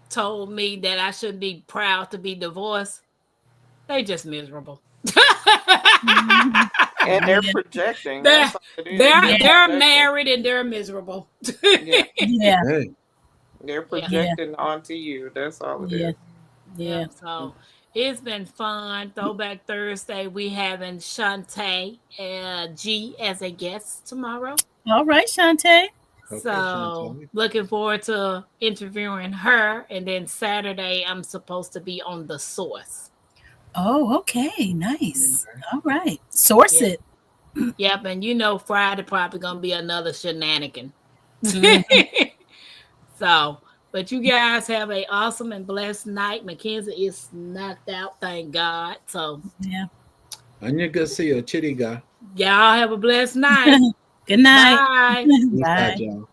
told me that I shouldn't be proud to be divorced, they just miserable. And they're projecting. They're, That's all it is. they're projecting. married and they're miserable. Yeah. Yeah. Hey. They're projecting onto you. That's all it is. Yeah. Yeah. So it's been fun. Throwback Thursday. We having Shantae G as a guest tomorrow. All right, Shantae. Okay, So Shantae. looking forward to interviewing her. And then Saturday, I'm supposed to be on The Source. Oh, okay. Nice. All right. Source it. Yep. And you know, Friday probably going to be another shenanigan. So, but you guys have an awesome and blessed night. Mackenzie is knocked out, thank God. So, Yeah. And you can see a chitty guy. y'all have a blessed night. Good night. Bye. Bye. Y'all.